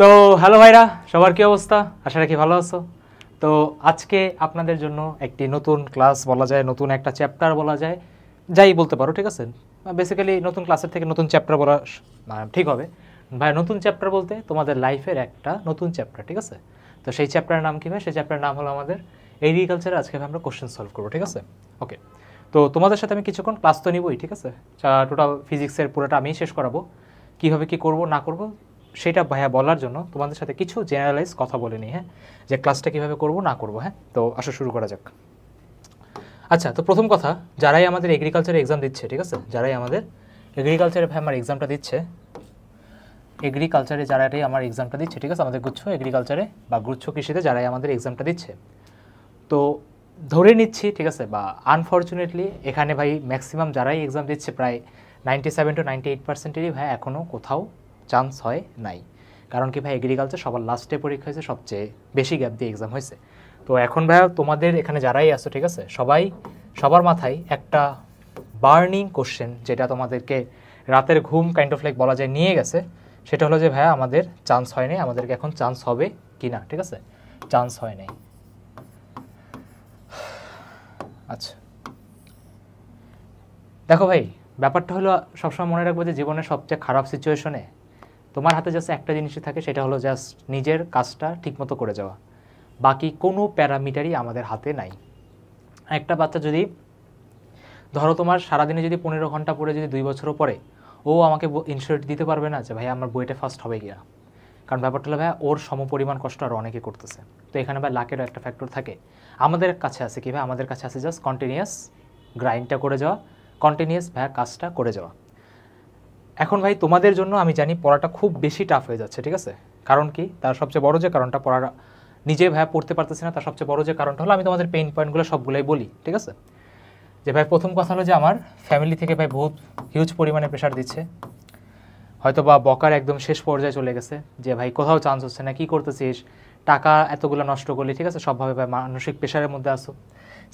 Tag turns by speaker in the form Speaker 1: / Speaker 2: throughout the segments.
Speaker 1: তো হ্যালো ভাইরা, সবার কি অবস্থা? আশা রাখি ভালো আছো। তো আজকে আপনাদের জন্য একটি নতুন ক্লাস বলা যায়, নতুন একটা চ্যাপ্টার বলা যায়, যাই বলতে পারো, ঠিক আছে? বেসিক্যালি নতুন ক্লাসের থেকে নতুন চ্যাপ্টার বলা ঠিক হবে। ভাই নতুন চ্যাপ্টার বলতে তোমাদের লাইফের একটা নতুন চ্যাপ্টার, ঠিক আছে? তো সেই চ্যাপ্টারের নাম কী ভাই? সেই চ্যাপ্টারের নাম হলো আমাদের এগ্রিকালচারে। আজকে আমরা কোশ্চেন সলভ করবো, ঠিক আছে? ওকে, তো তোমাদের সাথে আমি কিছুক্ষণ ক্লাস তো নিবই, ঠিক আছে? টোটাল ফিজিক্সের পুরোটা আমিই শেষ করাবো। কীভাবে কী করবো না করবো সেটা ভাইয়া বলার জন্য তোমাদের সাথে কিছু জেনারেলাইজ কথা বলে নিই, হ্যাঁ, যে ক্লাসটা কীভাবে করবো না করবো। হ্যাঁ, তো আসো শুরু করা যাক। আচ্ছা, তো প্রথম কথা, যারাই আমাদের এগ্রিকালচারে এক্সাম দিচ্ছে, ঠিক আছে, যারাই আমাদের এগ্রিকালচারে ভাই আমার এক্সামটা দিচ্ছে, এগ্রিকালচারে যারাই আমার এক্সামটা দিচ্ছে, ঠিক আছে, আমাদের গুচ্ছ এগ্রিকালচারে বা গুচ্ছ কৃষিতে যারাই আমাদের এক্সামটা দিচ্ছে, তো ধরে নিচ্ছি, ঠিক আছে, বা আনফর্চুনেটলি এখানে ভাই ম্যাক্সিমাম যারাই এক্সাম দিচ্ছে প্রায় 97 to 98%-এরই ভাই এখনও কোথাও চান্স হয় নাই। কারণ কি ভাই, এগ্রিকালচার সবার লাস্টে পরীক্ষা হয়েছে, সবচেয়ে বেশি গ্যাপ দিয়ে এক্সাম হয়েছে। তো এখন ভাই তোমাদের এখানে যারাই আসো, ঠিক আছে, সবার মাথায় একটা বার্নিং কোশ্চেন, যেটা তোমাদেরকে রাতের ঘুম কাইন্ড অফ লাইক বলা যায় নিয়ে গেছে, সেটা হলো যে ভাইয়া আমাদের চান্স হয় নাই, আমাদেরকে এখন চান্স হবে কি না, ঠিক আছে? চান্স হয় নাই। আচ্ছা দেখো ভাই, ব্যাপারটা হলো সবসময় মনে রাখবো যে জীবনের সবচেয়ে খারাপ সিচুয়েশনে তোমার হাতে জাস্ট একটা জিনিসই থাকে, সেটা হলো জাস্ট নিজের কাজটা ঠিকমতো করে যাওয়া। বাকি কোনো প্যারামিটারই আমাদের হাতে নাই। একটা বাচ্চা যদি ধরো তোমার সারাদিনে যদি 15 ঘন্টা পড়ে যদি 2 বছরও পড়ে, ও আমাকে ইনশিওরিটি দিতে পারবে না যে ভাই আমার বইটা ফার্স্ট হবে কিনা। কারণ ব্যাপারটা হলো ভাই ওর সমপরিমাণ কষ্ট আর অনেকে করতেছে। তো এখানে ভাই লাকেরও একটা ফ্যাক্টর থাকে। আমাদের কাছে আছে কি ভাই, আমাদের কাছে আছে জাস্ট কন্টিনিউয়াস গ্রাইন্ডটা করে যাওয়া, কন্টিনিউয়াস ভাই কাজটা করে যাওয়া। এখন ভাই তোমাদের জন্য আমি জানি পড়াটা খুব বেশি টাফ হয়ে যাচ্ছে, ঠিক আছে? কারণ কি, তার সবচেয়ে বড় যে কারণটা, পড়াটা নিজে ভাই পড়তে পারতেছি না, তার সবচেয়ে বড় যে কারণটা হলো, আমি তোমাদের পেইন পয়েন্টগুলো সবগুলোই বলি, ঠিক আছে? যে ভাই প্রথম কথা হলো যে আমার ফ্যামিলি থেকে ভাই বহুত হিউজ পরিমাণে প্রেশার দিচ্ছে, হয়তো বা বকার একদম শেষ পর্যায়ে চলে গেছে, যে ভাই কোথাও চান্স হচ্ছে না, কী করতেছিস, টাকা এতগুলো নষ্ট করলি, ঠিক আছে, সবভাবে ভাই মানসিক প্রেশারের মধ্যে আসো।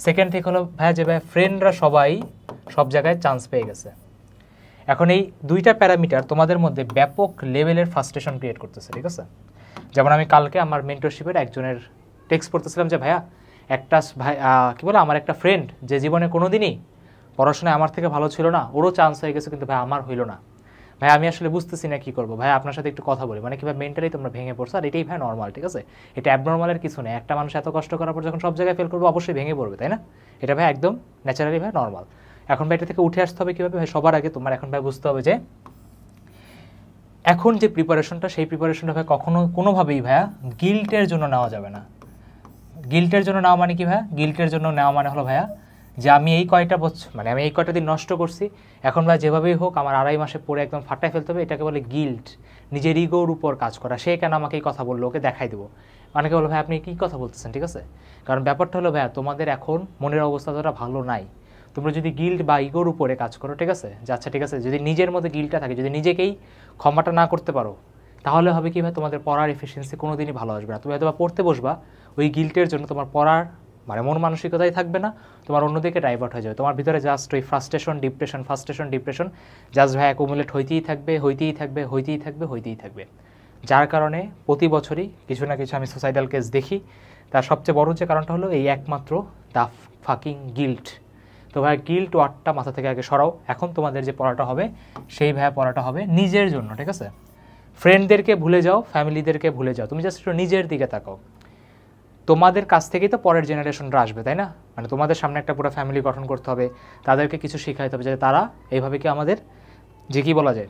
Speaker 1: সেকেন্ড ঠিক হলো ভাই যে ভাই ফ্রেন্ডরা সবাই সব জায়গায় চান্স পেয়ে গেছে। এখন এই দুইটা প্যারামিটার তোমাদের মধ্যে ব্যাপক লেভেলের ফ্রাস্ট্রেশন ক্রিয়েট করতেছে, ঠিক আছে? যেমন আমি কালকে আমার মেন্টরশিপের একজনের টেক্সট পড়তেছিলাম যে ভাইয়া একটা ভাই কী বলে, আমার একটা ফ্রেন্ড যে জীবনে কোনো দিনই পড়াশোনায় আমার থেকে ভালো ছিল না, ওরও চান্স হয়ে গেছে, কিন্তু ভাই আমার হইলো না। ভাই আমি আসলে বুঝতেছি না কী করবো, ভাই আপনার সাথে একটু কথা বলি, মানে কি ভাই মেন্টালি তোমরা ভেঙে পড়ছো, আর এটাই ভাই নর্মাল, ঠিক আছে? এটা অ্যাবনর্মালের কিছু নেই। একটা মানুষ এত কষ্ট করার পর যখন সব জায়গায় ফেল করবে, অবশ্যই ভেঙে পড়বে, তাই না? এটা ভাই একদম ন্যাচারালি ভাই নর্মাল। এখন ভাই এটা থেকে উঠে আসতে হবে কীভাবে ভাই? সবার আগে তোমার এখন ভাই বুঝতে হবে যে এখন যে প্রিপারেশনটা, সেই প্রিপারেশনটা ভাই কখনো কোনোভাবেই ভাইয়া গিল্টের জন্য নেওয়া যাবে না। গিল্টের জন্য নেওয়া মানে কি ভাইয়া? গিল্টের জন্য নেওয়া মানে হলো ভাইয়া যে আমি এই কয়টা বছর, মানে আমি এই কয়টা দিন নষ্ট করছি, এখন ভাই যেভাবেই হোক আমার 2.5 মাসে পড়ে একদম ফাটায় ফেলতে হবে, এটাকে বলে গিল্ট। নিজের ইগোর উপর কাজ করা, সে কেন আমাকে এই কথা বললো, ওকে দেখাই দেবো। অনেকে বলো ভাই আপনি কী কথা বলতেছেন, ঠিক আছে? কারণ ব্যাপারটা হলো ভাইয়া তোমাদের এখন মনের অবস্থা তোরা ভালো নাই। তোমরা যদি গিল্ট বা ইগোর উপরে কাজ করো, ঠিক আছে, যে আচ্ছা ঠিক আছে, যদি নিজের মধ্যে গিল্টটা থাকে, যদি নিজেকেই ক্ষমাটা না করতে পারো, তাহলে হবে কি ভাই, তোমাদের পড়ার এফিসিয়েন্সি কোনো দিনই ভালো আসবে না। তুমি হয়তো বা পড়তে বসবা, ওই গিল্টের জন্য তোমার পড়ার মানে মন মানসিকতাই থাকবে না, তোমার অন্যদিকে ডাইভার্ট হয়ে যাবে। তোমার ভিতরে জাস্ট ওই ফ্রাস্ট্রেশন ডিপ্রেশন জাস্ট ভাই অ্যাকুমুলেট হইতেই থাকবে। যার কারণে প্রতি বছরই কিছু না কিছু আমি সোসাইটাল কেস দেখি। তার সবচেয়ে বড় যে কারণটা হলো এই একমাত্র দ্য ফাকিং গিল্ট। তো ভাই গিল্ট ওয়ার্ডটা মাথা থেকে আগে সরাও। এখন তোমাদের যে পড়াটা হবে, সেই ভাইয়া পড়াটা হবে নিজের জন্য, ঠিক আছে? ফ্রেন্ডদেরকে ভুলে যাও, ফ্যামিলিদেরকে ভুলে যাও, তুমি জাস্ট একটু নিজের দিকে তাকাও। তোমাদের কাছ থেকেই তো পরের জেনারেশনরা আসবে, তাই না? মানে তোমাদের সামনে একটা পুরো ফ্যামিলি গঠন করতে হবে, তাদেরকে কিছু শেখাইতে হবে, যাতে তারা এইভাবে কি আমাদের যে কী বলা যায়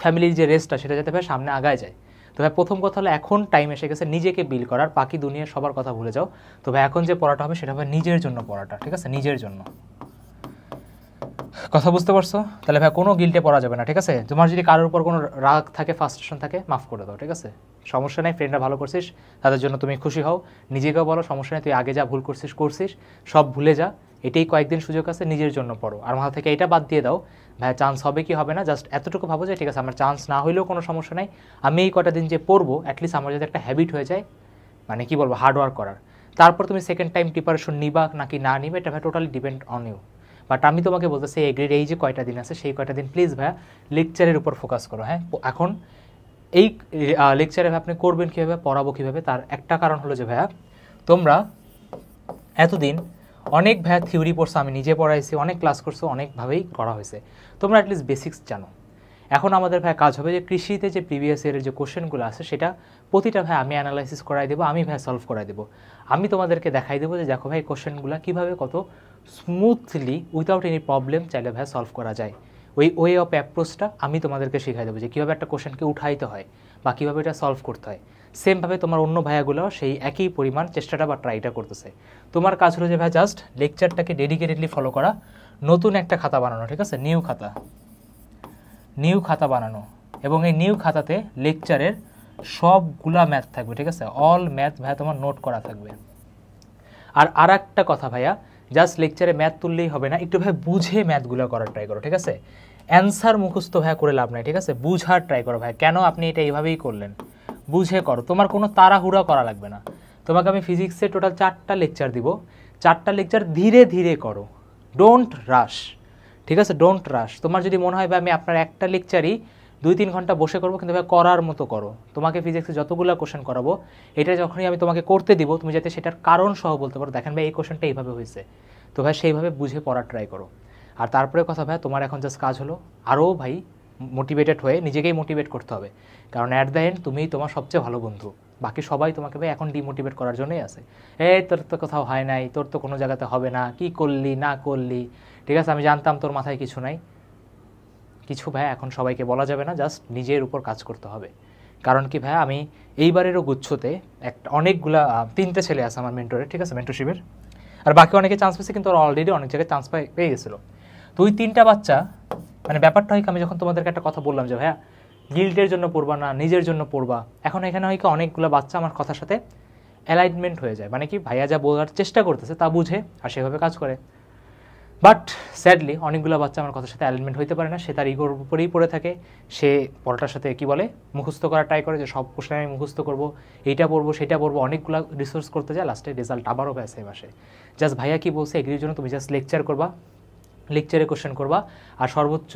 Speaker 1: ফ্যামিলির যে রেসটা, সেটা যাতে ভাই সামনে আগায় যায়। তো ভাই প্রথম কথা হলো এখন টাইম এসে গেছে নিজেকে বিল করার, বাকি দুনিয়ার সবার কথা ভুলে যাও। তো ভাই এখন যে পড়াটা হবে সেটা হবে নিজের জন্য পড়াটা, ঠিক আছে? নিজের জন্য। কথা বুঝতে পারছো? তাহলে ভাই কোনো গিল্টে পড়া যাবে না, ঠিক আছে? তোমার যদি কারোর উপর কোনো রাগ থাকে, ফ্রাস্ট্রেশন থাকে, মাফ করে দাও, ঠিক আছে? সমস্যা নেই, ফ্রেন্ডরা ভালো করছিস, তাদের জন্য তুমি খুশি হও, নিজেকেও বলো সমস্যা নেই, তুই আগে যা ভুল করছিস সব ভুলে যা, এটাই কয়েকদিন সুযোগ আছে, নিজের জন্য পড়ো। আর মাথা থেকে এটা বাদ দিয়ে দাও ভাই চান্স হবে কি হবে না, জাস্ট এতটুকু ভাবো যে ঠিক আছে আমার চান্স না হইলেও কোনো সমস্যা নেই, আমি এই কটা দিন যে পড়বো অ্যাটলিস্ট আমার যাতে একটা হ্যাবিট হয়ে যায়, মানে কি বলবো, হার্ডওয়ার্ক করার। তারপর তুমি সেকেন্ড টাইম প্রিপারেশন নিবা নাকি না নিবে, এটা ভাই totally depend on you. But আমি তোমাকে বলতেছি এগ্রিড এই যে কয়টা দিন আছে, সেই কয়টা দিন প্লিজ ভাইয়া লেকচারের উপর ফোকাস করো। হ্যাঁ, এখন এই লেকচারে আপনি করবেন কীভাবে, পড়াবো কীভাবে, তার একটা কারণ হলো যে ভাইয়া তোমরা এতদিন অনেক ভাইয়া থিওরি পড়ছো, আমি নিজে পড়াইছি, অনেক ক্লাস করছো, অনেকভাবেই করা হয়েছে, তোমরা অ্যাটলিস্ট বেসিক্স জানো। এখন আমাদের ভাই কাজ হবে যে কৃষিতে যে প্রিভিয়াস ইয়ারের যে কোশ্চেনগুলো আছে সেটা প্রতিটা ভাই আমি অ্যানালাইসিস করাই দেবো, আমি ভাই সলভ করাই দেবো, আমি তোমাদেরকে দেখাই দেবো যে দেখো ভাই কোশ্চেনগুলো কীভাবে কত স্মুথলি উইদাউট এনি প্রবলেম চাইলে ভাই সলভ করা যায়। ওই ওয়ে অফ অ্যাপ্রোচটা আমি তোমাদেরকে শেখাই দেবো যে কীভাবে একটা কোশ্চেনকে উঠাইতে হয় বা কীভাবে এটা সলভ করতে হয়। সেমভাবে তোমার অন্য ভাইয়াগুলো সেই একই পরিমাণ চেষ্টাটা বা ট্রাইটা করতেছে। তোমার কাজ হলো যে ভাই জাস্ট লেকচারটাকে ডেডিকেটেডলি ফলো করা, নতুন একটা খাতা বানানো, ঠিক আছে, নিউ খাতা বানানো, এবং এই নিউ খাতাতে লেকচারের সবগুলা ম্যাথ থাকবে, ঠিক আছে, অল ম্যাথ ভাইয়া তোমার নোট করা থাকবে। আর একটা কথা ভাইয়া, জাস্ট লেকচারে ম্যাথ তুললেই হবে না, একটু ভাই বুঝে ম্যাথগুলো করার ট্রাই করো, ঠিক আছে। অ্যান্সার মুখস্থ ভাইয়া করে লাভ নাই, ঠিক আছে, বুঝার ট্রাই করো ভাই, কেন আপনি এটা এইভাবেই করলেন, বুঝে করো, তোমার কোনো তাড়াহুড়া করা লাগবে না। তোমাকে আমি ফিজিক্সে টোটাল 4টা লেকচার দিব, 4টা লেকচার ধীরে ধীরে করো, ডোন্ট রাশ, ঠিক আছে, ডোন্ট রাশ। তোমার যদি মনে হয় ভাই আমি আপনার একটা লেকচারই 2-3 ঘন্টা বসে করবো, কিন্তু ভাই করার মতো করো। তোমাকে ফিজিক্সে যতগুলো কোশ্চেন করাবো, এটা যখনই আমি তোমাকে করতে দিব তুমি যাতে সেটার কারণ সহ বলতে পারো, দেখেন ভাই এই কোশ্চেনটা এইভাবে হয়েছে, তো ভাই সেইভাবে বুঝে পড়ার ট্রাই করো। আর তারপরে কথা ভাই, তোমার এখন জাস্ট কাজ হলো আরও ভাই মোটিভেটেড হয়ে নিজেকেই মোটিভেট করতে হবে, কারণ অ্যাট দ্য এন্ড তুমিই তোমার সবচেয়ে ভালো বন্ধু, বাকি সবাই তোমাকে ভাই এখন ডিমোটিভেট করার জন্যই আছে। এই তোর তো কোথাও হয় নাই, তোর তো কোনো জায়গাতে হবে না, কি করলি না করলি, ঠিক আছে, আমি জানতাম তোর মাথায় কিছু নাই, কিছু ভাই এখন সবাইকে বলা যাবে না, জাস্ট নিজের উপর কাজ করতে হবে। কারণ কি ভাই, আমি এইবারেরও গুচ্ছতে অনেকগুলা 3টে ছেলে আছে আমার মেন্টরে, ঠিক আছে, মেন্টরশিপের, আর বাকি অনেকে চান্স পেয়েছে, কিন্তু ওরা অলরেডি অনেক জায়গায় চান্স পেয়ে গেছিলো। তো ওই 3টা বাচ্চা, মানে ব্যাপারটা হয় আমি যখন তোমাদেরকে একটা কথা বললাম যে ভাইয়া গিল্টের জন্য পড়বা না, নিজের জন্য পড়বা, এখন এখানে হয় কি অনেকগুলো বাচ্চা আমার কথার সাথে অ্যালাইনমেন্ট হয়ে যায়, মানে কি ভাইয়া যা বলার চেষ্টা করতেছে তা বুঝে আর সেভাবে কাজ করে। বাট স্যাডলি অনেকগুলো বাচ্চা আমার কথার সাথে অ্যালাইনমেন্ট হইতে পারে না, সে তার ইগোর উপরেই পড়ে থাকে, সে পড়াটার সাথে কি বলে মুখস্থ করার ট্রাই করে যে সব কোশ্চেন আমি মুখস্থ করবো, এইটা পড়বো সেটা পড়বো, অনেকগুলো রিসোর্স করতে যায়, লাস্টে রেজাল্ট আবারও পেয়েছে মাসে। জাস্ট ভাইয়া কি বলছে এগ্রির জন্য তুমি জাস্ট লেকচার করবা, লেকচারে কোশ্চেন করবা, আর সর্বোচ্চ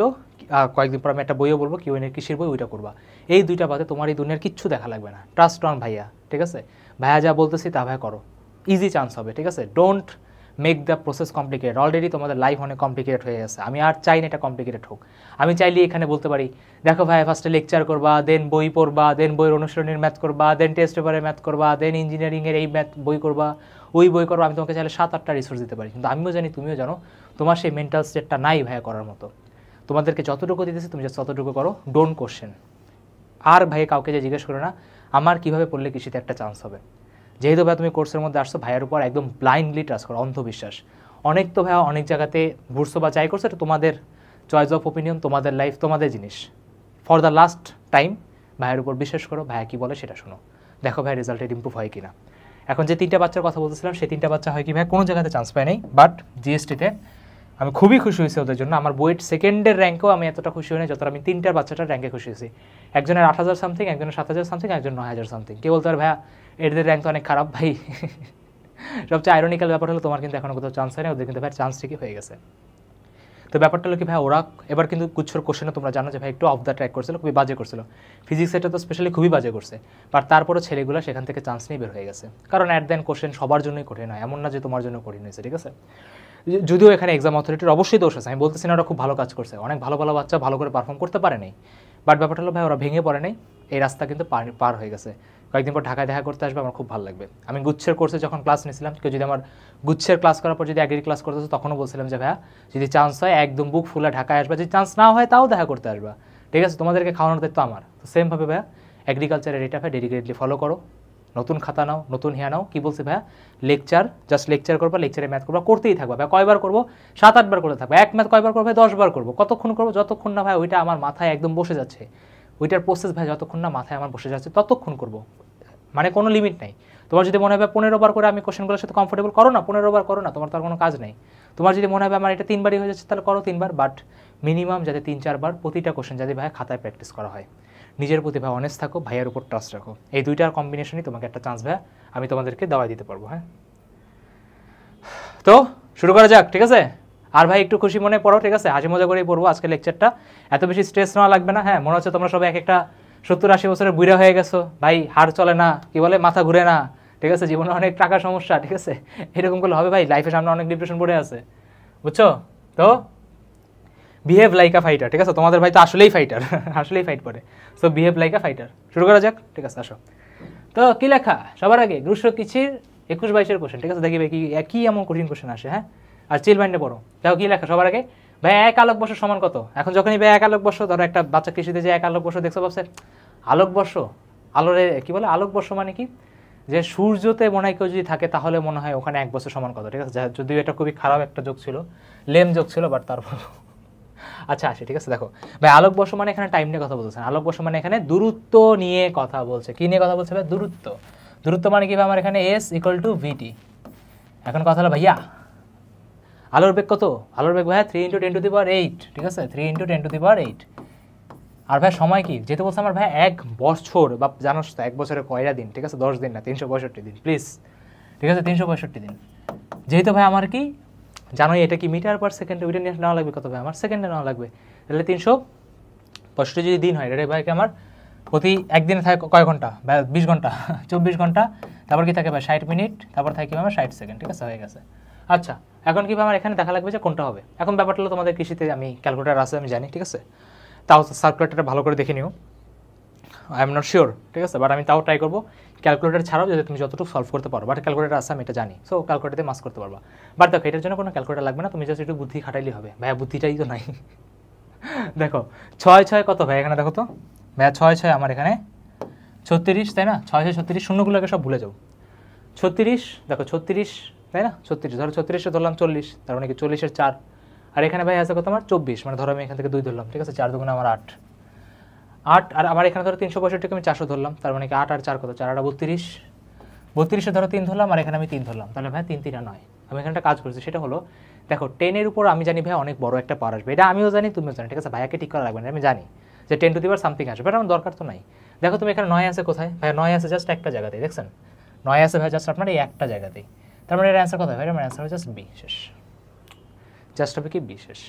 Speaker 1: কয়েকদিন পর আমি একটা বইও বলবো কিউএনএর কৃষির বই, ওইটা করবা। এই 2টা বাদে তোমার এই দুনিয়ার কিচ্ছু দেখা লাগবে না, ট্রাস্ট অন ভাইয়া, ঠিক আছে, ভাইয়া যা বলতেছি তা ভাইয়া করো, ইজি চান্স হবে, ঠিক আছে, don't make the process complicated. Already তোমাদের লাইফ অনেক কমপ্লিকেটেড হয়ে গেছে, আমি আর চাই না এটা কমপ্লিকেটেড হোক। আমি চাইলে এখানে বলতে পারি দেখো ভাই ফার্স্টে লেকচার করবা, দেন বই পড়বা, দেন বইয়ের অনুশীলনীর ম্যাথ করবা, দেন টেস্ট পেপারের ম্যাথ করবা, দেন ইঞ্জিনিয়ারিংয়ের এই ম্যাথ বই করবা, ওই বই করবা, আমি তোমাকে চাইলে 7-8টা রিসোর্স দিতে পারি, কিন্তু আমিও জানি তুমিও জানো তোমার সেই মেন্টাল স্টেটটা নাই ভাইয়া করার মতো। তোমাদেরকে যতটুকু দিতেছি তুমি জাস্ট ততটুকু করো, ডোন্ট কোশ্চেন। আর ভাই কাউকে যে জিজ্ঞেস করো না আমার কীভাবে পড়লে কৃষিতে একটা চান্স হবে, যেহেতু ভাই তুমি কোর্সের মধ্যে আসছো, ভাইয়ের উপর একদম ব্লাইন্ডলি ট্রাস্ট করো, অন্ধবিশ্বাস। অনেক তো ভাইয়া অনেক জায়গাতে ঘুরছো বা যাই করছো, এটা তোমাদের চয়েস অফ ওপিনিয়ন, তোমাদের লাইফ, তোমাদের জিনিস। ফর দ্য লাস্ট টাইম ভাইয়ের উপর বিশ্বাস করো, ভাইয়া কী বলে সেটা শোনো, দেখো ভাই রেজাল্টের ইম্প্রুভ হয় কিনা। এখন যে 3টা বাচ্চার কথা বলতেছিলাম, সেই 3টা বাচ্চা হয় কি ভাই কোনো জায়গাতে চান্স পায় নাই, বাট জিএসটিতে আমি খুবই খুশি হয়েছি ওদের জন্য। আমার বুয়েট সেকেন্ডের র্যাঙ্কেও আমি এতটা খুশি হই না যতটা আমি 3টার বাচ্চাটার র্যাঙ্কে খুশি হয়েছি। একজনের 8,000 সামথিং, একজনের 7,000 সামথিং, একজন 9,000 সামথিং। কে বলতে পারে ভাইয়া এদের র্যাঙ্ক তো অনেক খারাপ ভাই। সবচেয়ে আইরনিক্যাল ব্যাপার হলো তোমার কিন্তু এখনো কোথাও চান্স হয় না, ওদের কিন্তু ভাই চান্স ঠিকই হয়ে গেছে। তো ব্যাপারটা হলো কি ভাই ওরা এবার কিন্তু গুচ্ছর কোশ্চেনে তোমরা জানো যে ভাই একটু অফ দ্য ট্র্যাক করছিল, খুবই বাজে করছিল, ফিজিক্স এটা তো স্পেশালি খুবই বাজে করছে, বাট তারপরে ছেলেগুলো সেখান থেকে চান্স নিয়ে বের হয়ে গেছে। কারণ অ্যাট দেন কোশ্চেন সবার জন্যই কঠিন হয়, এমন না যে তোমার জন্য কঠিন হয়েছে, ঠিক আছে। যদিও এখানে এক্সাম অথরিটির অবশ্যই দোষ আছে, আমি বলতেছি না ওরা খুব ভালো কাজ করছে, অনেক ভালো ভালো বাচ্চা ভালো করে পারফর্ম করতে পারে নাই, বাট ব্যাপারটা হলো ভাই ওরা ভেঙে পড়ে নাই, এই রাস্তা কিন্তু পার হয়ে গেছে। কয়েকদিন পর ঢাকায় দেখা করতে আসবে, আমার খুব ভালো লাগবে। আমি গুচ্ছের কোর্সে যখন ক্লাস নিয়েছিলাম, কেউ যদি আমার গুচ্ছের ক্লাস করার পর যদি অ্যাগ্রি ক্লাস করতেছে, তখনও বলছিলাম যে ভাইয়া যদি চান্স হয় একদম বুক ফুলে ঢাকায় আসবে, যদি চান্স না হয় তাও দেখা করতে আসবা, ঠিক আছে, তোমাদেরকে খাওয়ানোর দায়িত্ব আমার। তো সেমভাবে ভাইয়া এগ্রিকালচারের এটা ভাই ডেডিকেটলি ফলো করো, নতুন খাতা নাও, নতুন হিয়া নাও, কী বলছি ভাইয়া লেকচার, জাস্ট লেকচার করবা, লেকচারে ম্যাথ করবা, করতেই থাকবা ভাই, কয়বার করবো 7-8 বার করতে থাকবা, এক ম্যাথ কয়বার করবো 10 বার করবো, কতক্ষণ করবো যতক্ষণ না ভাই ওইটা আমার মাথায় একদম বসে যাচ্ছে, ওইটার প্রসেস ভাই যতক্ষণ না মাথায় আমার বসে যাচ্ছে ততক্ষণ করবো, মানে কোনো লিমিট নাই। তোমার যদি মনে হবে 15 বার করে আমি কোশ্চেনগুলোর সাথে কমফোর্টেবল, করো না, 15 বার করো না, তোমার তার কোনো কাজ নেই। তোমার যদি মনে হবে আমার এটা 3 বারই হয়ে যাচ্ছে, তাহলে করো 3 বার, বাট মিনিমাম যাতে 3-4 বার প্রতিটা কোশ্চেন যাতে ভাই খাতায় প্র্যাকটিস করা হয়। নিজের প্রতি ভাই অনেস্ট থাকো, ভাইয়ের উপর ট্রাস্ট রাখো, এই 2টার কম্বিনেশনই তোমাকে একটা চান্স ভাই আমি তোমাদেরকে দেওয়াই দিতে পারবো। হ্যাঁ, তো শুরু করা যাক, ঠিক আছে। আর ভাই একটু খুশি মনে পড়ো, ঠিক আছে, হাসি মজা করেই পড়বো আজকে লেকচারটা, এত বেশি স্ট্রেস নেওয়া লাগবে না। হ্যাঁ, মনে হচ্ছে তোমরা সবাই এক একটা 70-80 বছরের বুড়া হয়ে গেছো ভাই, হাড় চলে না, কি বলে মাথা ঘুরে না, ঠিক আছে, জীবনে অনেক টাকার সমস্যা, ঠিক আছে, এরকম করলে হবে ভাই? লাইফের সামনে অনেক ডিপ্রেশন পড়ে আছে, বুঝছো? তো বিহেভ লাইক আ ফাইটার, ঠিক আছে, তোমাদের ভাই তো আসলেই ফাইটার, আসলেই ফাইট করে, সো বিহেভ লাইক আ ফাইটার। শুরু করা যাক, ঠিক আছে, আসো। তো কি লেখা সবার আগে? গ্রুস্ব কিচির 21-22-এর কোশ্চেন, ঠিক আছে, দেখি ভাই কি এমন কঠিন কোশ্চেন আসে, হ্যাঁ, আর চিল মাইন্ডে পড়ো। দেখো কি লেখা সবার আগে, ভাই 1 আলোকবর্ষ সমান কত? এখন যখনই ভাই 1 আলোকবর্ষ, ধরো একটা বাচ্চা কৃষিতে যে 1 আলোকবর্ষ দেখছো, ভাবছে আলোকবর্ষ, আলোরে কি বলে আলোকবর্ষ মানে কি, যে সূর্যতে মনে হয় কেউ যদি থাকে তাহলে মনে হয় ওখানে 1 বছর সমান কত, ঠিক আছে, যদিও এটা খুবই খারাপ একটা যোগ ছিল, লেম যোগ ছিল, বাট তারপর আচ্ছা আসে, ঠিক আছে। দেখো ভাই আলোকবর্ষ মানে এখানে টাইম নিয়ে কথা বলছেন, আলোকবর্ষ মানে এখানে দূরত্ব নিয়ে কথা বলছে। কি নিয়ে কথা বলছে ভাই? দূরত্ব। দূরত্ব মানে কি ভাই? আমার এখানে s = vt। এখন কথা হলো ভাইয়া আলোর বেগ কত? আলোর বেগ ভাইয়া 3 × 10⁸, ঠিক আছে, 3 × 10⁸। আর ভাই সময় কি? যেহেতু বলছে আমার ভাই 1 বছর, বা জানোস তো 1 বছরে কয়টা দিন, ঠিক আছে, 10 দিন না, 365 দিন, প্লিজ, ঠিক আছে, 365 দিন। যেহেতু ভাই আমার কি জানোই এটা কি মিটার পার সেকেন্ডে, ওইটা নিয়ে নেওয়া লাগবে কত ভাই? আমার সেকেন্ডে নেওয়া লাগবে, তাহলে 365 যদি দিন হয়, এটা ভাই কি আমার প্রতি একদিনে থাকে কয় ঘন্টা? 20 ঘন্টা, 24 ঘন্টা, তারপর কি থাকে ভাই 60 মিনিট, তারপর থাকে আমার 60 সেকেন্ড, ঠিক আছে, হয়ে গেছে। আচ্ছা এখন কি ভাই আমার এখানে দেখা লাগবে যে কোনটা হবে। এখন ব্যাপারটা হলো তোমাদের কৃষিতে আমি ক্যালকুলেটার আছে আমি জানি, ঠিক আছে, তাও সার্কুলেটারটা ভালো করে দেখে নিও, আই এম নট শিওর, ঠিক আছে, বাট আমি তাও ট্রাই করবো ক্যালকুলেটার ছাড়াও যদি তুমি যতটুকু সলভ করতে পারো, বাট ক্যালকুলেটার আছে আমি এটা জানি, সো ক্যালকুলেটারে মাস করতে পারবা। বাট দেখো এটার জন্য কোনো ক্যালকুলেটার লাগবে না, তুমি জাস্ট একটু বুদ্ধি খাটাইলেই হবে। ভাইয়া বুদ্ধিটাই তো নাই। দেখো 6 কত ভাই? এখানে দেখো তো ভাইয়া 6 আমার এখানে 36, তাই না? 6 36, শূন্যগুলোকে সব ভুলে যাও। 36, দেখো 36, তাই না? 36, ধরো 36 ধরলাম 40, তার মানে কি 40-এর 4, আর এখানে ভাই আছে কত আমার 24, মানে ধরো আমি এখান থেকে 2 ধরলাম, ঠিক আছে, 4 2 আমার 8, আর আমার এখানে ধরো 365 আমি 400 ধরলাম, তার মানে কি 8 আর 4 কত? 4 আর 32, 32-এ ধরো 3 ধরলাম, আর এখানে আমি 3 ধরলাম, তাহলে ভাই 3 3 আর 9। আমি এখানে একটা কাজ করছি, সেটা হলো দেখো 10-এর উপর আমি জানি ভাই অনেক বড় একটা পাওয়ার আসবে, এটা আমিও জানি তুমিও জানি, ঠিক আছে, ভাইয়াকে ঠিক করা লাগবে না, আমি জানি যে 10 সামথিং আসবে, বাট আমার দরকার তো নাই। দেখো তুমি এখানে 9 আছে কোথায় ভাই? 9 আছে জাস্ট একটা জায়গাতেই, দেখছেন 9 আছে ভাই জাস্ট আপনার এই একটা জায়গাতেই, তার মানে এর অ্যান্সার কোথায় ভাই? আমার অ্যান্সার জাস্ট বি, শেষ, জাস্ট হবে কি বি, শেষ।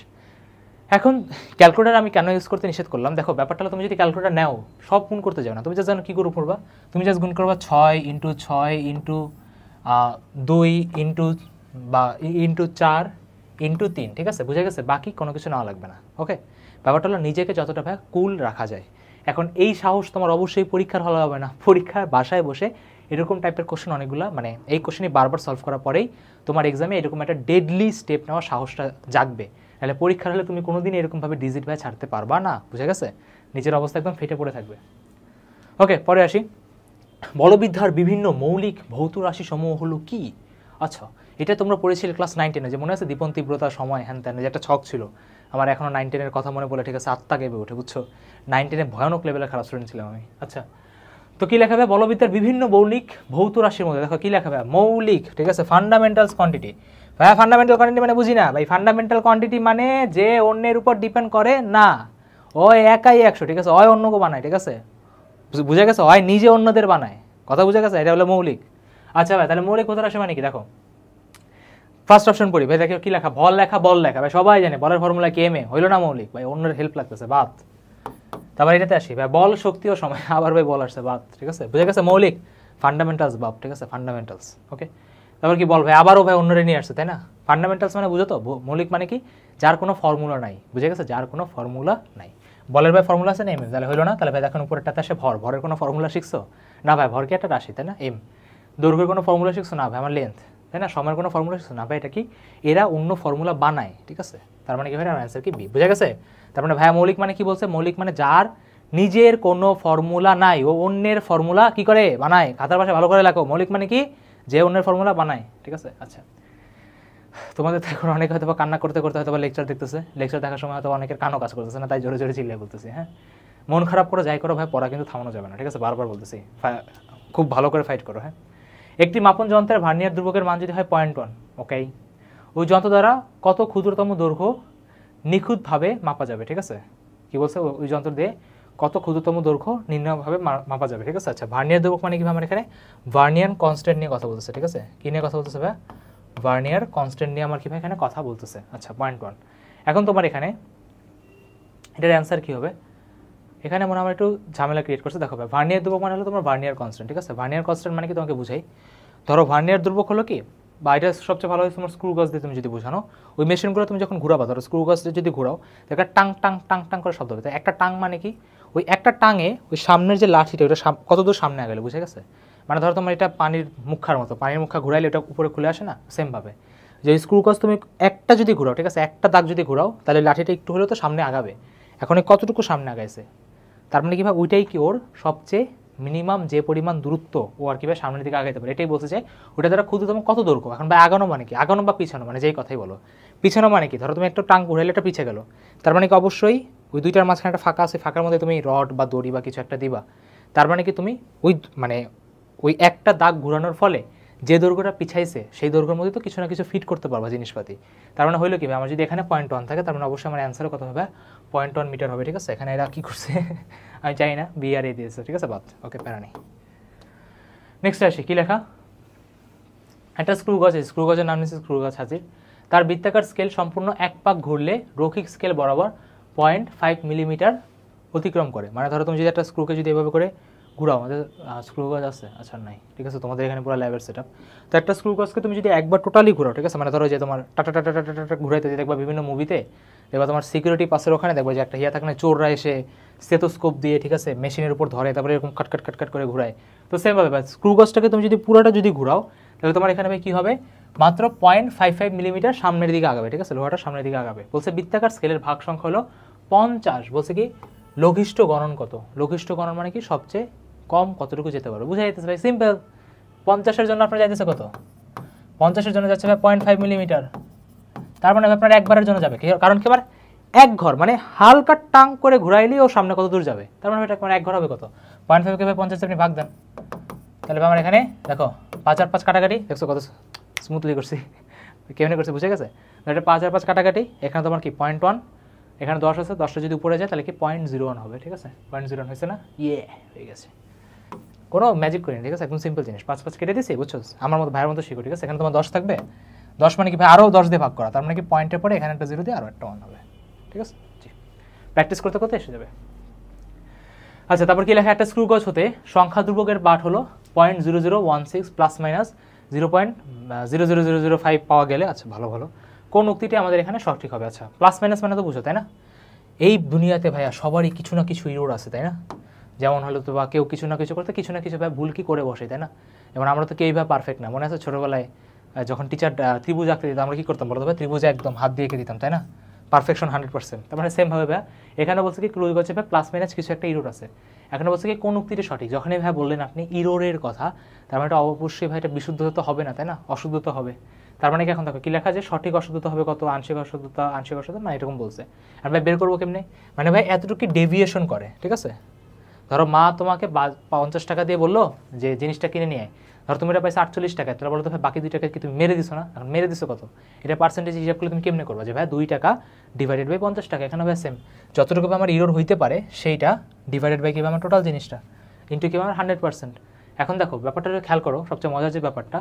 Speaker 1: এখন ক্যালকুলেটার আমি কেন ইউজ করতে নিষেধ করলাম? দেখো ব্যাপারটা হলো তুমি যদি ক্যালকুলেটার নাও, সব গুণ করতে যাও না, তুমি জাস্ট জানো কী করে পড়বা, তুমি জাস্ট গুণ করবা 6 × 6 × 2 বা × 4 × 3, ঠিক আছে, বুঝে গেছে? বাকি কোনো কিছু নেওয়া লাগবে না, ওকে? ব্যাপারটা হলো নিজেকে যতটা ভাই কুল রাখা যায়। এখন এই সাহস তোমার অবশ্যই পরীক্ষার হলে হবে না, পরীক্ষার বাসায় বসে এরকম টাইপের কোশ্চেন অনেকগুলো, মানে এই কোশ্চেনই বারবার সলভ করার পরেই তোমার এক্সামে এরকম একটা ডেডলি স্টেপ নেওয়ার সাহসটা জাগবে। তাহলে পরীক্ষার হলে তুমি কোনোদিন এরকমভাবে ডিজিট ভাই ছাড়তে পারবা না, বুঝে গেছে? নিজের অবস্থা একদম ফেটে পড়ে থাকবে। ওকে, পরে আসি। বলবিদ্যার বিভিন্ন মৌলিক ভৌত রাশি সমূহ হলো কি? আচ্ছা, এটা তোমরা পড়েছিলে ক্লাস 9-10-এ, যে মনে আছে দীপন তীব্রতা সময় হ্যান ত্যান, যে একটা ছক ছিল। আমার এখনও 9-10-এর কথা মনে পড়ে, ঠিক আছে, আত্মা কেঁপে ওঠে, বুঝছো? 9-10-এ ভয়ানক লেভেলের খারাপ স্টুডেন্ট ছিলাম আমি। আচ্ছা, তো কী লেখা হবে? বলবিদ্যার বিভিন্ন মৌলিক ভৌত রাশির মধ্যে দেখো কী লেখা হবে? মৌলিক, ঠিক আছে, ফান্ডামেন্টালস কোয়ান্টিটি। ভাইয়া ফান্ডামেন্টাল কোয়ান্টিটি মানে বুঝি না ভাই। ফান্ডামেন্টাল কোয়ান্টিটি মানে যে অন্যের উপর ডিপেন্ড করে না, ওই একাই 100, ঠিক আছে, ওই অন্যকে বানায়, ঠিক আছে, বুঝে গেছে? হয় নিজে অন্যদের বানায়, কথা বুঝে গেছে? এটা হলো মৌলিক। আচ্ছা ভাই, তাহলে মৌলিক ভৌত রাশি মানে কি? দেখো ফার্স্ট অপশন পড়ি ভাই, দেখো কি লেখা? বল লেখা, বল লেখা, ভাই সবাই জানে বলের ফর্মুলা কি এম এ, হইলো না মৌলিক ভাই, অন্যের হেল্প লাগতেছে, বাদ। তারপর এটাতে আসি ভাই, বল শক্তি ও সময়, আবার ভাই বল আসছে, বাদ, ঠিক আছে, বুঝে গেছে? মৌলিক ফান্ডামেন্টালস বাপ, ঠিক আছে, ফান্ডামেন্টালস, ওকে। তারপর কি বল ভাই, আবারও ভাই অন্যরে নিয়ে আসছে, তাই না? ফান্ডামেন্টালস মানে বুঝো তো, মৌলিক মানে কি? যার কোনো ফর্মুলা নাই, বুঝে গেছে? যার কোনো ফর্মুলা নাই। বলের ভাই ফর্মুলা আছে না এম, তাহলে হইলো না? তাহলে ভাই দেখুন উপরেরটাতে আসে ভর, ভরের কোনো ফর্মুলা শিখছো না ভাই? ভর কি একটা রাশি, তাই না? এম। দৈর্ঘ্যের কোনো ফর্মুলা শিখছো না ভাই? আমার লেন্থ, তাই না? সময়ের কোনো ফর্মুলা শিখছো না ভাই? এটা কি? এরা অন্য ফর্মুলা বানায়, ঠিক আছে, তার মানে কি ভাই? আমার অ্যান্সার কি বি, বুঝে গেছে? তার মানে ভাই মৌলিক মানে কি বলছে? মৌলিক মানে যার নিজের কোনো ফর্মুলা নাই, ও অন্যের ফর্মুলা কি করে বানায়। খাতার পাশে ভালো করে লেখো, মৌলিক মানে কি? যে অন্যের ফর্মুলা বানায়, ঠিক আছে। আচ্ছা, তোমাদের এখন অনেক হয়তো কান্না করতে করতে হয়তো লেকচার দেখতেছে, লেকচার দেখার সময় হয়তো অনেকের কানও কাজ করতেছে না, তাই জোরে জোরে চিল্লিয়ে বলতেছি। হ্যাঁ, মন খারাপ করে যাই করো ভাই, পড়া কিন্তু থামানো যাবে না, ঠিক আছে, বারবার বলতেছি, খুব ভালো করে ফাইট করো। হ্যাঁ, একটি মাপন যন্ত্রের ভার্নিয়ার দুর্ভোগের মান যদি হয় 0.1, ওকে, ওই যন্ত্র দ্বারা কত ক্ষুদ্রতম দৈর্ঘ্য নিখুঁতভাবে মাপা যাবে, ঠিক আছে। কি বলছে? ওই যন্ত্র দিয়ে কত ক্ষুদ্রতম দৈর্ঘ্য নির্ণয়ভাবে মাপা যাবে, ঠিক আছে। আচ্ছা, ভার্নিয়ার দুর্ভোগ মানে কি? আমার এখানে ভার্নিয়ার কনস্ট্যান্ট নিয়ে কথা বলতেছে, ঠিক আছে। কি নিয়ে কথা বলতেছে ভাই? ভার্নিয়ার কনস্ট্যান্ট নিয়ে আমার কি ভাই এখানে কথা বলতেছে। আচ্ছা, 0.1। এখন তোমার এখানে এটার অ্যান্সার কি হবে? এখানে মনে হয় একটু ঝামেলা ক্রিয়েট করছে। দেখো ভাই, ভার্নিয়ার দুর্বক মানে হলো তোমার ভার্নিয়ার কনস্ট্যান্ট, ঠিক আছে? ভার্নিয়ার কনস্ট্যান্ট মানে কি তোমাকে বুঝাই, ধরো ভার্নিয়ার দুর্বক হলো কি, বা এটা সবচেয়ে ভালো হয় তোমার স্ক্রু গজ দিয়ে তুমি যদি বোঝানো, ওই মেশিনগুলো তুমি যখন ঘুরাবা, ধরো স্ক্রু গজ দিয়ে যদি ঘুরাও, একটা টাং টাং টাং টাং করে শব্দ হবে। একটা টাং মানে কি, ওই একটা টাঙে ওই সামনের যে লাঠিটা ওটা কত দূর সামনে আগেলে, বুঝে গেছে? মানে ধরো তোমার এটা পানির মুখার মতো, পানির মুখা ঘুরাইলে এটা উপরে খুলে আসে না, সেমভাবে যে ওই স্ক্রু গজ তুমি একটা যদি ঘুরাও, ঠিক আছে, একটা দাগ যদি ঘুরাও, তাহলে লাঠিটা একটু হলেও তো সামনে আগাবে। এখন এই কতটুকু সামনে আগাইছে, তার মানে কীভাবে ওইটাই কি ওর সবচেয়ে মিনিমাম যে পরিমাণ দূরত্ব ও আর কীভাবে সামনের দিকে আগাইতে পারে, এটাই বলতে চাই। ওটা দ্বারা ক্ষুদ্রতম কত দৈর্ঘ্য। এখন ভাই আগানো মানে কি, আগানো বা পিছানো মানে যেই কথাই বলো, পিছানো মানে কি, ধরো তুমি একটা টাং ঘুরাইলে এটা পিছিয়ে গেল, তার মানে কি অবশ্যই ওই দুইটার মাঝখানে একটা ফাঁকা আছে, ফাঁকার মধ্যে তুমি রড বা দড়ি বা কিছু একটা দিবা, তার মানে কি তুমি ওই মানে ওই একটা দাগ ঘুরানোর ফলে যে দৈর্ঘ্যটা পিছাইছে সেই দৈর্ঘ্যের মধ্যে তো কিছু না কিছু ফিট করতে পারবা জিনিসপাতি। তার মানে হইলো কি ভাই, আমার যদি এখানে 0.1 থাকে, তার মানে অবশ্যই আমার অ্যান্সারে কত হবে, 0.1 মিটার হবে, ঠিক আছে? এখানে এরা কী করছে আমি চাই না, বিআরএ দিয়েছে, ঠিক আছে, বাদ, ওকে, প্যারা নেই। নেক্সট আসি, কী লেখা, একটা স্ক্রু গজ, স্ক্রু গজের নাম নিচ্ছে স্ক্রু গজ হাজির, তার বৃত্তাকার স্কেল সম্পূর্ণ এক পাক ঘুরলে রৈখিক স্কেল বরাবর 0.5 মিলিমিটার অতিক্রম করে। মানে ধরো তুমি যদি একটা স্ক্রুকে যদি এভাবে করে ঘুরাও, আমাদের স্ক্রু গজ আছে, আচ্ছা নাই, ঠিক আছে, তোমাদের এখানে পুরো ল্যাবের সেট আপ, তো একটা স্ক্রু গজকে তুমি যদি একবার টোটালি ঘুরাও, ঠিক আছে, মানে ধরো যে তোমার টাটা টাটা টাটা টাটা ঘুরাইতে দেখবা বিভিন্ন মুভিতে, দেখবা তোমার সিকিউরিটি পাসের ওখানে দেখবা যে একটা ইয়া থাকে না, চোররা এসে স্টেথোস্কোপ দিয়ে, ঠিক আছে, মেশিনের উপর ধরে, তারপরে এরকম কাট কাট কাট কাট করে ঘুরায়, তো সেমভাবে স্ক্রু গজটাকে তুমি যদি পুরোটা যদি ঘুরাও, তাহলে তোমার এখানে ভাই কী হবে, মাত্র 0.55 মিলিমিটার সামনের দিকে আগাবে, ঠিক আছে, লোহাটা সামনের দিকে আগাবে। বলছে বৃত্তাকার স্কেলের ভাগ সংখ্যা হলো 50, বলছে কি লঘিষ্ঠ গণন কত, লঘিষ্ঠ গণন মানে কি সবচেয়ে কম কতটুকু যেতে পারো, বুঝা যাইতেছে ভাই, সিম্পল। 50-এর জন্য আপনার যাইতেছে কত, 50-এর জন্য যাচ্ছে ভাই 0.5 মিলিমিটার, তার মানে আপনার একবারের জন্য যাবে, কারণ কি আবার এক ঘর মানে হালকা টাং করে ঘুরাইলেই ও সামনে কত দূর যাবে, তার মানে এটা মানে এক ঘর হবে কত, 0.5কে ভাই 50 আপনি ভাগ দেন, তাহলে আমার এখানে দেখো 5 আর 5 কাটাকাটি, দেখছো কত স্মুথলি করছি, কেমনে করছে, বুঝে গেছে? এটা 5 আর 5 কাটাকাটি, এখানে তোমার কি 0.1, এখানে 10 আছে, 10টা যদি উপরে যায় তাহলে কি 0.01 হবে, ঠিক আছে, 0.01 হয়েছে না, ইয়ে হয়ে গেছে, কোনো ম্যাজিক করিনি, ঠিক আছে, একদম সিম্পল জিনিস, 5 কেটে দিছি, বুঝছো, আমার মতো ভাইয়ের মতো শিখো, ঠিক আছে, এখানে তোমার 10 থাকবে, 10 মানে কি ভাই আরও 10 দিয়ে ভাগ করা, তার মানে কি পয়েন্টের পরে এখানে একটা 0 দিয়ে আরও একটা 1 হবে, ঠিক আছে, জি, প্র্যাকটিস করতে করতে এসে যাবে। আচ্ছা, তারপর কি লেখা, একটা স্ক্রু গজ হতে সংখ্যা ধ্রুবকের পাঠ হলো 0.0016 প্লাস মাইনাস 0.00005 পাওয়া গেলে, আচ্ছা ভালো ভালো, কোন উক্তিটি আমাদের এখানে সঠিক হবে? আচ্ছা, প্লাস মাইনাস মানে তো বুঝো, তাই না? এই দুনিয়াতে ভাইয়া সবারই কিছু না কিছু ইরোর আছে, তাই না? যেমন হলো তো বা কেউ কিছু না কিছু করতে কিছু না কিছু ভাই ভুল কি করে বসে, তাই না? যেমন আমরা তো কেউই ভাই পারফেক্ট না, মনে আছে ছোটোবেলায় যখন টিচার ত্রিভুজ আঁকতে দিতাম আমরা কী করতাম বলতো ভাই, ত্রিভুজে একদম হাত দিয়ে এঁকে দিতাম, তাই না? পারফেকশন 100%, তার মানে সেমভাবে ভাই এখানে বলছে কি ক্লুজ করছে ভাই প্লাস মাইনাস কিছু একটা ইরোর আছে, এখানে বলছে কি কোন উক্তিটি সঠিক, যখনই ভাই বললেন আপনি ইরোরের কথা, তার মানে এটা অবশ্যই ভাই এটা বিশুদ্ধতা তো হবে না, তাই না, অশুদ্ধতা হবে, তার মানে কি এখন দেখো কী লেখা, যে সঠিক অশুদ্ধতা হবে কত, আংশিক অশুদ্ধতা, আংশিক অশুদ্ধতা, মানে এরকম বলছে, আর ভাই বের করবো কেমনে, মানে ভাই এতটুকু ডেভিয়েশন করে, ঠিক আছে, ধরো মা তোমাকে 50 টাকা দিয়ে বললো যে জিনিসটা কিনে নিয়ে, ধরো তুমি এটা পাইছো 48 টাকায়, তোরা বলো তো ভাই বাকি 2 টাকা কি তুমি মেরে দিছো না, এখন মেরে দিছো কত, এটা পার্সেন্টেজ হিসাব করলে তুমি কেমনে করবে, যে ভাই 2 টাকা ডিভাইডেড বাই 50 টাকা, এখানে ভাই সেম, যতটুকু আমার ইরোর হইতে পারে সেইটা ডিভাইডেড বাই কীভাবে আমার টোটাল জিনিসটা ইন্টু কীভাবে আমার 100%। এখন দেখো ব্যাপারটা খেয়াল করো, সবচেয়ে মজার যে ব্যাপারটা,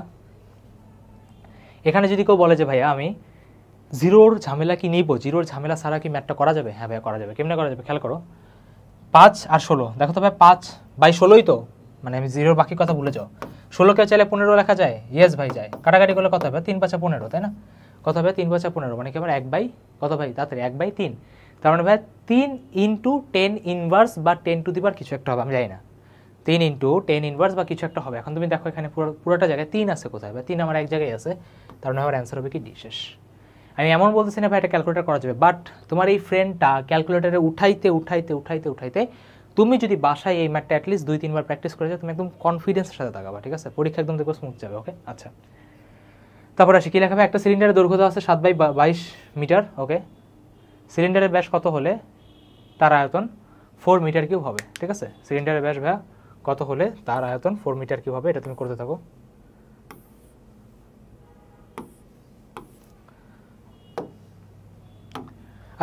Speaker 1: এখানে যদি কেউ বলে যে ভাইয়া আমি জিরোর ঝামেলা কি নিব, জিরোর ঝামেলা ছাড়া কি ম্যাথটা করা যাবে, হ্যাঁ ভাইয়া করা যাবে, কেমনে করা যাবে খেয়াল করো, 5 আর 16, দেখো তো ভাই 5/16ই তো, মানে আমি জিরোর বাকি কথা ভুলে যাও, 16কে চাইলে 15 লেখা যায়, ইয়েস ভাই যায়, কাটাকাটি করলে কত হবে, 3×5=15, তাই না, কত হবে 3×5=15, মানে কি আমার 1/, কত ভাই তাড়াতাড়ি 1/3, তার মানে ভাই 3 × 10 ইনভার্স বা 10 টু দি পাওয়ার কিছু একটা হবে, আমি জানি না, 3 × 10 ইনভার্স বা কিছু একটা হবে। এখন তুমি দেখো এখানে পুরোটা জায়গায় 3 আছে, কোথায় ভাই 3 আমার এক জায়গায় আছে, তার মানে আমার অ্যান্সার হবে কি ডি, শেষ। আমি এমন বলতেছি না ভাই এটা ক্যালকুলেটার করা যাবে, বাট তোমার এই ফ্রেন্ডটা ক্যালকুলেটারে উঠাইতে তুমি যদি বাসায় এই ম্যাথটা অ্যাটলিস্ট 2-3 বার প্র্যাকটিস করে যাও, তুমি একদম কনফিডেন্সের সাথে তাকাবা, ঠিক আছে, পরীক্ষা একদম দেখো স্মুথ যাবে, ওকে। আচ্ছা, তারপর আসি, কী লেখা হবে, একটা সিলিন্ডারের দৈর্ঘ্য দেওয়া আছে 7/22 মিটার, ওকে, সিলিন্ডারের ব্যাস কত হলে তার আয়তন 4 মিটার কিউব হবে, ঠিক আছে, সিলিন্ডারের ব্যাস ভাইয়া কত হলে তার আয়তন 4 মিটার কিউব হবে, এটা তুমি করতে থাকো।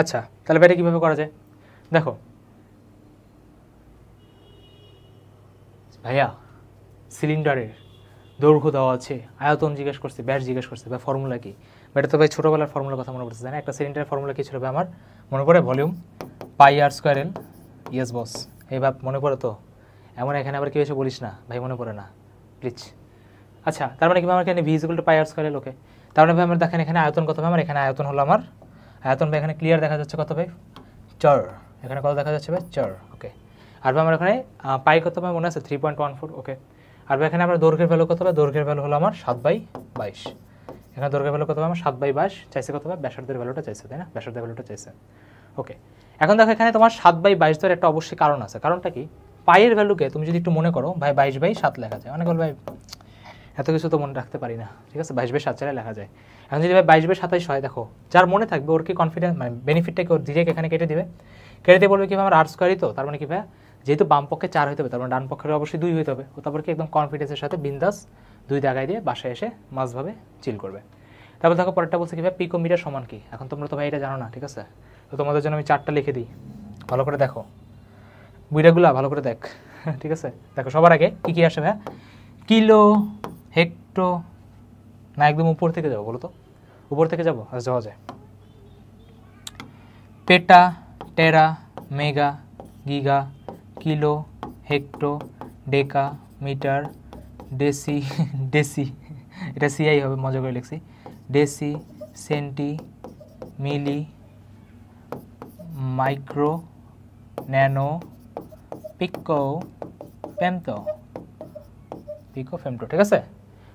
Speaker 1: আচ্ছা, তাহলে এটা কীভাবে করা যায়, দেখো ভাইয়া সিলিন্ডারের দৈর্ঘ্য দেওয়া আছে, আয়তন জিজ্ঞেস করছে, ব্যাস জিজ্ঞেস করছে, ভাই ফর্মুলা কি, এটা তো ভাই ছোটোবেলার ফর্মুলার কথা মনে পড়ছে, তাই না, একটা সিলিন্ডারের ফর্মুলা কী ছিল ভাই আমার মনে পড়ে, ভলিউম πr²L ইয়েস বস। এই ভাব মনে পড়ে তো? এমন এখানে আবার কেউ এসে বলিস না ভাই মনে পড়ে না প্লিজ। আচ্ছা তার মানে কি আমার এখানে v is equal to pi r square okay. তার মানে ভাই আমার দেখেন এখানে আয়তন কত ভাই, আমার এখানে আয়তন হলো আমার আয়তন ভাই এখানে ক্লিয়ার দেখা যাচ্ছে কত ভাই 4, এখানে কত দেখা যাচ্ছে ভাই 4 ওকে। আর ভাই আমার এখানে পাই কত ভাই মনে আছে 3.14 ওকে। আর ভাই এখানে আমার দৈর্ঘ্যের ভ্যালু কত ভাই, দৈর্ঘ্যের ভ্যালু হলো আমার 7/22, এখানে দৈর্ঘ্যের ভ্যালু কত ভাই আমার 7/22 চাইছে কত ভাই ব্যাসার্ধের ভ্যালুটা চাইছে তাই না, ব্যাসার্ধের ভ্যালুটা চাইছে ওকে। এখন দেখো এখানে তোমার 7/22 ধরে একটা অবশ্যই কারণ আছে, কারণটা কি পাইয়ের ভ্যালুকে তুমি যদি একটু মনে করো ভাই 22/7 লেখা যায়, অনেক বল ভাই এত কিছু তো মনে রাখতে পারি না ঠিক আছে 22/7 চাইলে লেখা যায়। এখন যদি ভাই 22/27 হয় দেখো যার মনে থাকবে ওর কি কনফিডেন্স মানে বেনিফিটটাকে ওর ডিরেক্ট এখানে কেটে দিবে, কেটে দিয়ে বলবে কি আমার আর স্কোয়ারই তো, তার মানে কি ভাই যেহেতু বাম পক্ষে 4 হইতে হবে তার মানে ডান পক্ষের অবশ্যই 2 হইতে হবে, ও তারপর কি একদম কনফিডেন্সের সাথে বিন্দাস 2 দাগায় দিয়ে বাসায় এসে মাঝভাবে চিল করবে। তারপর দেখো পরেরটা বলছে কি ভাই পিকোমিটার সমান কি, এখন তোমরা তো ভাই এটা জানো না ঠিক আছে, তো তোমাদের জন্য আমি 4টা লিখে দিই, ভালো করে দেখো বুইড়াগুলা ভালো করে দেখ ঠিক আছে। দেখো সবার আগে কী কী আসে ভাই, কিলো হেক্টো না একদম উপর থেকে যাবো বলো তো, উপর থেকে যাবো আচ্ছা যাওয়া যায়। Peta tera mega giga kilo hecto deca metre deci deci এটা সিআই হবে মজা করে লিখছি, deci centi milli micro nano pico femto, pico femto ঠিক আছে।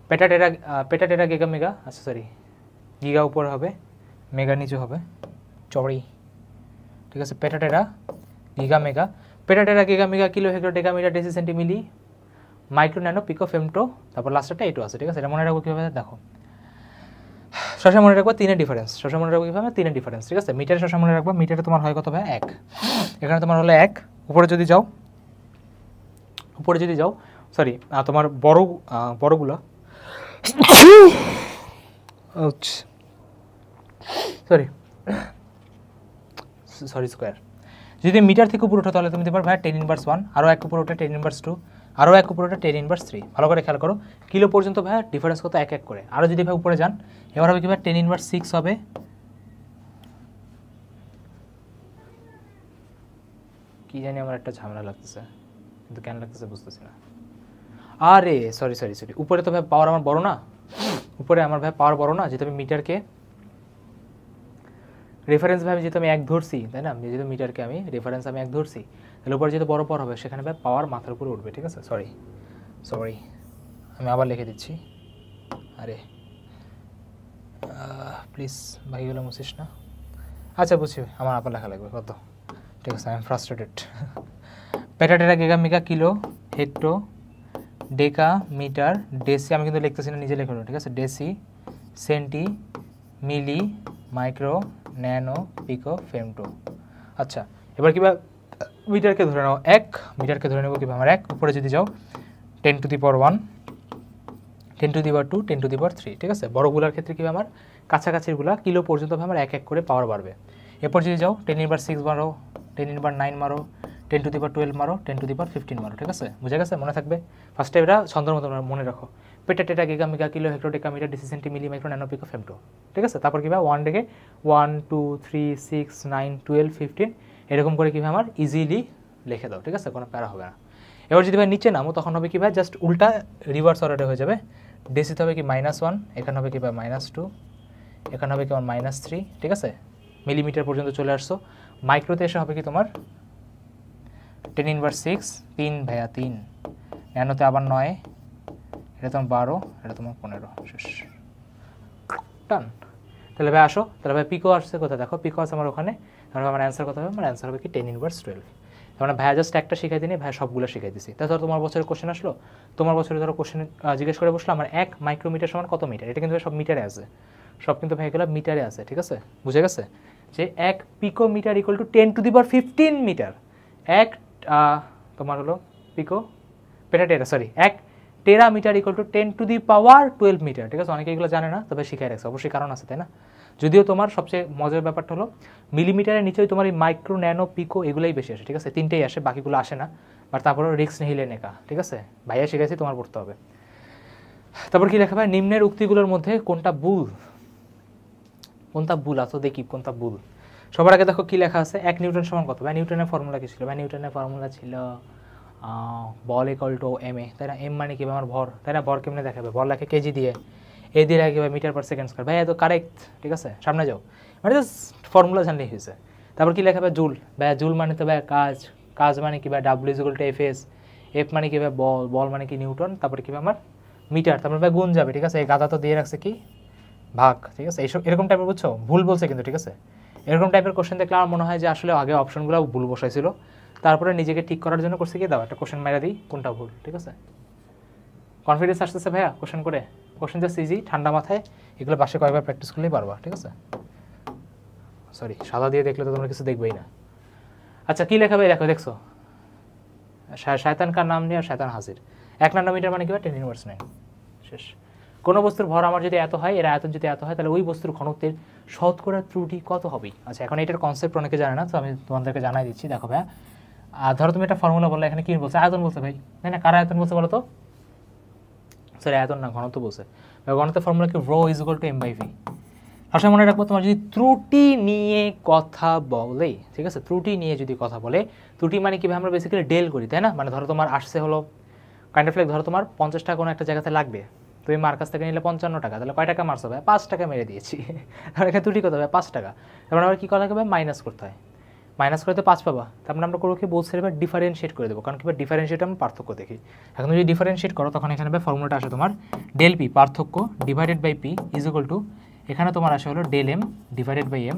Speaker 1: পেটা টেরা গিগা মেগা আচ্ছা সরি গিগা উপর হবে মেগা নিচে হবে চড়ি ঠিক আছে। Peta tera giga mega, peta tera giga mega kilo hectare deca metre deci centi milli micro nano pico femto, তারপর লাস্টটা এইটু আছে ঠিক আছে। এটা মনে রাখবো কীভাবে দেখো, শশা মনে রাখবো 3-এর ডিফারেন্স, শশা মনে রাখবো কীভাবে 3-এর ডিফারেন্স ঠিক আছে। মিটারে শশা মনে রাখবো, মিটারে তোমার হয় কত ভাই 1, এখানে তোমার হলো 1, উপরে যদি যাও সরি তোমার বড়গুলো সরি স্কোয়ার, যদি মিটার থেকে উপর ওঠো তাহলে তুমি দিতে পারো ভাই 10^1, আরও 1 উপরে ওঠে 10^2, আরও 1 উপরে ওঠে 10^3, ভালো করে খেয়াল করো কিলো পর্যন্ত ভাই ডিফারেন্স কত 1 করে। আরও যদি ভাই উপরে যান এবার হবে কি ভাই 10^6 হবে, কি জানি আমার একটা ঝামেলা লাগতেছে কিন্তু কেন লাগতেছে বুঝতেছি না। আরে সরি উপরে তো ভাই পাওয়ার আমার বড় না, উপরে আমার ভাই পাওয়ার বড় না, যেহেতু আমি মিটারকে রেফারেন্স ভাবে যেহেতু আমি 1 ধরছি তাই না, যেহেতু মিটারকে আমি রেফারেন্স আমি 1 ধরছি তাহলে উপরে যেহেতু বড় পাওয়ার হবে সেখানে ভাই পাওয়ার মাথার উপরে উঠবে ঠিক আছে। সরি আমি আবার লিখে দিচ্ছি, আরে প্লিজ ভাইগুলো মুছিস না, আচ্ছা বুঝছি আমার আবার লেখা লাগবে কত ঠিক আছে, I am frustrated. Peta tera giga mega kilo hecto deca metre deci, আমি কিন্তু লিখতেছি না নিজে লিখে ঠিক আছে, deci centi milli micro nano pico femto. আচ্ছা এবার কিবা মিটারকে ধরে নাও 1, মিটারকে ধরে নেবো কিবা আমার 1, উপরে যদি যাও 10^1 10^2 10^3 ঠিক আছে। বড়গুলার ক্ষেত্রে কিবা আমার কাছাকাছিগুলা কিলো পর্যন্ত আমার 1 করে পাওয়ার বাড়বে। এরপর যদি যাও 10^6 মারো 10^9 মারো 10^12 মারো 10^15 মারো ঠিক আছে, বুঝে গেছে মনে থাকবে। ফার্স্টে এটা ছন্দের মতো মনে রাখো, peta tera giga mega kilo hectare deca metre deci centi milli micro nano pico femto ঠিক আছে। তারপর কিভাবে 1 থেকে 1 2 3 6 9 12 15 এরকম করে কিভাবে আমার ইজিলি লিখে দাও ঠিক আছে, কোনো প্যারা হবে না। এবার যদি ভাই নিচে নামো তখন হবে কি ভাই জাস্ট উল্টা রিভার্স অর্ডারে হয়ে যাবে, ডেসিতে হবে কি -1, এখানে হবে কি ভাই -2, এখানে হবে কি আমার -3 ঠিক আছে, মিলিমিটার পর্যন্ত চলে আসছো। মাইক্রোতে এসে হবে কি তোমার 10^6 3 ভাইয়া 3, ন্যানোতে আবার 9, এটা তোমার 12, এটা তোমার 15 শেষ টান। তাহলে ভাই আসো, তাহলে ভাই পিকো আসছে কোথায় দেখো, পিকো আছে আমার ওখানে, তাহলে আমার অ্যান্সার কত হবে, আমার অ্যান্সার হবে কি 10^12। মানে ভাইয়া জাস্ট একটা শিখাই দিনি, ভাইয়া সবগুলো শিখাই দিছি। তাই ধরো তোমার বছরের কোশ্চেন আসলো, তোমার বছরে ধরো কোশ্চেন জিজ্ঞেস করে বসলো আমার 1 মাইক্রোমিটার সমান কত মিটার, এটা কিন্তু সব মিটারে আছে, সব কিন্তু ভাই এগুলো মিটারে আছে ঠিক আছে, বুঝে গেছে যে 1 পিকোমিটার ইকুয়াল টু 10^15 মিটার, 1 তোমার হলো পিকো পেটা টেরা সরি 1 টেরা মিটার ইকুয়াল টু 10^12 মিটার ঠিক আছে। অনেকে এগুলো জানে না, তবে শিখাই রাখছে, অবশ্যই কারণ আছে তাই না। যদিও তোমার সবচেয়ে মজার ব্যাপারটা হলো মিলিমিটারের নিচেই তোমার এই মাইক্রো ন্যানো পিকো এগুলোই বেশি আসে ঠিক আছে, 3টেই আসে, বাকিগুলো আসে না, বাট তারপরেও রিস্ক নিলে নেকা ঠিক আছে, ভাইয়া শিখাইছি তোমার পড়তে হবে। তারপর কি লেখা ভাই, নিম্নের উক্তিগুলোর মধ্যে কোনটা ভুল, আসো দেখি কোনটা ভুল। সবার আগে দেখো কি লেখা আছে, 1 নিউটন সমান কত? ভাই নিউটনের ফর্মুলা কি ছিল? ভাই নিউটনের ফর্মুলা ছিল বল ইকুয়াল টু এম এ, তাই না? এম মানে কি? আমার ভর, তাই না? ভর কেমনে দেখাবে? ভর লেখে কেজি দিয়ে, এ দিয়ে লেখে মিটার পার সেকেন্ড স্কয়ার। ভাই এত কারেক্ট, ঠিক আছে? সামনে যাও, মানে জাস্ট ফর্মুলা জানলেই হয়েছে। তারপর কি লেখাবে? জুল। ভাই জুল মানে তো ভাই কাজ, কাজ মানে কি ভাই? W equal to F S, F মানে কি ভাই? বল, বল মানে কি? নিউটন। তারপরে কি ভাই আমার মিটার, তারপরে ভাই গুণ যাবে, ঠিক আছে? এই গাদা তো দিয়ে রাখছে কি ভাগ, ঠিক আছে? এইসব এরকম টাইপের, বুঝছো? ভুল বলছে কিন্তু, ঠিক আছে? এরকম টাইপের কোশ্চেন দেখলে আমার মনে হয় যে আসলে আগে অপশনগুলো ভুল বসাইছিল, তারপরে নিজেকে ঠিক করার জন্য করছে কি দাও একটা কোশ্চেন মাইরা দিই কোনটা ভুল, ঠিক আছে? কনফিডেন্স আসতেছে ভাইয়া কোশ্চেন করে? কোশ্চেন জাস্ট ইজি, ঠান্ডা মাথায় এগুলো বাসে কয়েকবার প্র্যাকটিস করলেই পারবা, ঠিক আছে? সরি, সাদা দিয়ে দেখলে তো তোমরা কিছু দেখবেই না। আচ্ছা কি লেখাবে? দেখো, দেখছো শয়তান কার নাম নিয়ে শয়তান হাজির। 1 নানোমিটার মানে কি হয়? 10⁻⁹ শেষ। কোনো বস্তুর ভর আমার যদি এত হয়, এর আয়তন যদি এত হয়, তাহলে ওই বস্তুর ঘনত্বের শতকরা ত্রুটি কত হবে? আচ্ছা এখন এটার কনসেপ্ট অনেকে জানে না, তো আমি তোমাদেরকে জানাই দিচ্ছি। দেখো ভাই, ধরো তুমি একটা ফর্মুলা বললে, এখানে কি বলছে? আয়তন বলছে ভাই, তাই না? কার আয়তন বলছে বলো তো? সরি আয়তন না, ঘনত্ব বলছে। ঘনত্বের ফর্মুলা কি? Rho is equal to m by v. সবসময় মনে রাখবো, তোমার যদি ত্রুটি নিয়ে কথা বলে, ঠিক আছে? ত্রুটি নিয়ে যদি কথা বলে, ত্রুটি মানে কি ভাই? আমরা বেসিক্যালি ডেল করি, তাই না? মানে ধরো তোমার আসছে হলো কাইন্ড অফ লাইক, ধরো তোমার 50 টাকা কোনো একটা জায়গাতে লাগবে, তুমি মার কাছ থেকে নিলে 55 টাকা, তাহলে কয় টাকা মারছো ভাই? 5 টাকা মেরে দিয়েছি। তাহলে এখানে ত্রুটি কত হবে? 5 টাকা। তারপরে আবার কী করা লাগবে? মাইনাস করতে হয়। মাইনাস করে তো 5 পাবা, তারপরে আমরা করবো কি? বলছে এবার ডিফারেন্সিয়েট করে দেবো, কারণ কি ডিফারেন্সিয়েট আমরা পার্থক্য দেখি। এখন যদি ডিফারেন্সিয়েট করো, তখন এখানে ফর্মুলাটা আসে তোমার ডেল পি পার্থক্য divided by p is equal to, এখানে তোমার আসে হলো del m divided by m.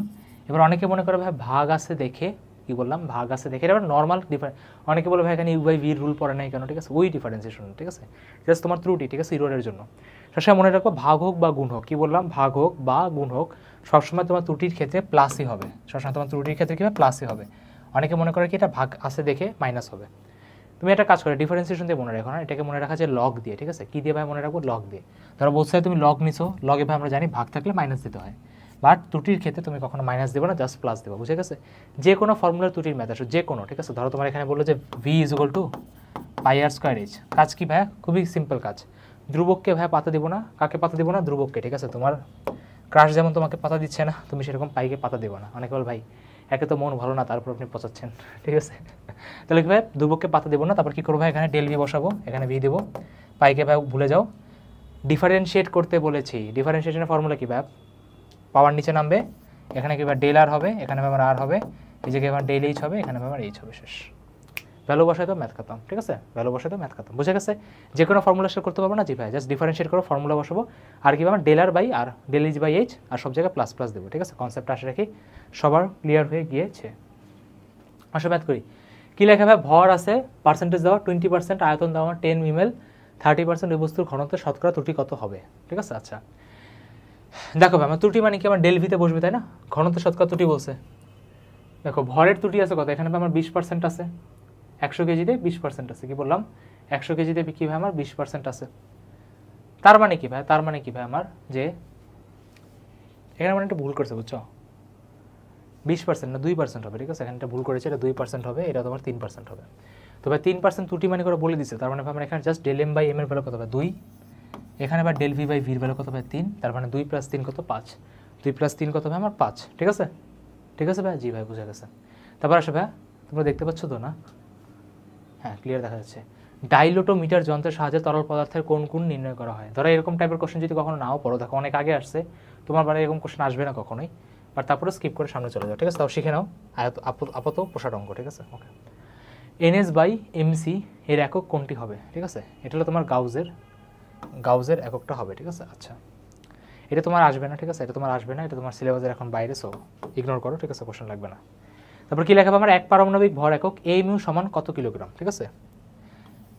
Speaker 1: এবার অনেকে মনে করে ভাই ভাগ আছে দেখে, কি বললাম? ভাগ আছে দেখে, এবার নর্মাল ডিফারেন্স। অনেকে বলে ভাই এখানে ইউ বাই ভির রুল পড়ে নাই কেন? ঠিক আছে, ওই ডিফারেন্সিয়েশন, ঠিক আছে? জাস্ট তোমার ত্রুটি, ঠিক আছে, ইরোরের জন্য। সবসময় মনে রাখবো, ভাগ হোক বা গুণ হোক, কী বললাম? ভাগ হোক বা গুণ হোক, সবসময় তোমার ত্রুটির ক্ষেত্রে প্লাসই হবে। সবসময় তোমার ত্রুটির ক্ষেত্রে কী হবে? প্লাসই হবে। অনেকে মনে করে কি এটা ভাগ আছে দেখে মাইনাস হবে। তুমি একটা কাজ করে ডিফারেন্সিয়েশন দিয়ে মনে রাখো না, এটাকে মনে রাখা যায় লগ দিয়ে, ঠিক আছে? কী দিয়ে ভাই মনে রাখবো? লগ দিয়ে। ধরো বলছে তুমি লগ নিছো, লগে ভাই আমরা জানি ভাগ থাকলে মাইনাস দিতে হয়, বাট ত্রুটির ক্ষেত্রে তুমি কখনো মাইনাস দেবো না, জাস্ট প্লাস দেবো, বুঝে গেছে? যে কোনো ফর্মুলার ত্রুটির ম্যাথ আসো, যে কোনো, ঠিক আছে? ধরো তোমার এখানে বললো যে v is equal to pi r square h. কাজ কি ভাইয়া? খুবই সিম্পল কাজ। ধ্রুবককে ভাইয়া পাতা দেবো না, কাকে পাতা দেবো না? ধ্রুবককে, ঠিক আছে? তোমার ক্রাশ যেমন তোমাকে পাতা দিচ্ছে না, তুমি সেরকম পাইকে পাতা দেবো না। অনেকে বল ভাই একে তো মন ভালো না, তারপর আপনি পচাচ্ছেন, ঠিক আছে? তাহলে কি ভাই? ধ্রুবককে পাতা দেবো না, তারপর কী করবো ভাই? এখানে ডেল ভি বসাবো, এখানে ভি দেবো, পাইকে ভাই ভুলে যাও। ডিফারেন্সিয়েট করতে বলেছি, ডিফারেন্সিয়েশনের ফর্মুলা কী ভাই? পাওয়ার নিচে নামবে, এখানে কি ভাই? ডেল আর হবে, এখানে আমার আর হবে, এই জায়গায় আমার ডেল এইচ হবে, এখানে আমার এইচ হবে, শেষ। ভ্যালু বসাই তো ম্যাথ খাতাম, ঠিক আছে? ভ্যালু বসাই তো ম্যাথ খাতাম, বুঝে গেছে? যে কোনো ফর্মুলা শেয়ার করতে পারবো না, জি ভাই জাস্ট ডিফারেন্সিয়েট করো, ফর্মুলা বসাবো, আর কি আমার del R by R, del H by H, আর সব জায়গায় প্লাস প্লাস দেবো, ঠিক আছে? কনসেপ্টটা আসে রাখি, সবার ক্লিয়ার হয়ে গিয়েছে। আসো ম্যাথ করি। কী লেখা ভাই? ভর আছে, পার্সেন্টেজ দেওয়া 20%, আয়তন দেওয়া 10 মিমেল, 30% ওই বস্তুর ঘনত্বের শতকরা ত্রুটি কত হবে, ঠিক আছে? আচ্ছা দেখো ভাই, আমার ত্রুটি মানে কি? আমার ডেল ভিতে বসবে, তাই না? ঘনত্বের শতকরা ত্রুটি বলছে। দেখো ভরের ত্রুটি আছে কত? এখানে আমার 20% আছে, 100 কেজিতে 20% আছে, কি বললাম? 100 কেজিতে কী ভাই? আমার 20% আছে। তার মানে কি ভাই? তার মানে কি ভাই আমার? যে এখানে মানে একটা ভুল করছে, বুঝছো? 20% না 2% হবে, ঠিক আছে? এখানে একটা ভুল করেছে, এটা 2% হবে, এটা তোমার 3% হবে। তো ভাই 3% ত্রুটি মানে করে বলে দিচ্ছে, তার মানে আমার এখানে just del m by m এর ভ্যালু কত হবে? 2। এখানে আবার ডেল ভি বাই ভির ভ্যালু কত হবে? 3। তার মানে 2 + 3 কত? 5। 2 + 3 কত হবে? আমার 5, ঠিক আছে? ঠিক আছে ভাই? জি ভাই, বুঝে গেছে। তারপর আসো ভাই, তোমরা দেখতে পাচ্ছ তো না? হ্যাঁ ক্লিয়ার দেখা যাচ্ছে। ডাইলোটোমিটার যন্ত্রের সাহায্যে তরল পদার্থের কোন গুণ নির্ণয় করা হয়? ধরো এরকম টাইপের কোশ্চেন যদি কখনো নাও পড়ো, দেখো অনেক আগে আসছে, তোমার বারে এরকম কোশ্চেন আসবে না কখনোই, বাট তারপরে স্কিপ করে সামনে চলে যাও, ঠিক আছে? তাও শিখে নাও আপাতত প্রসার অঙ্ক, ঠিক আছে? ওকে। এনএস বাই এমসি এর একক কোনটি হবে, ঠিক আছে? এটা হলো তোমার গাউজের এককটা হবে, ঠিক আছে? আচ্ছা এটা তোমার আসবে না, ঠিক আছে? এটা তোমার আসবে না, এটা তোমার সিলেবাসের এখন বাইরে, সো ইগনোর করো, ঠিক আছে? কোশ্চেন লাগবে না। তারপর কী লেখাবো? আমার এক পারমাণবিক ভর একক এ মিউ সমান কত কিলোগ্রাম, ঠিক আছে?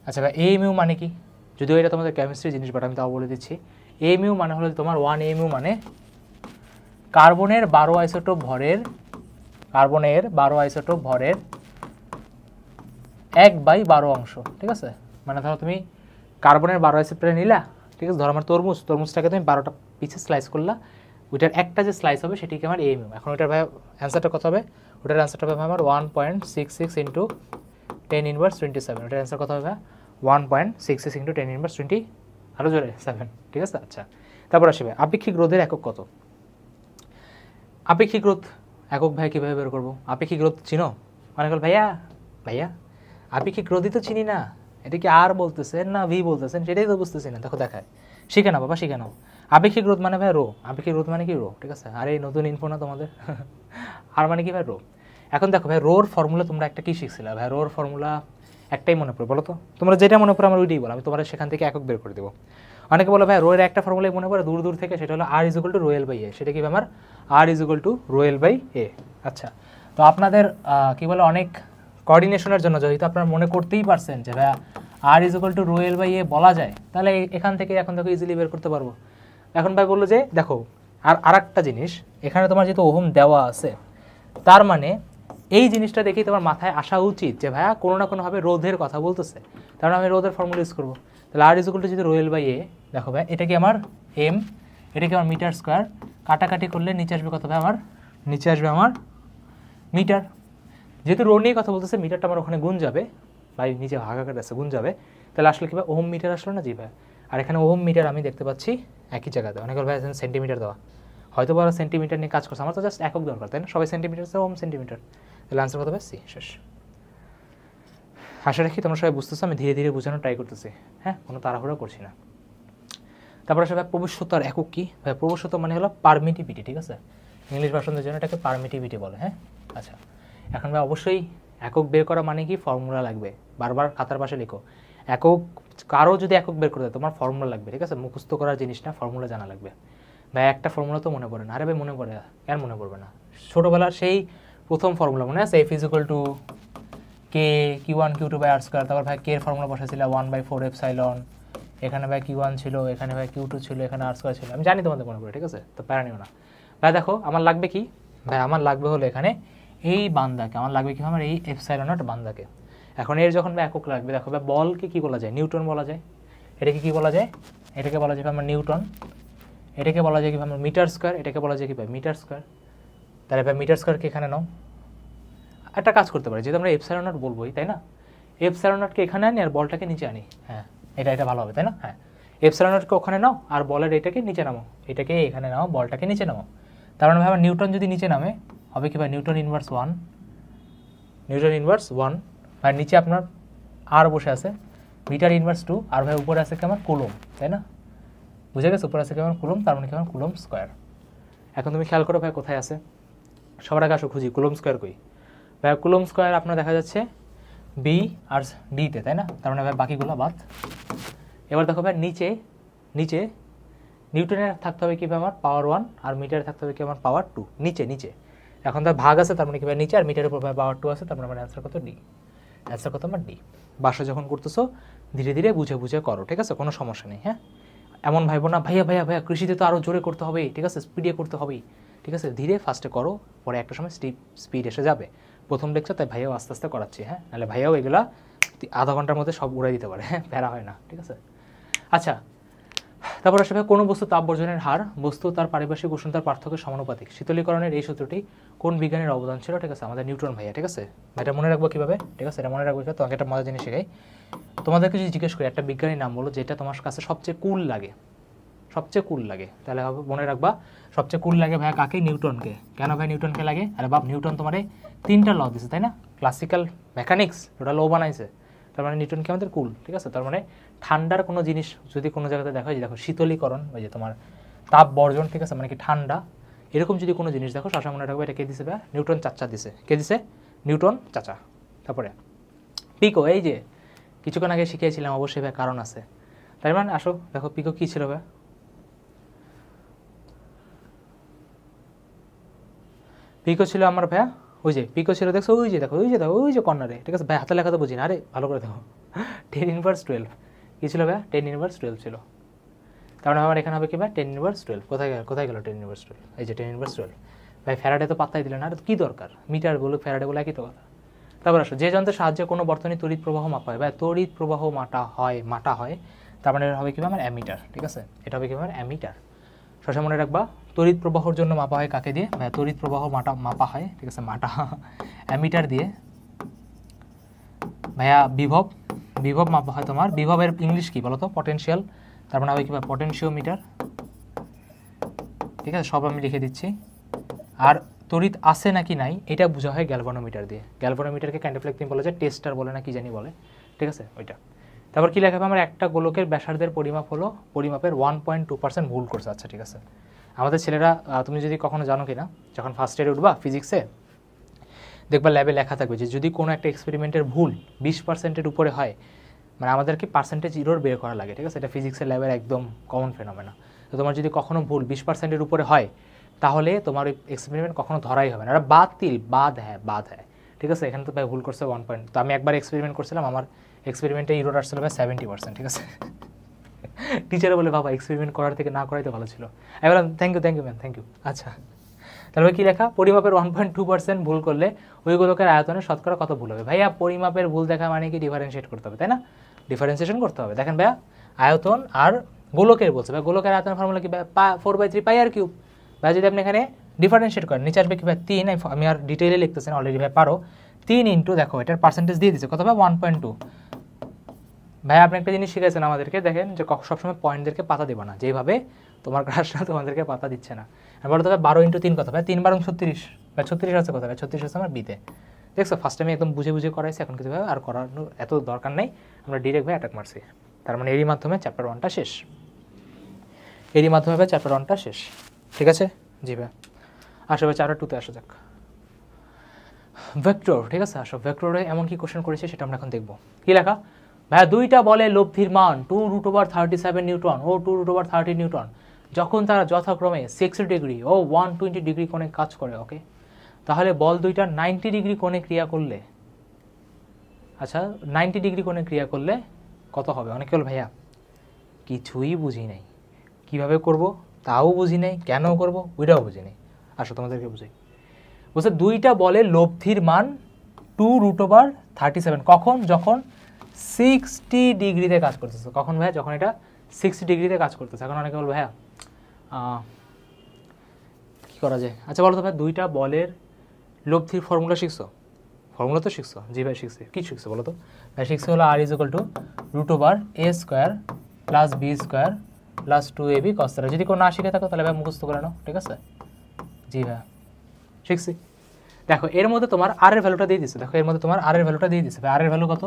Speaker 1: আচ্ছা ভাই এ মিউ মানে কি? যদিও এটা তোমাদের কেমিস্ট্রি জিনিস, বাট আমি তাও বলে দিচ্ছি। এ মিউ মানে হলো তোমার 1 এ মিউ মানে কার্বনের 12 আইসোটোপ ভরের 1/12 অংশ, ঠিক আছে? মানে ধরো তুমি কার্বনের 12 আইসোটোপটা নিলা, ঠিক আছে? ধরো আমার তরমুজটাকে তুমি 12টা পিছে স্লাইস করলা, ওইটার একটা যে স্লাইস হবে সেটিকে আমার এ মিউ। এখন ওইটার ভাই অ্যান্সারটা কত হবে? ওটার অ্যান্সারটা হবে আমার 1.66 × 10⁻27। ওটার অ্যান্সার কত হবে? 1.66 × 10⁻20, আরও জোরে 7, ঠিক আছে? আচ্ছা তারপর আসবে আপেক্ষিক রোধের একক কত? আপেক্ষিক রোধ একক ভাই কীভাবে বের করবো? আপেক্ষিক রোধ চিনো? মানে বল ভাইয়া ভাইয়া আপেক্ষিক রোধই তো চিনি না, এটা কি আর বলতেছেন না ভি বলতেছেন সেটাই তো বুঝতেছি না। দেখো দেখায়, শিখে নাও বাবা, শিখে নাও। আপেক্ষিক রোধ মানে ভাই রো, আপেক্ষিক রোধ মানে কি রো, ঠিক আছে? আর এই নতুন ইনফো না তোমাদের আর মানে কি ভাই রো। এখন দেখো ভাই রোর ফর্মুলা তোমরা একটা কি শিখছিলে ভাই? রোর ফর্মুলা একটাই মনে পড়ে, বলো তো তোমরা যেটা মনে পড়ে আমার ওইটাই বলো, আমি তোমরা সেখান থেকে একক বের করে দেবো। অনেকে বলো ভাই রোয়ের একটা ফর্মুলাই মনে পড়ে দূর দূর থেকে, সেটা হলো R is equal to rho L by A. সেটা কি আমার R is equal to rho L by A. আচ্ছা, তো আপনাদের কি বলে অনেক কোঅর্ডিনেশনের জন্য যেহেতু আপনারা মনে করতেই পারছেন যে ভাইয়া R is equal to rho L by A বলা যায়, তাহলে এখান থেকে এখন দেখো ইজিলি বের করতে পারবো। এখন ভাই বললো যে দেখো আর একটা জিনিস, এখানে তোমার যেহেতু ওহম দেওয়া আছে, তার মানে এই জিনিসটা দেখেই তোমার মাথায় আসা উচিত যে ভাইয়া কোনো না কোনোভাবে রোধের কথা বলতেছে, তার মানে আমি রোধের ফর্মুলা ইউজ করবো। তাহলে আর ইজ ইকুয়াল টু যদি রো এল বাই এ, দেখো ভাই এটা কি আমার এম, এটা কি আমার মিটার স্কোয়ার, কাটাকাটি করলে নিচে আসবে কত ভাই? আমার নিচে আসবে আমার মিটার। যেহেতু রো নিয়ে কথা বলতেছে, মিটারটা আমার ওখানে গুণ যাবে, ভাই নিচে ভাগাকার আছে গুণ যাবে, তাহলে আসলে কি ভাই ওহম মিটার আসলো না? জি ভাই। আর এখানে ওহম মিটার আমি দেখতে পাচ্ছি একই জায়গাতে, অনেক ভাই সেন্টিমিটার দেওয়া, হয়তো বড় সেন্টিমিটার নিয়ে কাজ করছে, আমার তো জাস্ট একক দরকার, তাই না? সবাই সেন্টিমিটার, ওহম সেন্টিমিটার, তাহলে আনসার কত হবে? সি। শেষ। আশা রাখি তোমরা সবাই বুঝতেছো, আমি ধীরে ধীরে বোঝানোর ট্রাই করতেছি, হ্যাঁ, কোনো তাড়াহুড়া করছি না। তারপরে আসলে ভাই প্রবেশ্যতার একক কি ভাই? প্রবেশ্যতা মানে হলো পারমিটিভিটি, ঠিক আছে? ইংলিশ ভাষণের জন্য এটাকে পারমিটিভিটি বলে, হ্যাঁ। আচ্ছা, এখন ভাই অবশ্যই একক বের করা মানে কি ফর্মুলা লাগবে, বারবার খাতার পাশে লিখো। একক কারো যদি একক বের করতে তোমার ফর্মুলা লাগবে, ঠিক আছে? মুখস্থ করার জিনিস না, ফর্মুলা জানা লাগবে। ভাই একটা ফর্মুলা তো মনে পড়ে না, আরে ভাই মনে পড়ে, কেন মনে পড়বে না? ছোটোবেলার সেই প্রথম ফর্মুলা মনে আছে, f is equal to k q one q two by r square. তারপর ভাই কে এর ফর্মুলা বসাছিল 1/4 এপসাইলন, এখানে ভাই কিউ ওয়ান ছিল, এখানে ভাই কিউ টু ছিল, এখানে আর স্কোয়ার ছিল। আমি জানি তোমাদের মনে পড়ে, ঠিক আছে? তো প্যারা নিও না ভাই। দেখো আমার লাগবে কি ভাই? আমার লাগবে হলো এখানে এই বান্দাকে, আমার লাগবে কি আমার এই এপসাইলন নট বান্দাকে। এখন এর যখন ভাই একক লাগবে, দেখো ভাই বলকে কি বলা যায়? নিউটন বলা যায়। এটাকে কি বলা যায়? এটাকে বলা যায় আমার নিউটন। এটাকে বলা যায় কি আমার মিটার স্কোয়ার। এটাকে বলা যায় কি ভাই মিটার স্কোয়ার। তাহলে ভাই মিটার স্কোয়ারকে এখানে নাও। একটা কাজ করতে পারি, যেহেতু আমরা এপসাইলন নট বলবোই, তাই না? এপসাইলন নটকে এখানে আনি আর বলটাকে নিচে আনি, হ্যাঁ এটা ভালো হবে, তাই না? হ্যাঁ, এপসাইলন নটকে ওখানে নাও আর বলের এটাকে নিচে নামো, এটাকে এখানে নাও, বলটাকে নিচে নামো। তার মানে ভাই আমার নিউটন যদি নিচে নামে হবে কি ভাই? Newton inverse 1, Newton inverse 1। ভাই নিচে আপনার আর বসে আছে মিটার ইনভার্স 2, আর ভাই উপরে আছে কি আমার কুলম, তাই না? বুঝে গেছে? উপরে আছে কি আমার কুলম, তার মানে কি আমার কুলম স্কোয়ার। এখন তুমি খেয়াল করো ভাই কোথায় আছে, সবার আগে আসো খুঁজি কুলম স্কোয়ার কই। ভাই কুলম স্কোয়ার আপনার দেখা যাচ্ছে বি আর ডিতে, তাই না? তার মানে ভাই বাকিগুলো বাদ। এবার দেখো ভাই নিচে নিচে নিউটনের থাকতে হবে কি ভাই আমার পাওয়ার 1, আর মিটারে থাকতে হবে কি আমার পাওয়ার 2, নিচে নিচে। এখন তার ভাগ আছে, তার মানে কি ভাই নিচে, আর মিটারের উপর ভাই পাওয়ার 2 আছে, তার মানে আমার অ্যান্সার কত? ডি। অ্যান্সার কত আমার? ডি। বাসা যখন করতেছো ধীরে ধীরে বুঝে বুঝে করো, ঠিক আছে? কোনো সমস্যা নেই, হ্যাঁ। এমন ভাইবো না ভাইয়া ভাইয়া ভাইয়া কৃষিতে তো আরও জোরে করতে হবে, ঠিক আছে? স্পিডে করতে হবে, ঠিক আছে? ধীরে ফাস্টে করো, পরে একটা সময় স্পিড এসে যাবে। প্রথম লেকচার তাই ভাইয়াও আস্তে আস্তে করাচ্ছি, হ্যাঁ, নাহলে ভাইয়াও এগুলা আধা ঘন্টার মধ্যে সব উড়াই দিতে পারে, হ্যাঁ, প্যারা হয় না, ঠিক আছে? আচ্ছা, তারপর আসলে কোনো বস্তু তাপ বর্জনের হার বস্তু তার পারিপার্শ্বিক উষ্ণতার পার্থক্যের সমানুপাতিক। শীতলীকরণের এই সূত্রটি কোন বিজ্ঞানীর অবদান ছিল? ঠিক আছে, আমাদের নিউটন ভাইয়া, ঠিক আছে? এটা মনে রাখবো কীভাবে, ঠিক আছে? এটা মনে রাখবো। তোমাকে একটা মজার জিনিস শেখাই, তোমাদেরকে যদি জিজ্ঞেস করি একটা বিজ্ঞানীর নাম বলো যেটা তোমার কাছে সবচেয়ে কুল লাগে, সবচেয়ে কুল লাগে, তাহলে হবে মনে রাখবা সবচেয়ে কুল লাগে ভাইয়া কাকে? নিউটনকে। কেন ভাই নিউটনকে লাগে? আরে বাপ, নিউটন তোমার 3টা ল দিছে, তাই না? ক্লাসিক্যাল মেকানিক্স ওটা ল বানাইছে, তার মানে নিউটনকে আমাদের কুল, ঠিক আছে? তার মানে ঠান্ডার কোনো জিনিস যদি কোনো জায়গাতে দেখো, যে দেখো শীতলীকরণ, ওই যে তোমার তাপ বর্জন, ঠিক আছে, মানে কি ঠান্ডা, এরকম যদি কোনো জিনিস দেখো সবসময় মনে রাখবে এটা কে দিছে ভাই? নিউটন চাচা দিছে। কে দিছে? নিউটন চাচা। তারপরে পিকো, এই যে কিছুক্ষণ আগে শিখিয়েছিলাম, অবশ্যই ভাই কারণ আছে। তাই মানে আসো দেখো পিকো কী ছিল ভাই? পিকো ছিল আমার ভাইয়া ওই যে পিকো ছিল, দেখছো ওই যে দেখো, ওই যে দেখো, ওই যে কর্নারে, ঠিক আছে ভাই? হাতে লেখা তো বুঝি না, আরে ভালো করে দেখো। 10^12 কী ছিল ভাইয়া? 10^12 ছিল। তার মানে আমার এখানে হবে কি ভাই? 10^12। কোথায় গেল 10^12? এই যে 10^12। ভাই ফ্যারাডে তো পাত্তাই দিল না, আর কী দরকার? মিটার বলুক ফ্যারাডে বলে একই তো কথা। তারপর আসো যে যন্ত্রের সাহায্যে কোনো বর্তনী তড়িৎ প্রবাহ মাপা হয়, ভাই তড়িৎ প্রবাহ মাটা হয়, তার মানে হবে কি আমার? অ্যামিটার, ঠিক আছে? এটা হবে কি আমার? অ্যামিটার। সবসময় মনে রাখবা তড়িৎ প্রবাহর জন্য মাপা হয় কাকে দিয়ে? ভাই তড়িৎ প্রবাহ মাপা হয়, ঠিক আছে, অ্যামিটার দিয়ে। ভাইয়া বিভব মাপা হয় তোমার, বিভবের ইংলিশ কি বলো তো? পটেনশিয়াল। তার মানে হবে কি ভাই? পটেনশিওমিটার, ঠিক আছে? সব আমি লিখে দিচ্ছি। আর তড়িৎ আছে নাকি নাই এটা বোঝা হয় গ্যালভানোমিটার দিয়ে। গ্যালভানোমিটারকে কাইন্ড অফ লাইক তুমি বলে যে টেস্টার বলে না কি জানি বলে, ঠিক আছে ওইটা। তারপর কী লেখা হবে, আমার একটা গোলকের ব্যাসার্ধের পরিমাপ হলো, পরিমাপের 1.2% ভুল করছে। আচ্ছা ঠিক আছে, আমাদের ছেলেরা তুমি যদি কখনো জানো কি না, যখন ফার্স্ট ইয়ারে উঠবা ফিজিক্সে দেখবা ল্যাবে লেখা থাকবে যে যদি কোনো একটা এক্সপেরিমেন্টের ভুল 20%-এর উপরে হয়, মানে আমাদেরকে পার্সেন্টেজ ইরোর বের করা লাগে, ঠিক আছে, এটা ফিজিক্সের ল্যাবের একদম কমন ফেনোমেনা। তো তোমার যদি কখনো ভুল 20%-এর উপরে হয় তাহলে তোমার ওই এক্সপেরিমেন্ট কখনো ধরাই হবে না, এটা বাদ হ্যাঁ, ঠিক আছে। এখানে তো ভাই ভুল করছে 1 পয়েন্ট। তো আমি একবার এক্সপেরিমেন্ট করছিলাম, আমার এক্সপেরিমেন্টে ইরোর আসছিল ভাই 70%, ঠিক আছে। টিচারে বলে বাবা এক্সপেরিমেন্ট করার থেকে না করাই তো ভালো ছিল। আমি বললাম thank you ma'am, thank you. আচ্ছা তাহলে কী লেখা, পরিমাপের 1.2% ভুল করলে ওই গোলকের আয়তনে শতকরা কত ভুল হবে। ভাইয়া পরিমাপের ভুল দেখা মানে কি ডিফারেন্সিয়েট করতে হবে, তাই না, ডিফারেন্সিয়েশন করতে হবে। দেখেন ভাইয়া আয়তন আর গোলকের বলছে, ভাই গোলকের আয়তনের ফর্মুলা কি, 4/3 পাই আর কিউব। ভাই যদি আপনি এখানে ডিফারেন্সিয়েট করেন নিচে আসবে কি ভাই 3, আমি আর ডিটেইলে লিখতেছি না অলরেডি ভাই পারো, 3 ইন্টু দেখো এটার পার্সেন্টেজ দিয়ে দিচ্ছে কত ভাই 1.2। ভাই আপনি একটা জিনিস শিখেছেন আমাদেরকে, দেখেন যে সবসময় পয়েন্টদেরকে পাতা দেবো না, যেভাবে তোমার ক্লাসটা তোমাদেরকে পাতা দিচ্ছে না। আমি বলতে হবে 12 ইন্টু 3 কত ভাই, 3 12 36, ভাই 36 আছে কত ভাই, 36 আছে আমার বিতে। দেখছো ফার্স্ট আমি একদম বুঝে করাইছি, এখন কিছু ভাবে আর করানোর এত দরকার নেই, আমরা ডিরেক্ট ভাই অ্যাটাক মারছি। তার মানে এরই মাধ্যমে চ্যাপ্টার 1টা শেষ, এরই মাধ্যমে ভাই চ্যাপ্টার 1টা শেষ, ঠিক আছে। জি ভাই আসো ভাই চ্যাপ্টার 2তে আসা যাক, ভেক্টর, ঠিক আছে। আসো ভেক্টরে এমন কি কোশ্চেন করেছে সেটা আমরা এখন দেখব। কি লেখা, ভাইয়া দুইটা বলে লব্ধির মান 2√37 নিউটন ও 2√30 নিউটন যখন তারা যথাক্রমে 60 ডিগ্রি ও 120 ডিগ্রি কোণে কাজ করে, ওকে। তাহলে বল দুইটা 90 ডিগ্রি কোণে ক্রিয়া করলে, আচ্ছা 90 ডিগ্রি কোণে ক্রিয়া করলে কত হবে। অনেকে বল ভাইয়া কিছুই বুঝি নাই, কীভাবে করব তাও বুঝি নাই, কেন করব ওইটাও বুঝি নাই। আসো তোমাদেরকে বুঝাই। বলছে দুইটা বলে লব্ধির মান 2√37, কখন, যখন 60 ডিগ্রিতে কাজ করতেছে। কখন ভাইয়া, যখন এটা 60 ডিগ্রিতে কাজ করতেছে। এখন অনেকে বলবো ভাইয়া কী করা যায়। আচ্ছা বলো তো ভাই দুইটা বলের লব্ধির ফর্মুলা শিখছো, ফর্মুলা তো শিখছো। জি ভাই শিখছি, কী শিখছো বলো তো ভাই। শিখছে হলো R = √a² + b² + 2ab cos θ। যদি কোনো না শিখে থাকো তাহলে ভাই মুখস্থ করে নাও, ঠিক আছে। জি ভাই শিখছি। দেখো এর মধ্যে তোমার আর এর ভ্যালুটা দিয়ে দিচ্ছে, দেখো এর মধ্যে তোমার আর এর ভ্যালুটা দিয়ে দিচ্ছে। আর এর ভ্যালু কত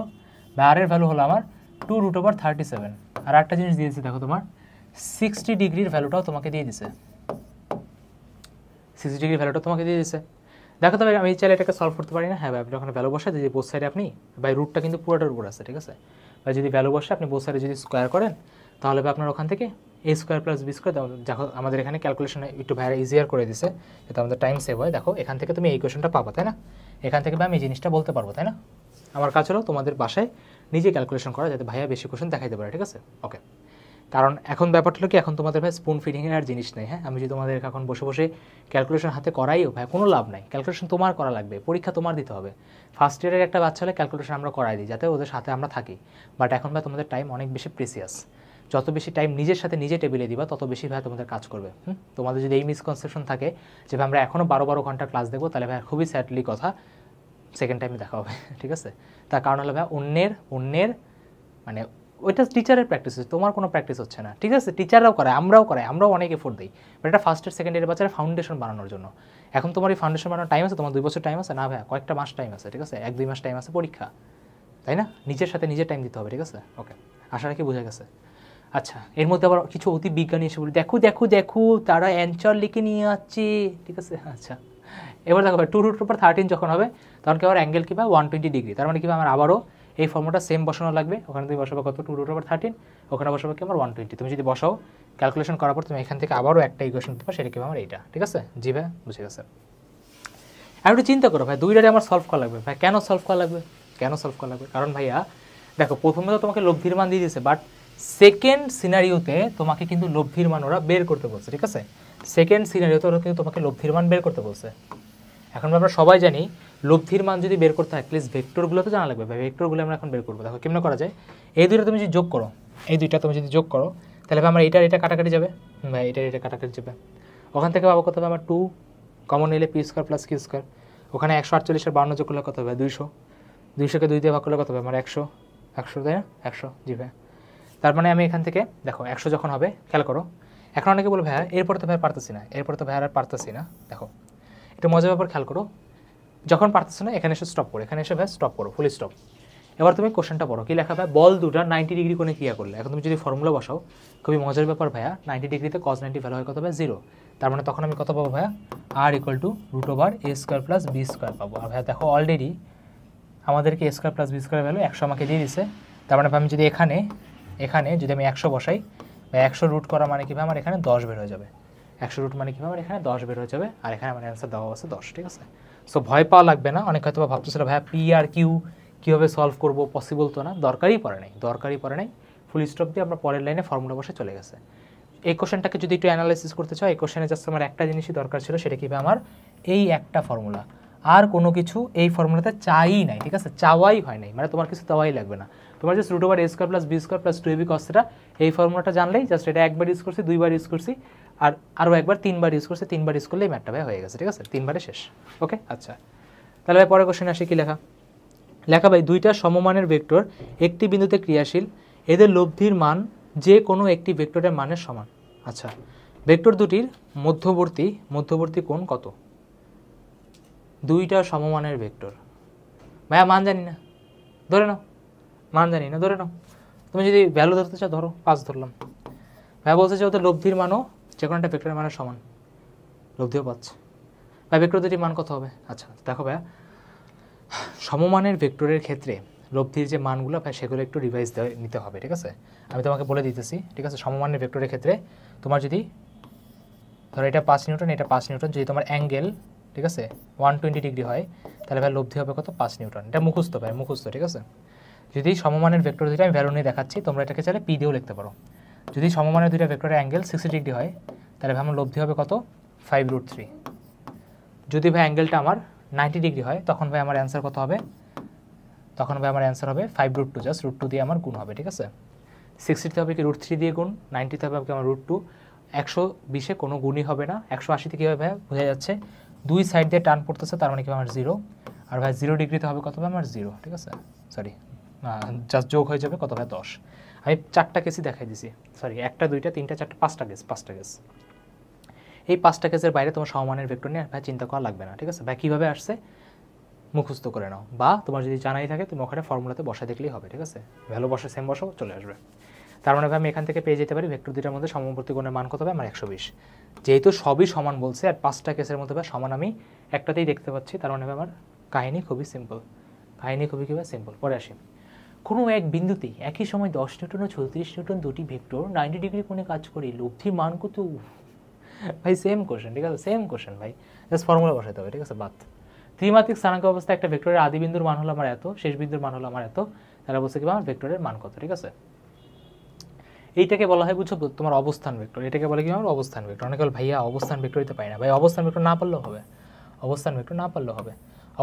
Speaker 1: ভাই, আর এর ভ্যালু হলো আমার 2√37। আর একটা জিনিস দিয়ে দিচ্ছে দেখো, তোমার 60 ডিগ্রির ভ্যালুটাও তোমাকে দিয়ে দিচ্ছে, 60 ডিগ্রির ভ্যালুটা তোমাকে দিয়ে দিচ্ছে। দেখো তবে আমি চাইলে এটাকে সলভ করতে পারি না। হ্যাঁ ভাই আপনি যখন ভ্যালু বসায় যে বোথ সাইডে আপনি ভাই রুটটা কিন্তু পুরোটার উপর আছে, ঠিক আছে ভাই। যদি ভ্যালু বসে আপনি বোথ সাইডে যদি স্কোয়ার করেন তাহলে ভাই আপনার ওখান থেকে a² + b², দেখো আমাদের এখানে ক্যালকুলেশনে একটু ভাইরা ইজিয়ার করে দিছে যাতে আমাদের টাইম সেভ হয়। দেখো এখান থেকে তুমি এই কোয়েশনটা পাবো, তাই না, এখান থেকে ভাই আমি এই জিনিসটা বলতে পারবো, তাই না। আমার কাছে হলো তোমাদের বাসায় নিজে ক্যালকুলেশন করা যাতে ভাইয়া বেশি কোয়েশন দেখাইতে পারে, ঠিক আছে ওকে। কারণ এখন ব্যাপারটা হলো কি, এখন তোমাদের ভাই স্পুন ফিডিংয়ের আর জিনিস নেই। হ্যাঁ আমি যদি তোমাদের এখন বসে ক্যালকুলেশন হাতে করাইও ভাই কোনো লাভ নাই, ক্যালকুলেশন তোমার করা লাগবে, পরীক্ষা তোমার দিতে হবে। ফার্স্ট ইয়ারের একটা বাচ্চা হলে ক্যালকুলেশন আমরা করাই দিই যাতে ওদের সাথে আমরা থাকি। বাট এখন ভাই তোমাদের টাইম অনেক বেশি প্রিসিয়াস, যত বেশি টাইম নিজের সাথে নিজে টেবিলে দিবা তত বেশি ভাই তোমাদের কাজ করবে। তোমাদের যদি এই মিসকনসেপশন থাকে যে ভাই আমরা এখনও 12 ঘন্টা ক্লাস দেখবো, তাহলে ভাই খুবই স্যাডলি কথা সেকেন্ড টাইমে দেখা হবে, ঠিক আছে। তার কারণ হলো ভাই অন্যের মানে ওইটা টিচারের প্র্যাকটিস হচ্ছে, তোমার কোনো প্র্যাকটিস হচ্ছে না, ঠিক আছে। টিচাররাও করায়, আমরাও অনেক এফোর্ট দিই, বাট এটা ফার্স্ট ইয়ার সেকেন্ড ইয়ারের বাচ্চারা ফাউন্ডেশন বানানোর জন্য। এখন তোমার এই ফাউন্ডেশন বানানোর টাইম আছে, তোমার 2 বছর টাইম আছে না ভাইয়া, কয়েকটা মাস টাইম আছে, ঠিক আছে, 1-2 মাস টাইম আছে পরীক্ষা, তাই না। নিজের সাথে নিজের টাইম দিতে হবে, ঠিক আছে ওকে। আশা রাখি বোঝা গেছে। আচ্ছা এর মধ্যে আবার কিছু অতি বিজ্ঞানী এসে বলি দেখো তারা অ্যান্সার লিখে নিয়ে আসছে, ঠিক আছে। আচ্ছা এবার দেখো ভাই 2√13 যখন হবে তখন কি আবার অ্যাঙ্গেল কি ভাই 120 ডিগ্রি। তার মানে কি আমার আবারও এই ফর্মুলাটা সেম বসানো লাগবে। ওখানে তুমি বসাবো কত 2√13, ওখানে বসাবো কি আমার 120। তুমি যদি বসাও ক্যালকুলেশন করার পর তুমি এখান থেকে আবারও একটা ইকুয়েশন পাবা, সেটা কি আমার এইটা, ঠিক আছে। জি ভাই বুঝে গেছে। আর একটু চিন্তা করো ভাই দুইটারে আমার সলভ করা লাগবে। ভাই কেন সলভ করা লাগবে, কারণ ভাইয়া দেখো প্রথমে তো তোমাকে লব্ধির মান দিয়ে দিয়েছে, বাট সেকেন্ড সিনারিওতে তোমাকে কিন্তু লব্ধির মান ওরা বের করতে বলছে, ঠিক আছে। সেকেন্ড সিনারিওতে ওরা কিন্তু তোমাকে লব্ধির মান বের করতে বলছে। এখন আমরা সবাই জানি লব্ধির মান যদি বের করতে হয় প্লিজ ভেক্টরগুলো তো জানা লাগবে ভাই, ভেক্টরগুলো আমরা এখন বের করবো। দেখো কেমন করা যায়, এই দুইটা তুমি যদি যোগ করো, তাহলে আমার এটা কাটাকাটি যাবে ভাই, এটা কাটাকাটি যাবে। ওখান থেকে পাবো কত হবে আমার 2 কমন নিলে p² + q²। ওখানে 148 আর 52 যোগ করলে কত হবে 200, 200কে 2 দিয়ে ভাগ করলে কত হবে আমার 100, তাই না 100। জি ভাই তার মানে আমি এখান থেকে দেখো 100 যখন হবে খেয়াল করো। এখন অনেকে বলবে ভাইয়া এরপরে তো ভাই পারতেছি না, দেখো এটা মজার ব্যাপার, খেয়াল করো, যখন পারতেছো না এখানে এসে স্টপ করো, এখানে এসে ভাই স্টপ করো, ফুলি স্টপ। এবার তুমি কোশ্চেনটা পড়ো, কি লেখা ভাই, বল দুটা 90 ডিগ্রি কোণে ক্রিয়া করলে। এখন তুমি যদি ফর্মুলা বসাও, খুবই মজার ব্যাপার ভাইয়া, 90 ডিগ্রিতে cos 90 ভ্যালু হয় কত ভাই, 0। তার মানে তখন আমি কত পাবো ভাইয়া, r = √a² + b² পাবো। আর ভাইয়া দেখো অলরেডি আমাদেরকে a² + b² ভ্যালু 100 আমাকে দিয়ে দিছে। তার মানে আমি যদি এখানে যদি আমি 100 বসাই, বা 100 রুট করা মানে কি ভাই, আমার এখানে 10 বের হয়ে যাবে। 100 রুট মানে কি ভাই, আমার এখানে 10 বের হয়ে যাবে। আর এখানে আমার অ্যান্সার দেওয়া আছে 10, ঠিক আছে। সো ভয় পাওয়া লাগবে না। অনেক হয়তো ভাবতেছিল ভাইয়া পি আর কিউ কীভাবে সলভ করবো, পসিবল তো না, দরকারই পড়ে নাই। ফুল স্টপ দিয়ে আমরা পরের লাইনে ফর্মুলা বসে চলে গেছে। এই কোশ্চেনটাকে যদি একটু অ্যানালাইসিস করতে চাও, এই কোশ্চেনে জাস্ট আমার একটা জিনিসই দরকার ছিল, সেটা কি ভাই, আমার এই একটা ফর্মুলা, আর কোনো কিছু এই ফর্মুলাতে চাই নাই, ঠিক আছে, চাওয়াই হয় নাই, মানে তোমার কিছু দেওয়াই লাগবে না। তোমার just √a² + b² + 2ab cos θ, এই ফর্মুলাটা জানলেই জাস্ট এটা একবার ইউজ করছি, দুইবার ইউজ করছি, আর আরও একবার 3বার ইউজ করছি, 3বার ইউজ করলেই ম্যাথটা ভাই হয়ে গেছে, ঠিক আছে, 3বারে শেষ। ওকে, আচ্ছা, তাহলে ভাই পরের কোশ্চেন আসি, কি লেখা ভাই, দুইটা সমমানের ভেক্টর একটি বিন্দুতে ক্রিয়াশীল, এদের লব্ধির মান যে কোনো একটি ভেক্টরের মানের সমান। আচ্ছা, ভেক্টর দুটির মধ্যবর্তী কোণ কত? দুইটা সমমানের ভেক্টর, ভাইয়া মান জানি না, ধরে নাও, মান জানি না, ধরে নাও। তুমি যদি ভ্যালু ধরতে চাও ধরো, 5 ধরলাম। ভাইয়া বলছে যে ওদের লব্ধির মানও যে কোনো একটা ভেক্টরের মানের সমান, লব্ধিও পাচ্ছে। ভাই ভেক্টর দুটির মান কত হবে? আচ্ছা দেখো ভাইয়া, সমমানের ভেক্টরের ক্ষেত্রে লব্ধির যে মানগুলো ভাই, সেগুলো একটু রিভাইজ নিতে হবে, ঠিক আছে। আমি তোমাকে বলে দিতেছি, ঠিক আছে। সমমানের ভেক্টরের ক্ষেত্রে তোমার যদি ধরো এটা 5 নিউটন, এটা 5 নিউটন, যদি তোমার অ্যাঙ্গেল, ঠিক আছে, 120 ডিগ্রি হয়, তাহলে ভাই লব্ধি হবে কত, 5 নিউটন। এটা মুখস্থ ভাই, মুখস্থ, ঠিক আছে। যদি সমমানের ভেক্টর দুইটা আমি ভ্যালু নিয়ে দেখাচ্ছি, তোমরা এটাকে চাইলে পি দিয়েও লিখতে পারো। যদি সমমানের দুইটা ভেক্টরের অ্যাঙ্গেল 60 ডিগ্রি হয়, তাহলে ভাই আমার লব্ধি হবে কত, 5√3। যদি ভাই অ্যাঙ্গেলটা আমার 90 ডিগ্রি হয়, তখন ভাই আমার অ্যান্সার কত হবে, তখন ভাই আমার অ্যান্সার হবে 5√2, জাস্ট √2 দিয়ে আমার গুণ হবে, ঠিক আছে। 60তে হবে কি √3 দিয়ে গুণ, 90তে হবে কি আমার √2। 120-এ কোনো গুণই হবে না। 180-তে কী হবে ভাই, বোঝা যাচ্ছে দুই সাইড দিয়ে টান পড়তেছে, তার মানে কি আমার 0। আর ভাই 0 ডিগ্রিতে হবে কত ভাই, আমার 0, ঠিক আছে, সরি, জাস্ট যোগ হয়ে যাবে কত ভাই, 10। আমি 4টা কেসই দেখাই দিছি, সরি 1টা 2টা 3টা 4টা 5টা কেস। এই 5টা কেসের বাইরে তোমার সমমানের ভেক্টর নিয়ে ভাই চিন্তা করা লাগবে না, ঠিক আছে। ভাই কীভাবে আসছে মুখস্থ করে নাও, বা তোমার যদি জানাই থাকে তুমি ওখানে ফর্মুলাতে বসা দেখলেই হবে, ঠিক আছে। ভ্যালু বসে সেম বসাও, চলে আসবে। তার মানে ভাই আমি এখান থেকে পেয়ে যেতে পারি ভেক্টর দুইটার মধ্যে সমবর্তী কোণের মান কত হবে, আমার 120। যেহেতু সবই সমান বলছে, আর 5টা কেসের মধ্যে ভাই সমান আমি একটাতেই দেখতে পাচ্ছি, তার মানে আমার কাহিনী খুবই সিম্পল, কীভাবে সিম্পল। পরে আসি, কোনো এক বিন্দুতেই একই সময় 10 নিউটন ও 36 নিউটন দুটি ভেক্টর 90 ডিগ্রি কোণে কাজ করে, লব্ধির মান কত? ভাই সেম কোশ্চেন, ঠিক আছে, সেম কোশ্চেন ভাই, জাস্ট ফর্মুলা বসাতে হবে, ঠিক আছে। বাদ ত্রিমাত্রিক স্থানাঙ্ক অবস্থায় একটা ভেক্টরের আদি বিন্দুর মান হলো আমার এত, শেষ বিন্দুর মান হলো আমার এত, তারা বলছে কি আমার ভেক্টরের মান কত, ঠিক আছে। এইটাকে বলা হয়, বুঝছো, তোমার অবস্থান ভেক্টর। এটাকে বলে কি আমার অবস্থান ভেক্টর। অনেকে বলে ভাইয়া অবস্থান ভেক্টর দিতে পারি না। ভাই অবস্থান ভেক্টর না পারলেও হবে,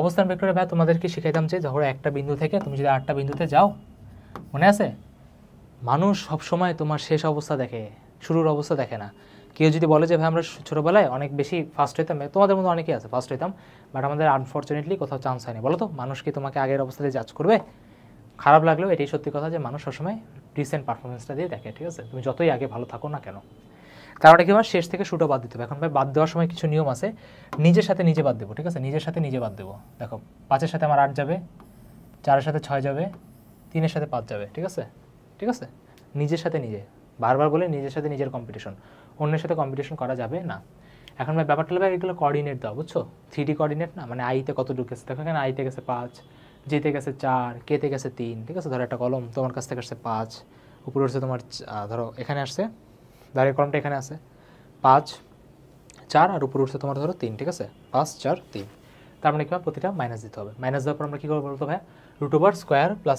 Speaker 1: অবস্থান ভেক্টরে ভাই তোমাদেরকে শিখাইতাম যে ধরো একটা বিন্দু থেকে তুমি যদি 8টা বিন্দুতে যাও, মনে আছে, মানুষ সবসময় তোমার শেষ অবস্থা দেখে, শুরুর অবস্থা দেখে না। কেউ যদি বলে যে ভাই আমরা ছোটোবেলায় অনেক বেশি ফার্স্ট হইতাম, তোমাদের মধ্যে অনেকেই আছে ফার্স্ট হইতাম, বাট আমাদের আনফর্চুনেটলি কোথাও চান্স হয়নি। বলো তো, মানুষ কি তোমাকে আগের অবস্থাতে জাজ করবে? খারাপ লাগলেও এটাই সত্যি কথা যে মানুষ সবসময় রিসেন্ট পারফরমেন্সটা দিয়ে দেখে, ঠিক আছে, তুমি যতই আগে ভালো থাকো না কেন। কারণ কি আমার শেষ থেকে শুরুটা বাদ দিতে হবে। এখন ভাই বাদ দেওয়ার সময় কিছু নিয়ম আছে, নিজের সাথে নিজে বাদ দেবো, ঠিক আছে, নিজের সাথে নিজে বাদ দেবো। দেখো 5-এর সাথে আমার 8 যাবে, 4-এর সাথে 6 যাবে, 3-এর সাথে 5 যাবে, ঠিক আছে, নিজের সাথে নিজে, বারবার বলে নিজের সাথে নিজের কম্পিটিশন, অন্যের সাথে কম্পিটিশন করা যাবে না। এখন ভাই ব্যাপারটা হলো এগুলো কোঅর্ডিনেট দাও, বুঝছো, 3D কোঅর্ডিনেট না, মানে আইতে কত ঢুকেছে, দেখো এখানে আইতে গেছে 5, যেতে গেছে 4, কেতে গেছে 3, ঠিক আছে। ধরো একটা কলম তোমার কাছ থেকে আসছে 5, উপরে উঠছে তোমার, ধরো এখানে আসছে, দাঁড়িয়ে কলমটা এখানে আছে 5, 4, আর উপরে উঠছে তোমার ধরো 3, ঠিক আছে, 5, 4, 3। তার মানে কি প্রতিটা মাইনাস দিতে হবে। মাইনাস দেওয়ার পর আমরা কী করবো বলতো ভাই, √² প্লাস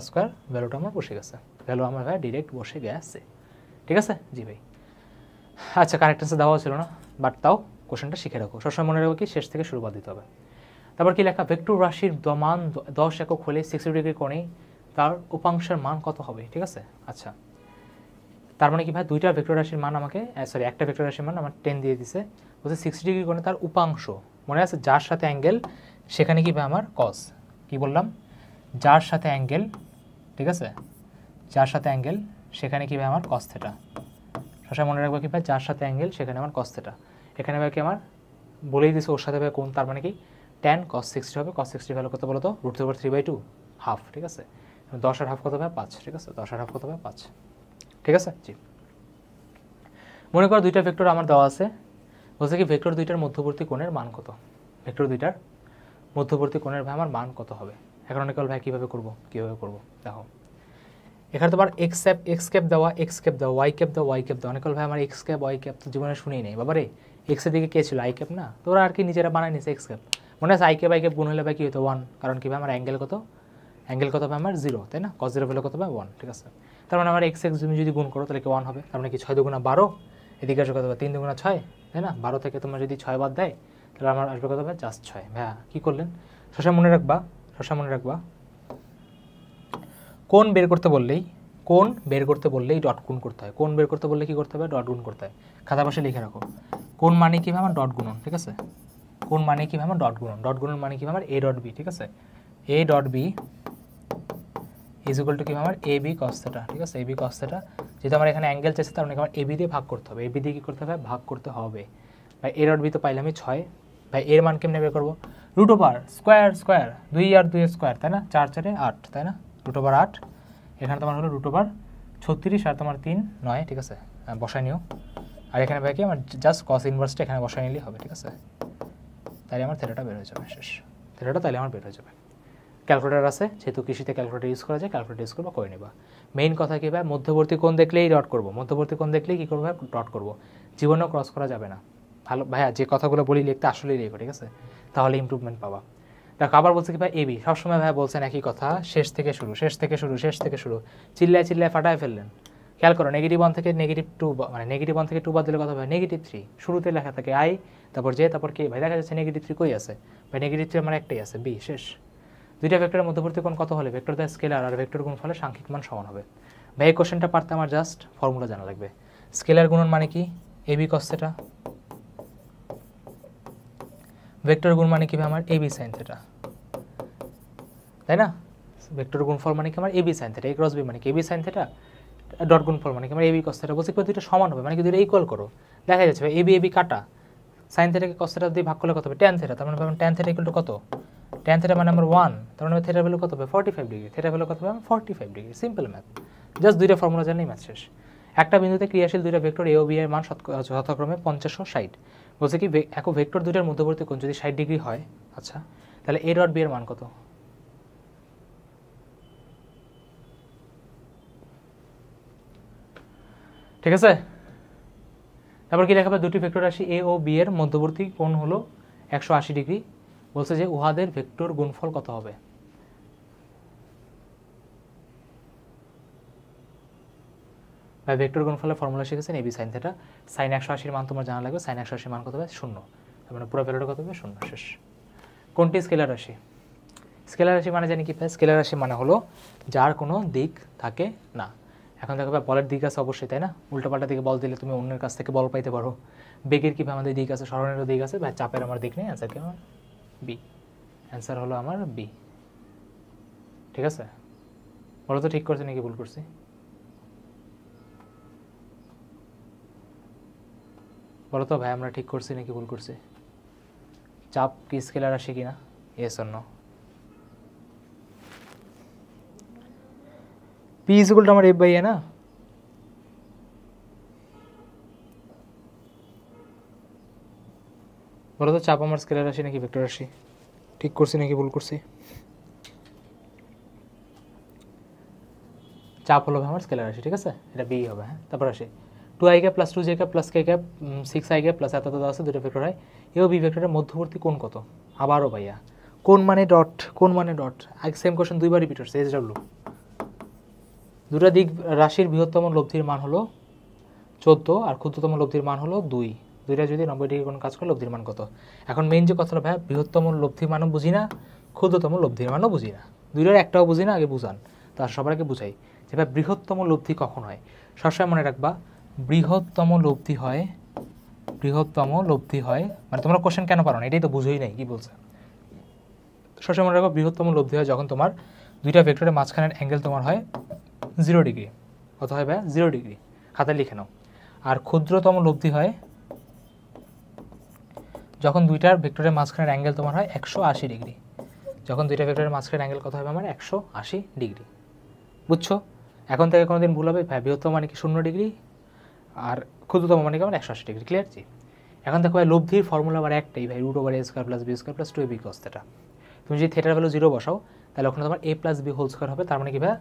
Speaker 1: স্কোয়ার ভ্যালুটা আমার বসে গেছে, ভ্যালু আমার ভাই ডিরেক্ট বসে গেছে, ঠিক আছে। জি ভাই, আচ্ছা কারেক্ট অ্যান্সার দেওয়া ছিল না, বাট তাও কোশ্চেনটা শিখে রাখো, সবসময় মনে রাখো কি শেষ থেকে শুরু বাদ দিতে হবে। তারপর কি লেখা, ভেক্টর রাশির মান 10 একক হলে 60 ডিগ্রি কোণে তার উপাংশের মান কত হবে, ঠিক আছে। আচ্ছা, তার মানে কি ভাই দুইটা ভেক্টর রাশির মান আমাকে, সরি একটা ভেক্টর রাশির মান আমার 10 দিয়ে দিছে, বলছে 60 ডিগ্রি কোণে তার উপাংশ, মনে আছে, যার সাথে অ্যাঙ্গেল সেখানে কি ভাই আমার কস, কি বললাম, যার সাথে অ্যাঙ্গেল, ঠিক আছে, যার সাথে অ্যাঙ্গেল সেখানে কি ভাই আমার কস থিটা। সবসময় মনে রাখবো কি ভাই, যার সাথে অ্যাঙ্গেল সেখানে আমার কস থিটা। এখানে ভাই কি আমার বলেই দিছে ওর সাথে ভাই কোন, তার মানে কি tan cos 60 হবে। cos 60 ভ্যালু কত বলো তো, √3/2 হাফ, ঠিক আছে। 10 আর হাফ কত ভাই 5, ঠিক আছে, 10 আর হাফ কত ভাই 5, ঠিক আছে। জি, মনে করো দুইটা ভেক্টর আমার দেওয়া আছে, বলছে কি ভেক্টর দুইটার মধ্যবর্তী কোণের মান কত, ভেক্টর দুইটার মধ্যবর্তী কোণের ভাই আমার মান কত হবে। এখন অনেক ভাই কীভাবে করবো, দেখো এখানে তোমার এক্স ক্যাপ দেওয়া, এক্স ক্যাপ দেওয়া, ওয়াই ক্যাপ দেওয়া, ওয়াই ক্যাপ দেওয়া। অনেক ভাই আমার এক্স ক্যাপ ওয়াই ক্যাপ তো জীবনে শুনেই নেই বাবারে, এক্সের দিকে কে ছিল, আই ক্যাপ না, তো ওরা আর কি নিজেরা বানায় নিছে এক্স ক্যাপ। মনে আছে আই ক্যাপ গুণ হলে ভাই কী হতো 1, কারণ কী ভাই আমার অ্যাঙ্গেল কত ভাই আমার 0, তাই না, cos 0 ভ্যালু কত ভাই 1, ঠিক আছে। তার মানে আমার এক্স তুমি যদি গুণ করো তাহলে কি 1 হবে, তার মানে কি 6 দুগুণা 12, এদিকে আসবে কত ভাই 3 দুগুণা 6, তাই না। 12 থেকে তোমার যদি 6 বাদ দেয় তাহলে আমার আসবে কত ভাই জাস্ট 6। ভাইয়া কী করলেন, সবসময় মনে রাখবা কোণ বের করতে বললেই ডট গুণ করতে হয়। কোণ বের করতে বললে কী করতে হবে, ডট গুণ করতে হয়। খাতা পাশে লিখে রাখো, কোণ মানে কী ভাই আমার ডট গুণন, ঠিক আছে। কোণ মানে কী ভাই আমার ডট গুণন মানে কী ভাই আমার a ডট b, ঠিক আছে। a dot b is equal to কী ভাই আমার ab cos θ, ঠিক আছে। ab cos θ, যেহেতু আমার এখানে অ্যাঙ্গেল চাইছে তার মানে আমার ab দিয়ে ভাগ করতে হবে, ab দিয়ে কী করতে হবে, ভাগ করতে হবে। ভাই a ডট b তো পাইলাম 6, ভাই এর মান কেমনে বের করবো, √স্কোয়ার 2 আর 2 স্কোয়ার, তাই না, 4 4 8, তাই না, √8। এখানে তোমার হলো √36 আর তোমার 3 9, ঠিক আছে, বসাই নিও। আর এখানে ভাই কি আমার জাস্ট কস ইনভার্সটা এখানে বসাই নিলেই হবে, ঠিক আছে। তাহলে আমার থেটাটা বের হয়ে যাবে, শেষ। থেটাটা তাহলে আমার বের হয়ে যাবে। ক্যালকুলেটার আছে, যেহেতু কৃষিতে ক্যালকুলেটার ইউজ করা যায়, ক্যালকুলেটার ইউজ করবো, করে নেবা। মেইন কথা কী ভাই, মধ্যবর্তী কোণ দেখলেই ডট করবো, মধ্যবর্তী কোণ দেখলেই কী করবো ভাই, ডট করবো। জীবনেও ক্রস করা যাবে না। ভালো ভাইয়া, যে কথাগুলো বলি লিখতে আসলেই লিখো, ঠিক আছে, তাহলে ইমপ্রুভমেন্ট পাবা। দেখো আবার বলছে কি ভাই এবি, সবসময় ভাই বলছেন একই কথা, শেষ থেকে শুরু, চিল্লায় ফাটায় ফেললেন। খেয়াল করো -1 থেকে -2, মানে -1 থেকে 2 বাদ দিলে কথা ভাই -3, শুরুতে লেখা থাকে আই, তারপর জে, তারপর কে, ভাই দেখা যাচ্ছে -3 কই আছে, ভাই -3 আমার একটাই আছে, বি, শেষ। দুইটা ভেক্টরের মধ্যবর্তী কোণ কত হলে ভেক্টর দ্য স্কেলার আর ভেক্টর গুণফলে সাংখ্যিক মান সমান হবে। ভাই এই কোশ্চেনটা পারতে আমার জাস্ট ফর্মুলা জানা লাগবে। স্কেলার গুণন মানে কি, এবি cos θ, ভেক্টর গুণ মানে কি ভাই আমার এবি sin θ, তাই না। ভেক্টর গুণফল মানে কি আমার a b sin θ, a cross b মানে কি এবি sin θ, ডট গুণফল মানে কি আমার এবি cos θ। বলছি কি দুটো সমান হবে, মানে কি দুটো ইকুয়াল করো, দেখা যাচ্ছে ভাই এবি কাটা, sin θ কে cos θ দিয়ে ভাগ করলে কত হবে tan θ, তার মানে tan θ ইকুয়াল টু কত, tan θ মানে আমার 1, তার মানে থিটার ভ্যালু কত হবে 45 ডিগ্রি, থিটার ভ্যালু কত হবে 45 ডিগ্রি, সিম্পল ম্যাথ। জাস্ট দুইটা ফর্মুলা জানলেই ম্যাথ শেষ। একটা বিন্দুতে ক্রিয়াশীল দুইটা ভেক্টর এ ও বি এর মান যথাক্রমে 50 ও 60। বলছে কি এখন ভেক্টর দুইটার মধ্যবর্তী কোণ যদি 60 ডিগ্রি হয়, আচ্ছা তাহলে এ ডট বি এর মান কত, ঠিক আছে। তারপর কি দেখাবে, দুটি ভেক্টর রাশি এ ও বি এর মধ্যবর্তী কোণ হলো 180 ডিগ্রি। বলছে যে উহাদের ভেক্টর গুণফল কত হবে। ভাই ভেক্টর গুণফলের ফর্মুলা শিখেছেন এবি sin θ, sin 180 মান তোমার জানা লাগবে, sin 180 মান কত হবে 0, তার মানে পুরো ভ্যালুটা কত হবে 0, শেষ। কোনটি স্কেলার রাশি, স্কেলার রাশি মানে জানি কি ভাই, স্কেলার রাশি মানে হলো যার কোনো দিক থাকে না। এখন দেখো ভাই বলের দিক আছে অবশ্যই, তাই না, উল্টোপাল্টা দিকে বল দিলে তুমি অন্যের কাছ থেকে বল পাইতে পারো। বেগের কি আমাদের দিক আছে, সরণেরও দিক আছে, ভাই চাপের আমার দিক নেই, অ্যান্সার কি আমার বি, অ্যান্সার হলো আমার বি, ঠিক আছে। বলো তো ঠিক করছি নাকি ভুল করছি, বলো তো ভাই আমরা ঠিক করছি নাকি ভুল করছি। চাপ কি স্কেলার রাশি কিনা, yes or no. P is equal to আমার এফ বাই এ না, বলো তো চাপ আমার স্কেলার রাশি নাকি ভেক্টর রাশি, ঠিক করছি নাকি ভুল করছি। চাপ হলো আমার স্কেলার রাশি, ঠিক আছে, এটা বি হবে। হ্যাঁ, তারপর আসে 2i cap plus 2j cap plus k cap 6i cap plus এত আছে, দুটো ভেক্টর হয়। এ ও বি ভেক্টরের মধ্যবর্তী কোণ কত, আবারও ভাইয়া কোণ মানে ডট, আগে সেম কোশ্চেন দুইবার রিপিট হচ্ছে, এস ডাব্লিউ। দুটো দিক রাশির বৃহত্তম লব্ধির মান হলো 14 আর ক্ষুদ্রতম লব্ধির মান হলো 2, দুইটা যদি 90 ডিগ্রি কোণ কাজ করে লব্ধির মান কত। এখন মেইন যে কথাটা ভাই, বৃহত্তম লব্ধির মানও বুঝি না, ক্ষুদ্রতম লব্ধির মানও বুঝি না, দুইটার একটাও বুঝি না, আগে বুঝান, তার সবার আগে বুঝাই যে ভাই বৃহত্তম লব্ধি কখন হয়। সবসময় মনে রাখবা বৃহত্তম লব্ধি হয়, মানে তোমরা কোশ্চেন কেন পারো না এটাই তো বুঝোই নাই কি বলছে। সবসময় মনে রাখো বৃহত্তম লব্ধি হয় যখন তোমার দুইটা ভেক্টরের মাঝখানের অ্যাঙ্গেল তোমার হয় 0 ডিগ্রি, কত হয় ভাই 0 ডিগ্রি, খাতায় লিখে নাও। আর ক্ষুদ্রতম লব্ধি হয় যখন দুইটার ভেক্টরের মাঝখানের অ্যাঙ্গেল তোমার হয় 180 ডিগ্রি, যখন দুইটা ভেক্টরের মাঝখানের অ্যাঙ্গেল কত হবে আমার 180 ডিগ্রি। বুঝছো? এখন থেকে কোনোদিন ভুল হবে ভাই, বৃহত্তম মানে কি 0 ডিগ্রি আর ক্ষুদ্রতম মানে কি আমার 180 ডিগ্রি। ক্লিয়ার? জি। এখন দেখো ভাই লব্ধির ফর্মুলা আবার একটাই ভাই, √a² + b² + 2ab cos θ। তুমি যদি থিটার ভ্যালু 0 বসাও তাহলে ওখানে তোমার a + b² হবে। তার মানে কি ভাই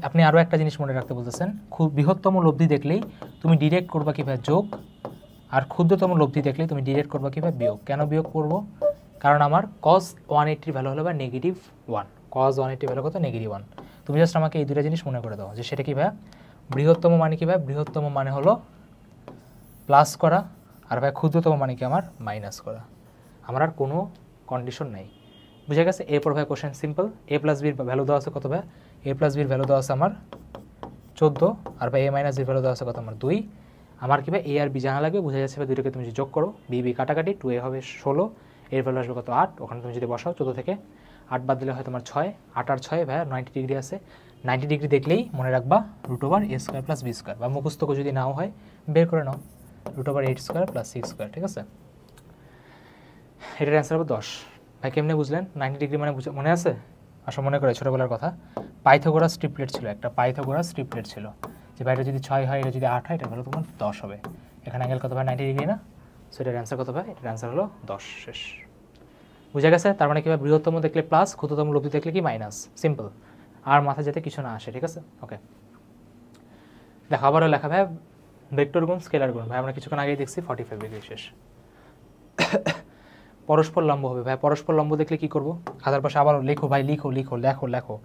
Speaker 1: আপনি আরও একটা জিনিস মনে রাখতে বলতেছেন, খুব বৃহত্তম লব্ধি দেখলেই তুমি ডিরেক্ট করবা কি ভাই যোগ, আর ক্ষুদ্রতম লব্ধি দেখলেই তুমি ডিরেক্ট করবা কি ভাই বিয়োগ। কেন বিয়োগ করবো? কারণ আমার cos 180 ভ্যালু হলো ভাই -1, cos 180 ভ্যালু কত -1। তুমি জাস্ট আমাকে এই দুটো জিনিস মনে করে দাও যে সেটা কি ভাই বৃহত্তম মানে কি ভাই, বৃহত্তম মানে হলো প্লাস করা, আর ভাই ক্ষুদ্রতম মানে কি আমার মাইনাস করা। আমার আর কোনো কন্ডিশন নাই। বুঝে গেছে? এরপর ভাই question simple, a + b value দেওয়া আছে কত ভাই, a + b ভ্যালু দেওয়া আছে আমার 14, আর ভাই a - b ভ্যালু দেওয়া আছে কত আমার 2। আমার কি ভাই a আর b জানা লাগবে। বুঝে যাচ্ছে ভাই দুটোকে তুমি যদি যোগ করো, b কাটাকাটি, 2a হবে 16, এর ভ্যালু আসবে কত 8। ওখানে তুমি যদি বসাও 14 থেকে 8 বাদ দিলে হয় তোমার 6, 8 আর 6 ভাই 90 ডিগ্রি আছে। 90 ডিগ্রি দেখলেই মনে রাখবা √a² + b², বা মুখস্থ যদি নাও হয় বের করে নাও √8² + 6²। ঠিক আছে? এটার অ্যান্সার হবে 10। ভাই কেমনে বুঝলেন 90 ডিগ্রি মানে মনে আছে? আসলে মনে করে ছোটোবেলার কথা, পাইথাগোরাস ট্রিপলেট ছিল, একটা পাইথাগোরাস ট্রিপলেট ছিল যে ভাই এটা যদি 6 হয়, এটা যদি 8 হয়, এটা হলো তোমার 10 হবে। এখানে অ্যাঙ্গেল কত ভাই 90 ডিগ্রি না? সো এটার অ্যান্সার কত ভাই? এটার অ্যান্সার হলো 10। শেষ। বুঝে গেছে? তার মানে কি ভাই বৃহত্তম দেখলে প্লাস, ক্ষুদ্রতম লব্ধি দেখলে কি মাইনাস। সিম্পল, আর মাথায় যাতে কিছু না আসে। ঠিক আছে? ওকে, দেখো আবারও লেখা ভাই ভেক্টর গুণ স্কেলার গুণ। ভাই আমরা কিছুক্ষণ আগেই দেখছি 45 ডিগ্রি। শেষ। পরস্পর লম্ব হবে ভাই, পরস্পর লম্ব দেখলে কি করব? খাতার পাশে আবার লেখো ভাই, লিখো লিখো লেখো লেখো,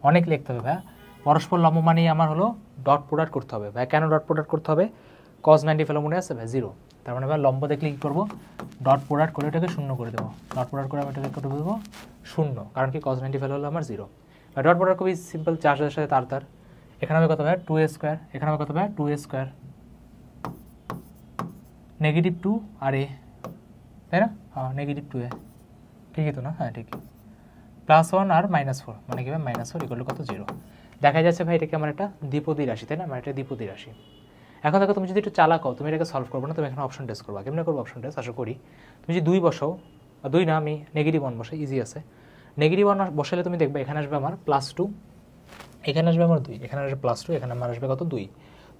Speaker 1: অনেক লিখতে হবে ভাই। পরস্পর লম্ব মানেই আমার হলো ডট প্রোডাক্ট করতে হবে ভাই। কেন ডট প্রোডাক্ট করতে হবে? cos 90 ভ্যালু মনে আছে ভাই 0, তার মানে ভাই লম্ব দেখলে কী করবো? ডট প্রোডাক্ট করে এটাকে 0 করে দেবো। ডট প্রোডাক্ট করে আমি এটাকে করে দেবো 0, কারণ কি cos 90 ভ্যালু হলো আমার 0। ভাই ডট প্রোডাক্ট খুবই সিম্পল, 4 সাথে তার এখানে হবে কত ভাই 2a², এখানে হবে কত ভাই 2a², -2 আর a, তাই না? হ্যাঁ -2a, ঠিকই তো না? হ্যাঁ ঠিক। +1 আর -4 মানে কি ভাই -4 = কত 0। দেখা যাচ্ছে ভাই এটাকে আমার একটা দ্বিপদী রাশি, তাই না? মানে এটা দ্বিপদী রাশি। এখন দেখো তুমি যদি একটু চালাক হও, তুমি এটাকে সলভ করবে না, তুমি এখানে অপশন টেস্ট করবা। কেমনে করবো অপশন টেস্ট? আশা করি তুমি যদি 2 বসাও, 2 না আমি -1 বসাই, ইজি আছে। -1 বসালে তুমি দেখবে এখানে আসবে আমার +2, এখানে আসবে আমার 2, এখানে আসবে +2, এখানে আমার আসবে কত 2,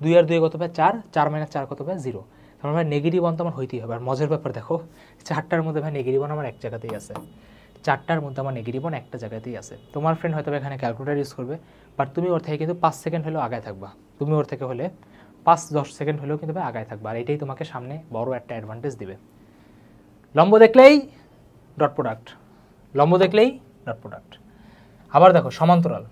Speaker 1: 2 আর 2 কত ভাই 4, 4 - 4 কত ভাই 0। তার মানে -1 তো আমার হইতেই হবে। আর মজার ব্যাপার দেখো 4টার মধ্যে ভাই -1 আমার এক জায়গাতেই আছে, 4টার মধ্যে আমার -1 একটা জায়গাতেই আছে। তোমার ফ্রেন্ড হয়তো এখানে ক্যালকুলেটার ইউজ করবে, বাট তুমি ওর থেকে কিন্তু 5 সেকেন্ড হলেও আগায় থাকবা। তুমি ওর থেকে হলে 5-10 সেকেন্ড হলেও কিন্তু ভাই আগায় থাকবা, আর এটাই তোমাকে সামনে বড় একটা অ্যাডভান্টেজ দিবে। লম্ব দেখলেই ডট প্রোডাক্ট, লম্ব দেখলেই ডট প্রোডাক্ট। আবার দেখো সমান্তরাল,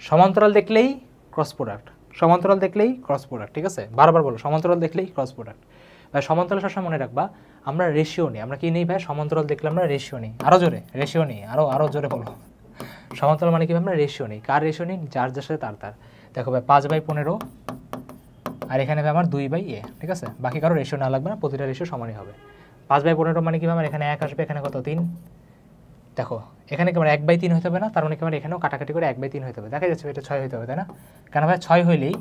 Speaker 1: সমান্তরাল দেখলেই ক্রস প্রোডাক্ট, সমান্তরাল দেখলেই ক্রস প্রোডাক্ট। ঠিক আছে? বারবার বলো সমান্তরাল দেখলেই ক্রস প্রোডাক্ট। ভাই সমান্তরাল সবসময় মনে রাখবা আমরা রেশিও নিই। আমরা কি নেই ভাই? সমান্তরাল দেখলে আমরা রেশিও নিই। আরও জোরে রেশিও নিই, আরও জোরে বলো। সমান্তরাল মানে কি আমরা রেশিও নিই। কার রেশিও নিই? যার যার সাথে তার। দেখো ভাই 5/15 আর এখানে ভাই আমার 2/a। ঠিক আছে? বাকি কারো রেশিও না লাগবে না, প্রতিটা রেশিও সমানই হবে। 5/15 মানে কি আমার এখানে 1 আসবে, এখানে কত 3। দেখো এখানে কি আমার 1/3 হতে হবে না? তার মানে কি আমার এখানেও কাটাকাটি করে 1/3 হতে হবে। দেখা যাচ্ছে এটা 6 হতে হবে, তাই না? কেন ভাই 6 হইলেই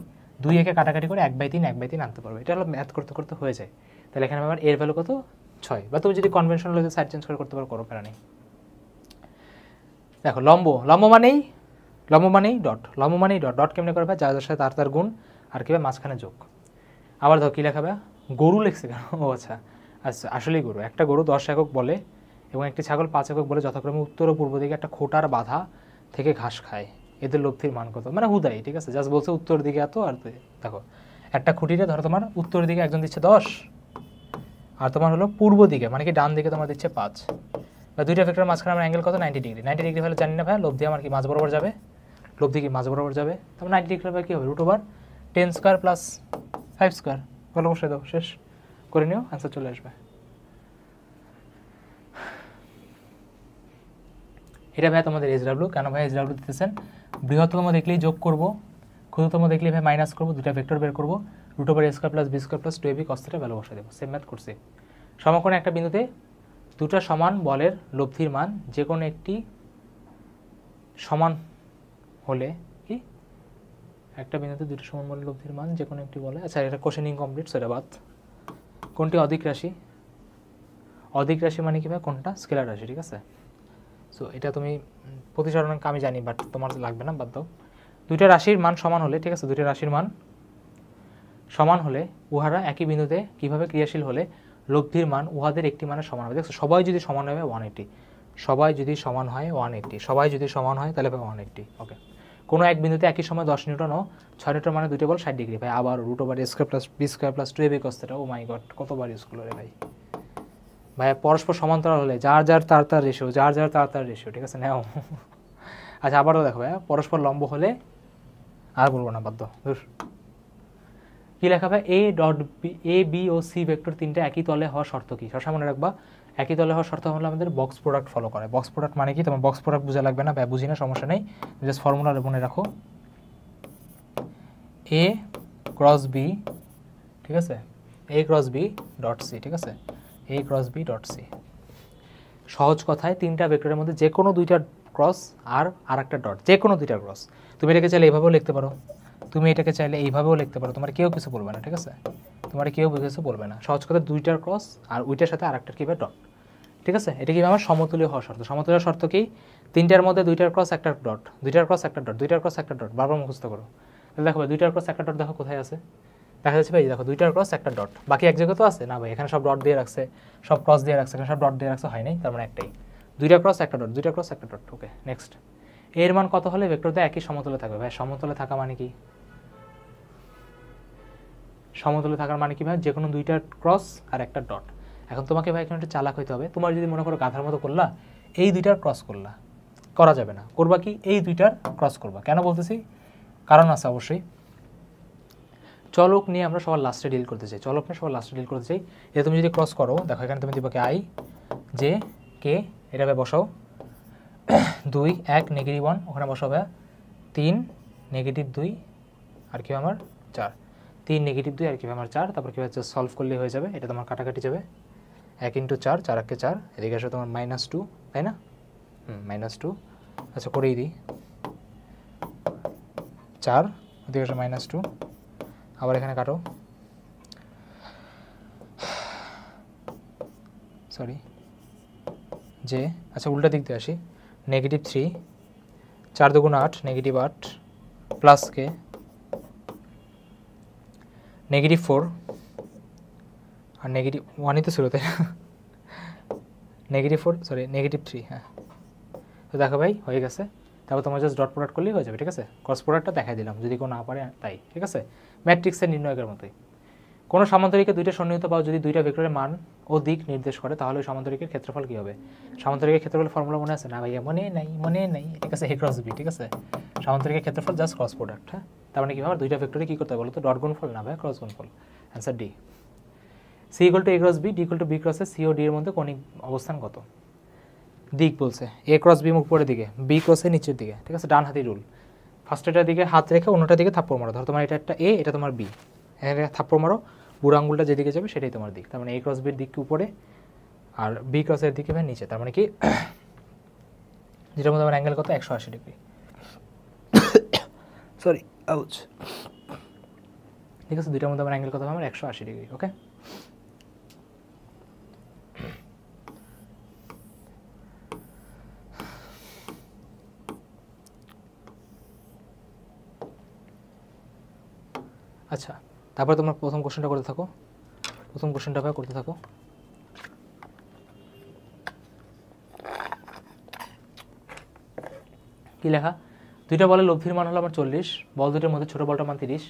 Speaker 1: 2 একে কাটাকাটি করে 1/3 আনতে পারবে। এটা হলো ম্যাথ করতে করতে হয়ে যায়। তাহলে এখানে আমার এর ভ্যালু কত 6, বা তুমি যদি কনভেনশনাল সাইড চেঞ্জ করে করতে পারো, করো, প্যারা নেই। দেখো লম্ব, লম্ব মানেই ডট, লম্ব মানেই ডট। ডট কেমনে করবে? যার যার সাথে তার গুণ, আর কি ভাই মাঝখানে যোগ। আবার দেখো কী লেখাবে? গরু লেখছে কেন? ও আচ্ছা আচ্ছা, আসলেই গরু। একটা গরু 10 একক বলে এবং একটি ছাগল 5 একক বলে যথাক্রমে উত্তর ও পূর্ব দিকে একটা খোটার বাধা থেকে ঘাস খায়, এদের লব্ধির মান কত? মানে হুদাই, ঠিক আছে? জাস্ট বলছে উত্তর দিকে এত, আর দেখো একটা খুঁটিতে ধরো তোমার উত্তর দিকে একজন দিচ্ছে 10, আর তোমার হলো পূর্ব দিকে মানে কি ডান দিকে তোমার দিচ্ছে 5, বা দুইটা ভেক্টরের মাঝখানে আমার অ্যাঙ্গেল কত 90 ডিগ্রি। 90 ডিগ্রি হলে জানি না ভাই লব্ধি আমার কি মাঝ বরাবর যাবে, লব্ধি কি মাঝ বরাবর যাবে। তারপর 90 ডিগ্রি হলে কী হবে? √10² + 5² ভালো বসে দাও, শেষ করে নিও, অ্যান্সার চলে আসবে। এটা ভাই তোমাদের SW। কেন ভাই SW দিতেছেন? বৃহত্তম দেখলেই যোগ করব, ক্ষুদ্রতম দেখলেই ভাই মাইনাস করব, দুটা ভেক্টর বের করব, √a² + b² + 2ab cos θ value বসে দেবো। সেম ম্যাথ করছি। সমকোণে একটা বিন্দুতে দুটা সমান বলের লব্ধির মান যে কোনো একটি সমান হলে কি? একটা বিন্দুতে দুটো সমান বলের লব্ধির মান যে কোনো একটি বলে, আচ্ছা এটা কোশ্চেন ইনকমপ্লিট, সেটা বাদ। কোনটি অধিক রাশি? অধিক রাশি মানে কি ভাই কোনটা স্কেলার রাশি ঠিক আছে। সো এটা তুমি প্রতিসরণ আমি জানি বাট তোমার লাগবে না, বাদ দাও। দুইটা রাশির মান সমান হলে ঠিক আছে, দুইটা রাশির মান সমান হলে উহারা একই বিন্দুতে কিভাবে ক্রিয়াশীল হলে লব্ধির মান উহাদের একটি মানের সমান হবে। দেখো সবাই যদি সমান হবে 180, সবাই যদি সমান হয় 180, সবাই যদি সমান হয় তাহলে 180। ওকে, কোনো এক বিন্দুতে একই সময় 10 নিউটন ও 6 নিউটন মানে দুইটা বল 60 ডিগ্রি। ভাই আবার root over A square plus B square plus 2ab cos θ, oh my god কতবার ইউজ করলো রে ভাই। ভাই পরস্পর সমান্তরাল হলে যার যার তার রেশিও, যার যার তার রেশিও ঠিক আছে নাও। আচ্ছা আবারও দেখো ভাই, পরস্পর লম্ব হলে আর বলবো না, বাধ্য ধুর। কি লেখা ভাই, a dot b, a b ও সি ভেক্টর তিনটা একই তলে হওয়ার শর্ত কি? সবসময় মনে রাখবা একই তলে হওয়ার শর্ত হলো আমাদের বক্স প্রোডাক্ট ফলো করে। বক্স প্রোডাক্ট মানে কি তোমার বক্স প্রোডাক্ট বোঝা লাগবে না, ভাই বুঝি না সমস্যা নেই, জাস্ট ফর্মুলা মনে রাখো। এ ক্রস বি ঠিক আছে, এ ক্রস বি ডট সি ঠিক আছে, এ ক্রস বি ডট সি। সহজ কথায় তিনটা ভেক্টরের মধ্যে যে কোনো দুইটা ক্রস আর একটা ডট, যে কোনো দুইটা ক্রস। তুমি এটাকে চাইলে এইভাবেও লিখতে পারো, তুমি এটাকে চাইলে এইভাবেও লিখতে পারো, তোমার কেউ কিছু বলবে না ঠিক আছে, তোমার কেউ কিছু বলবে না। সহজ কথা দুইটার ক্রস আর ওইটার সাথে আরেকটার কীভাবে ডট ঠিক আছে। এটা কীভাবে আমার সমতুল্য হওয়ার শর্ত। সমতুল্য শর্ত কি, তিনটার মধ্যে দুইটার ক্রস একটা ডট, দুইটার ক্রস একটা ডট, দুইটার ক্রস একটা ডট, বারবার মুখস্থ করো। তাহলে দেখো ভাই দুইটার ক্রস একটা ডট দেখো কোথায় আছে, দেখা যাচ্ছে ভাই দেখো দুইটার ক্রস একটা ডট, বাকি এক জায়গায় তো আছে না ভাই, এখানে সব ডট দিয়ে রাখছে, সব ক্রস দিয়ে রাখছে, এখানে সব ডট দিয়ে রাখছে, হয় নাই, তার মানে একটাই, দুইটা ক্রস একটা ডট, দুইটা ক্রস একটা ডট। ওকে নেক্সট, এর মান কত হলে ভেক্টরটা একই সমতলে থাকবে? ভাই সমতলে থাকা মানে কি, সমতলে থাকার মানে কি ভাই, যে কোনো দুইটা ক্রস আর একটা ডট। এখন তোমাকে ভাই এখানে একটু চালাক হইতে হবে। তোমার যদি মনে করো গাধার মতো করলা, এই দুইটার ক্রস করলা, করা যাবে না, করবা কি এই দুইটার ক্রস করবা। কেন বলতেছি, কারণ আছে অবশ্যই। চলক নিয়ে আমরা সবার লাস্টে ডিল করতে চাই, চলক নিয়ে সবার লাস্টে ডিল করতে চাই। এটা তুমি যদি ক্রস করো, দেখো এখানে তুমি দিবা কি আই জে কে, এটা বসাও 2 1 নেগেটিভ 1, ওখানে বসাবে 3 নেগেটিভ 2 আর কি আমার 4, 3 নেগেটিভ 2 আর কি আমার 4, তারপর কি হচ্ছে সলভ করলে হয়ে যাবে, এটা তোমার কাটাকাটি যাবে 1 × 4, 4 × 4, এদিকে আসলে তোমার -2 তাই না, -2। আচ্ছা করেই দিই, 4 ওদিকে আসলে -2, আবার এখানে কাটো, সরি যে, আচ্ছা উল্টা দিক দিয়ে আসি, -3, 4 × 2 = 8, -8 প্লাস কে -4 আর -1ই তো ছিল তাই না, -4 সরি -3, হ্যাঁ। তো দেখো ভাই হয়ে গেছে, তারপর তোমার জাস্ট ডট প্রোডাক্ট করলেই হয়ে যাবে ঠিক আছে। ক্রস প্রোডাক্টটা দেখাই দিলাম, যদি কেউ না পারে তাই ঠিক আছে, ম্যাট্রিক্সের নির্ণয়কের মতোই। কোনো সামান্তরিকে দুইটা সন্নিহিত পাও যদি দুইটা ভেক্টরের মান ও দিক নির্দেশ করে, তাহলে ওই সামান্তরিকের ক্ষেত্রফল কী হবে? সামান্তরিকের ক্ষেত্রফল ফর্মুলা মনে আছে না ভাইয়া? মনে নাই ঠিক আছে, এ ক্রস বি ঠিক আছে, সামান্তরিকের ক্ষেত্রফল জাস্ট ক্রস প্রোডাক্ট। হ্যাঁ, তার মানে কীভাবে দুইটা ভেক্টরে কী করতে হবে বলো তো, ডট গুণফল না ভাই, ক্রস গুণফল। Answer D. C equal to A cross B, D equal to B ক্রসে সি ও ডি এর মধ্যে কৌণিক অবস্থান কত? দিক বলছে এ ক্রস বি মুখ উপরের দিকে, বি ক্রসে নিচের দিকে ঠিক আছে, ডান হাতি রুল। ফার্স্টটার দিকে হাত রেখে অন্যটার দিকে থাপ্পড় মারো, ধরো তোমার এটা একটা এ, এটা তোমার বি, এখানে থাপ্পড় মারো, বুড়ো আঙুলটা যেদিকে যাবে সেটাই তোমার দিক। তার মানে এ ক্রস বির দিক উপরে আর বি ক্রসের দিকে ভাই নিচে, তার মানে কি যেটার মধ্যে আমার অ্যাঙ্গেল কত 180 ডিগ্রি, সরি আউচ ঠিক আছে, দুইটার মধ্যে আমার অ্যাঙ্গেল কত আমার 180 ডিগ্রি। ওকে, আচ্ছা তারপরে তোমরা প্রথম কোশ্চেনটা করতে থাকো, প্রথম কোশ্চেনটা ভাই করতে থাকো। কি লেখা, দুইটা বলের লব্ধির মান হলো আমার 40, বল দুটোর মধ্যে ছোট বলটার মান 30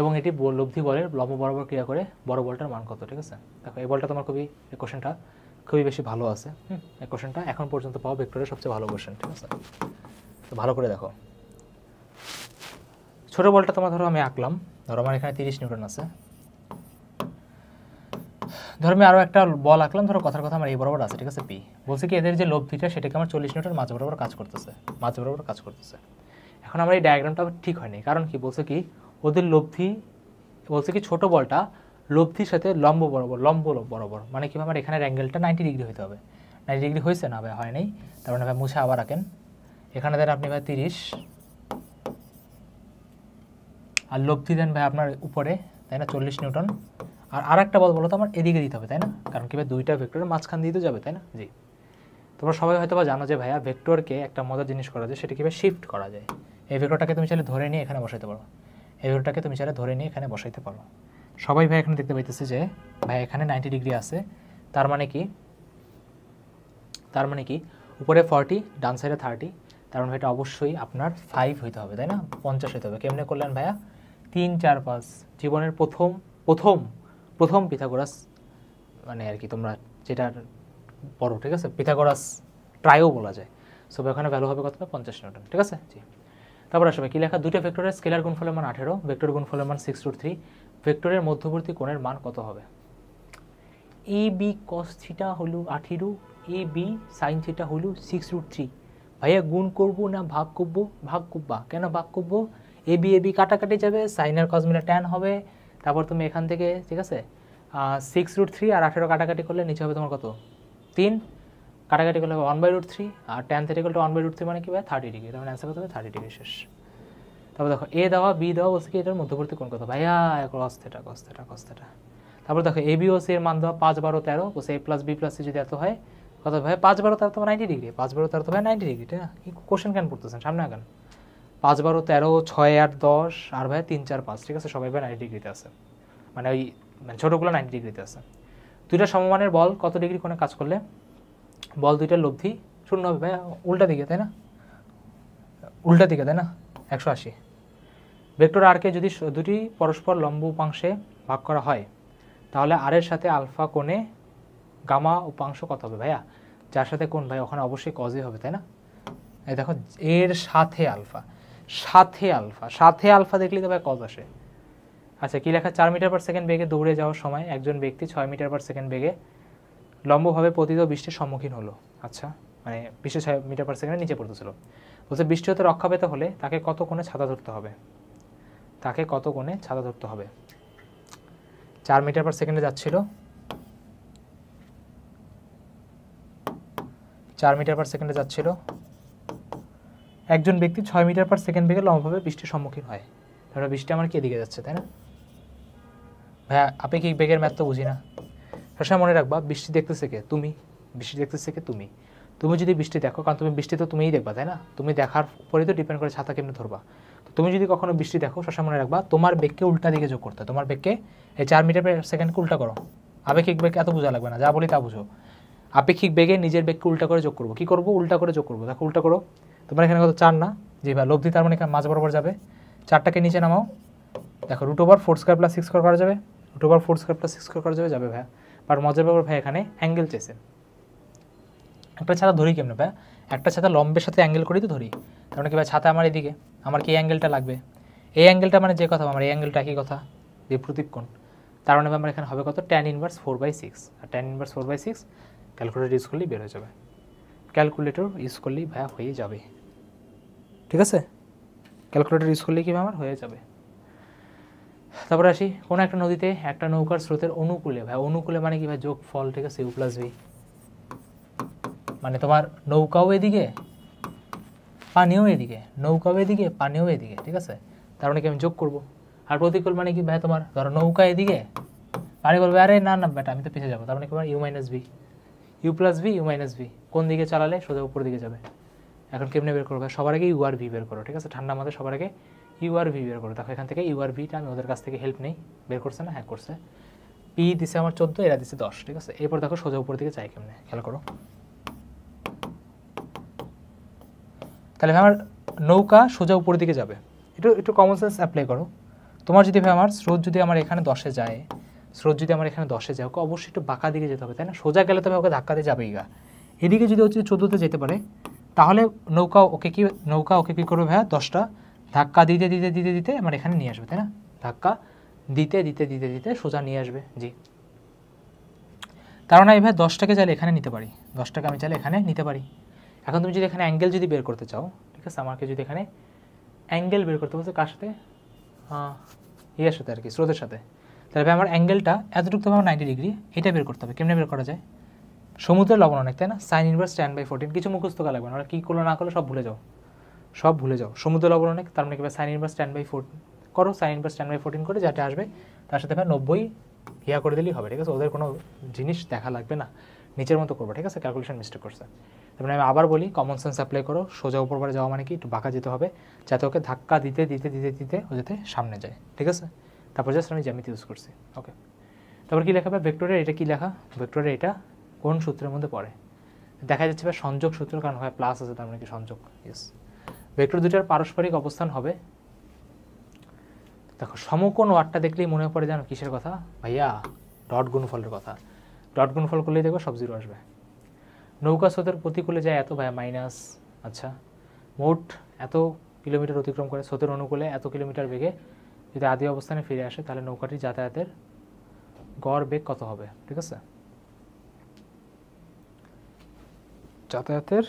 Speaker 1: এবং এটি লব্ধি বলের লম্ব বরাবর ক্রিয়া করে, বড় বলটার মান কত? ঠিক আছে, দেখো এই বলটা তোমার খুবই, এই কোশ্চেনটা খুবই বেশি ভালো আছে। এই কোশ্চেনটা এখন পর্যন্ত পাওয়া ভেক্টরের সবচেয়ে ভালো কোশ্চেন ঠিক আছে, তো ভালো করে দেখো। ছোট বলটা তোমার ধরো আমি আঁকলাম, ধরো আমার এখানে 30 নিউটন আছে, ধরো আমি আরও একটা বল আঁকলাম, ধরো কথার কথা আমার এই বরাবর আছে ঠিক আছে পি, বলছে কি এদের যে লব্ধিটা সেটাকে আমার 40 নিউটন মাঝ বরাবর কাজ করতেছে, এখন আমার এই ডায়াগ্রামটা ঠিক হয়নি, কারণ কি বলছে কি ওদের লব্ধি, বলছে কি ছোট বলটা লব্ধির সাথে লম্ব বরাবর, মানে কি আমার এখানের অ্যাঙ্গেলটা 90 ডিগ্রি হতে হবে, 90 ডিগ্রি হয়েছে না ভাই, হয় নাই, তার মানে ভাই মুছে আবার আঁকেন, এখানে দেন আপনি ভাই 30 আর লব্ধি দেন ভাই আপনার উপরে তাই না 40 নিউটন, আর আরেকটা বল বলো তো আমার এদিকে দিতে হবে, তাই না? কারণ কি ভাই দুইটা ভেক্টরের মাঝখান দিয়ে তো যাবে, তাই না? জি। তোমরা সবাই হয়তো বা জানো যে ভাইয়া ভেক্টরকে একটা মজার জিনিস করা যায়, সেটা কীভাবে শিফট করা যায়। এই ভেক্টরটাকে তুমি চাইলে ধরে নিয়ে এখানে বসাইতে পারো, এই ভেক্টরটাকে তুমি চাইলে ধরে নিয়ে এখানে বসাইতে পারো। সবাই ভাই এখানে দেখতে পাইতেছে যে ভাই এখানে 90 ডিগ্রি আছে, তার মানে কি উপরে 40 ডান সাইডে 30, তার মানে এটা অবশ্যই আপনার 5 হইতে হবে, তাই না? 50 হইতে হবে। কেমনে করলেন ভাইয়া? 3 4 5 জীবনের প্রথম পিথাগোরাস মানে আর কি তোমরা যেটার পড়ো, ঠিক আছে? পিথাগোরাস ট্রাইও বলা যায়। সো এখানে ভ্যালু হবে কত? 50 নিউটন, ঠিক আছে? জি। তারপর আসবে কি লেখা? দুটো ভেক্টরের স্কেলার গুণফলের মান 18, ভেক্টর গুণফলের মান 6√3, ভেক্টরের মধ্যবর্তী কোণের মান কত হবে? এ বি কস থিটা হলো 18, এ বি সাইন থিটা হলো 6√3। ভাইয়া গুণ করবো না ভাগ করবো? ভাগ করবা। কেন ভাগ করবো? এ বি কাটাকাটি যাবে, সাইনের কস মিলে ট্যান হবে। তারপর তুমি এখান থেকে, ঠিক আছে, 6√3 আর 18 কাটাকাটি করলে নিচে হবে তোমার কত? 3, কাটাকাটি করলে হবে 1/√3, আর ট্যান থিটা ইকুয়াল টু 1/√3 মানে কি ভাই? 30 ডিগ্রি। তার মানে অ্যান্সার কত হবে? 30 ডিগ্রি। শেষ। তারপর দেখো এ দেওয়া বি দেওয়া বলছে কি এটার মধ্যবর্তী কোণ কত? ভাইয়া cos থিটা। তারপর দেখো এ বি ও সি এর মান দেওয়া 5 12 13, বলছে এ প্লাস বি প্লাস সি যদি এত হয় কত? ভাই 5 12 13 তো 90 ডিগ্রি, 5 12 13 তো ভাই 90 ডিগ্রি, ঠিক না? কি কোশ্চেন কেন পড়তেছেন সামনে আগান? 5 12 13 6 8 10 আর ভাই 3 4 5, ঠিক আছে? সবাই ভাই 90 ডিগ্রিতে আছে, মানে ওই ছোটোগুলো 90 ডিগ্রিতে আছে। দুইটা সমমানের বল কত ডিগ্রি কোণে কাজ করলে বল দুইটার লব্ধি শূন্য হবে? ভাই উল্টা দিকে, তাই না? উল্টা দিকে, তাই না? 180। ভেক্টর আর কে যদি দুটি পরস্পর লম্ব উপাংশে ভাগ করা হয় তাহলে আর এর সাথে আলফা কোণে গামা উপাংশ কত হবে? ভাইয়া যার সাথে কোণ ভাই ওখানে অবশ্যই কজই হবে, তাই না? এই দেখো এর সাথে আলফা দেখলে তো ভাই কজ আসে। আচ্ছা কি লেখা? 4 মিটার পার সেকেন্ড বেগে দৌড়ে যাওয়ার সময় একজন ব্যক্তি 6 মিটার পার সেকেন্ড বেগে লম্বভাবে পতিত বৃষ্টির সম্মুখীন হলো। আচ্ছা মানে বৃষ্টি 6 মিটার পার সেকেন্ডের নিচে পড়তেছিল। বলছে বৃষ্টি হতে রক্ষা পেতে হলে তাকে কত কোণে ছাতা ধরতে হবে? 4 মিটার পার সেকেন্ডে যাচ্ছিল, 4 মিটার পার সেকেন্ডে যাচ্ছিল একজন ব্যক্তি 6 মিটার পার সেকেন্ড বেগে লম্বভাবে বৃষ্টির সম্মুখীন হয়। তাহলে বৃষ্টি আমার কি এদিকে যাচ্ছে, তাই না? ভাইয়া আপেক্ষিক বেগের ম্যাথ তো বুঝি না। সবসময় মনে রাখবা বৃষ্টি দেখতেছে কে? তুমি। তুমি যদি বৃষ্টি দেখো, কারণ তুমি বৃষ্টি তো তুমিই দেখবা, তাই না? তুমি দেখার উপরেই তো ডিপেন্ড করে ছাতা কেমনে ধরবা। তো তুমি যদি কখনো বৃষ্টি দেখো সবসময় মনে রাখবা তোমার বেগকে উল্টা দিকে যোগ করতে। তোমার বেগকে এই 4 মিটার পার সেকেন্ডকে উল্টা করো। আপেক্ষিক বেগ এত বোঝা লাগবে না, যা বলি তা বুঝো। আপেক্ষিক বেগে নিজের বেগকে উল্টা করে যোগ করবো। কি করবো? উল্টা করে যোগ করবো। দেখো উল্টা করো। তোমার এখানে কত? 4 না? জি ভাই লব্ধি, তার মানে এখানে মাঝ বরাবর যাবে। 4টাকে নিচে নামাও। দেখো √4² + 6² করা যাবে, √4² + 6² করা যাবে ভাইয়া। বাট মজার ব্যাপার ভাই এখানে অ্যাঙ্গেল চেয়েছে। একটা ছাতা ধরি কেমনে ভাই? একটা ছাতা লম্বের সাথে অ্যাঙ্গেল করেই তো ধরি। তার মানে কি ভাই ছাতা আমার এদিকে, আমার কি অ্যাঙ্গেলটা লাগবে? এই অ্যাঙ্গেলটা মানে যে কথা আমার এই অ্যাঙ্গেলটা একই কথা, বিপরীত কোণ। তার মানে আমার এখানে হবে কত? tan inverse 4/6। আর tan ইনভার্স 4/6 ক্যালকুলেটর ইউজ করলেই বের হয়ে যাবে। ক্যালকুলেটর ইউজ করলেই ভাইয়া হয়ে যাবে, ঠিক আছে? ক্যালকুলেটর ইউজ করলেই কি আমার হয়ে যাবে। তারপরে আসি, কোনো একটা নদীতে একটা নৌকার স্রোতের অনুকূলে, ভাই অনুকূলে মানে কি ভাই? যোগ ফল, ঠিক আছে? u + v, মানে তোমার নৌকাও এদিকে পানিও এদিকে, নৌকাও এদিকে পানিও এদিকে, ঠিক আছে? তার মানে কি আমি যোগ করব। আর প্রতিকূল মানে কি ভাই? তোমার ধরো নৌকা এদিকে, পানি বলবে আরে না না বেটা আমি তো পিছিয়ে যাবো। তার মানে কি u + v, কোন দিকে চালালে সোজা উপর দিকে যাবে। এখন কেমনে বের করবো? সবার আগে u আর v বের করো, ঠিক আছে? ঠান্ডা মাথায় সবার আগে u আর v বের করো। দেখো এখান থেকে u আর vটা আমি ওদের কাছ থেকে হেল্প নেই। বের করছে না? হ্যাঁ করছে। p দিছে আমার 14, এরা দিছে 10, ঠিক আছে? এরপর দেখো সোজা উপর দিকে চাই কেমনে, খেয়াল করো। তাহলে ভাই আমার নৌকা সোজা উপর দিকে যাবে। একটু কমন সেন্স অ্যাপ্লাই করো। তোমার যদি ভাই আমার স্রোত যদি আমার এখানে 10-এ যায়, ওকে অবশ্যই একটু বাঁকা দিকে যেতে হবে, তাই না? সোজা গেলে তবে ওকে ধাক্কা দিয়ে যাবেই গা। এদিকে যদি হচ্ছে 14-তে যেতে পারে তাহলে নৌকা ওকে কী করবে ভাইয়া? 10টা ধাক্কা দিতে আমার এখানে নিয়ে আসবে, তাই না? ধাক্কা দিতে সোজা নিয়ে আসবে। জি, কারণ এই ভাই 10টাকে চাইলে এখানে নিতে পারি, 10টাকে আমি চাইলে এখানে নিতে পারি। এখন তুমি যদি এখানে অ্যাঙ্গেল যদি বের করতে চাও, ঠিক আছে? আমাকে যদি এখানে অ্যাঙ্গেল বের করতে বলছে কার সাথে? ইয়ের সাথে আর কি, স্রোতের সাথে। তাহলে ভাই আমার অ্যাঙ্গেলটা এতটুকু তো আমার 90 ডিগ্রি, এটা বের করতে হবে। কেমনে বের করা যায়? সমুদ্রের লবণ অনেক, তাই না? sin ইনভার্স tan/14, কিছু মুখস্থ করা লাগবে না। আমরা কী করলো না করলো সব ভুলে যাও। সমুদ্রের লবণ অনেক, তার মানে কি ভাই sin ইনভার্স tan/14 করো। sin ইনভার্স tan/14 করে যাতে আসবে তার সাথে ভাই 90 ইয়া করে দিলেই হবে, ঠিক আছে? ওদের কোনো জিনিস দেখা লাগবে না, নিচের মতো করবো, ঠিক আছে? ক্যালকুলেশন মিস্টেক করছে। তারপরে আমি আবার বলি, কমন সেন্স অ্যাপ্লাই করো। সোজা উপরবারে যাওয়া মানে কি, একটু বাঁকা যেতে হবে, যাতে ওকে ধাক্কা দিতে দিতে দিতে দিতে ও যাতে সামনে যায়, ঠিক আছে? তারপর জাস্ট আমি জ্যামিতি ইউজ করছি, ওকে। তারপর কী লেখা হবে ভেক্টরের, এটা কী লেখা ভেক্টরের, এটা কোন সূত্রের মধ্যে পড়ে? দেখা যাচ্ছে ভাই সংযোগ সূত্র, কারণ হয় প্লাস আছে তার মানে কি সংযোগ, ইয়েস। ভেক্টর দুটার পারস্পরিক অবস্থান হবে, দেখো সমকোণ ওয়ার্ডটা দেখলেই মনে পড়ে জানো কিসের কথা ভাইয়া, ডট গুণফলের কথা। ডট গুণফল করলেই দেখো সব জিরো আসবে। নৌকা স্রোতের প্রতিকূলে যায় এত ভাইয়া মাইনাস, আচ্ছা মোট এত কিলোমিটার অতিক্রম করে, স্রোতের অনুকূলে এত কিলোমিটার বেগে যদি আদি অবস্থানে ফিরে আসে, তাহলে নৌকাটির যাতায়াতের গড় বেগ কত হবে, ঠিক আছে? যাতায়াতের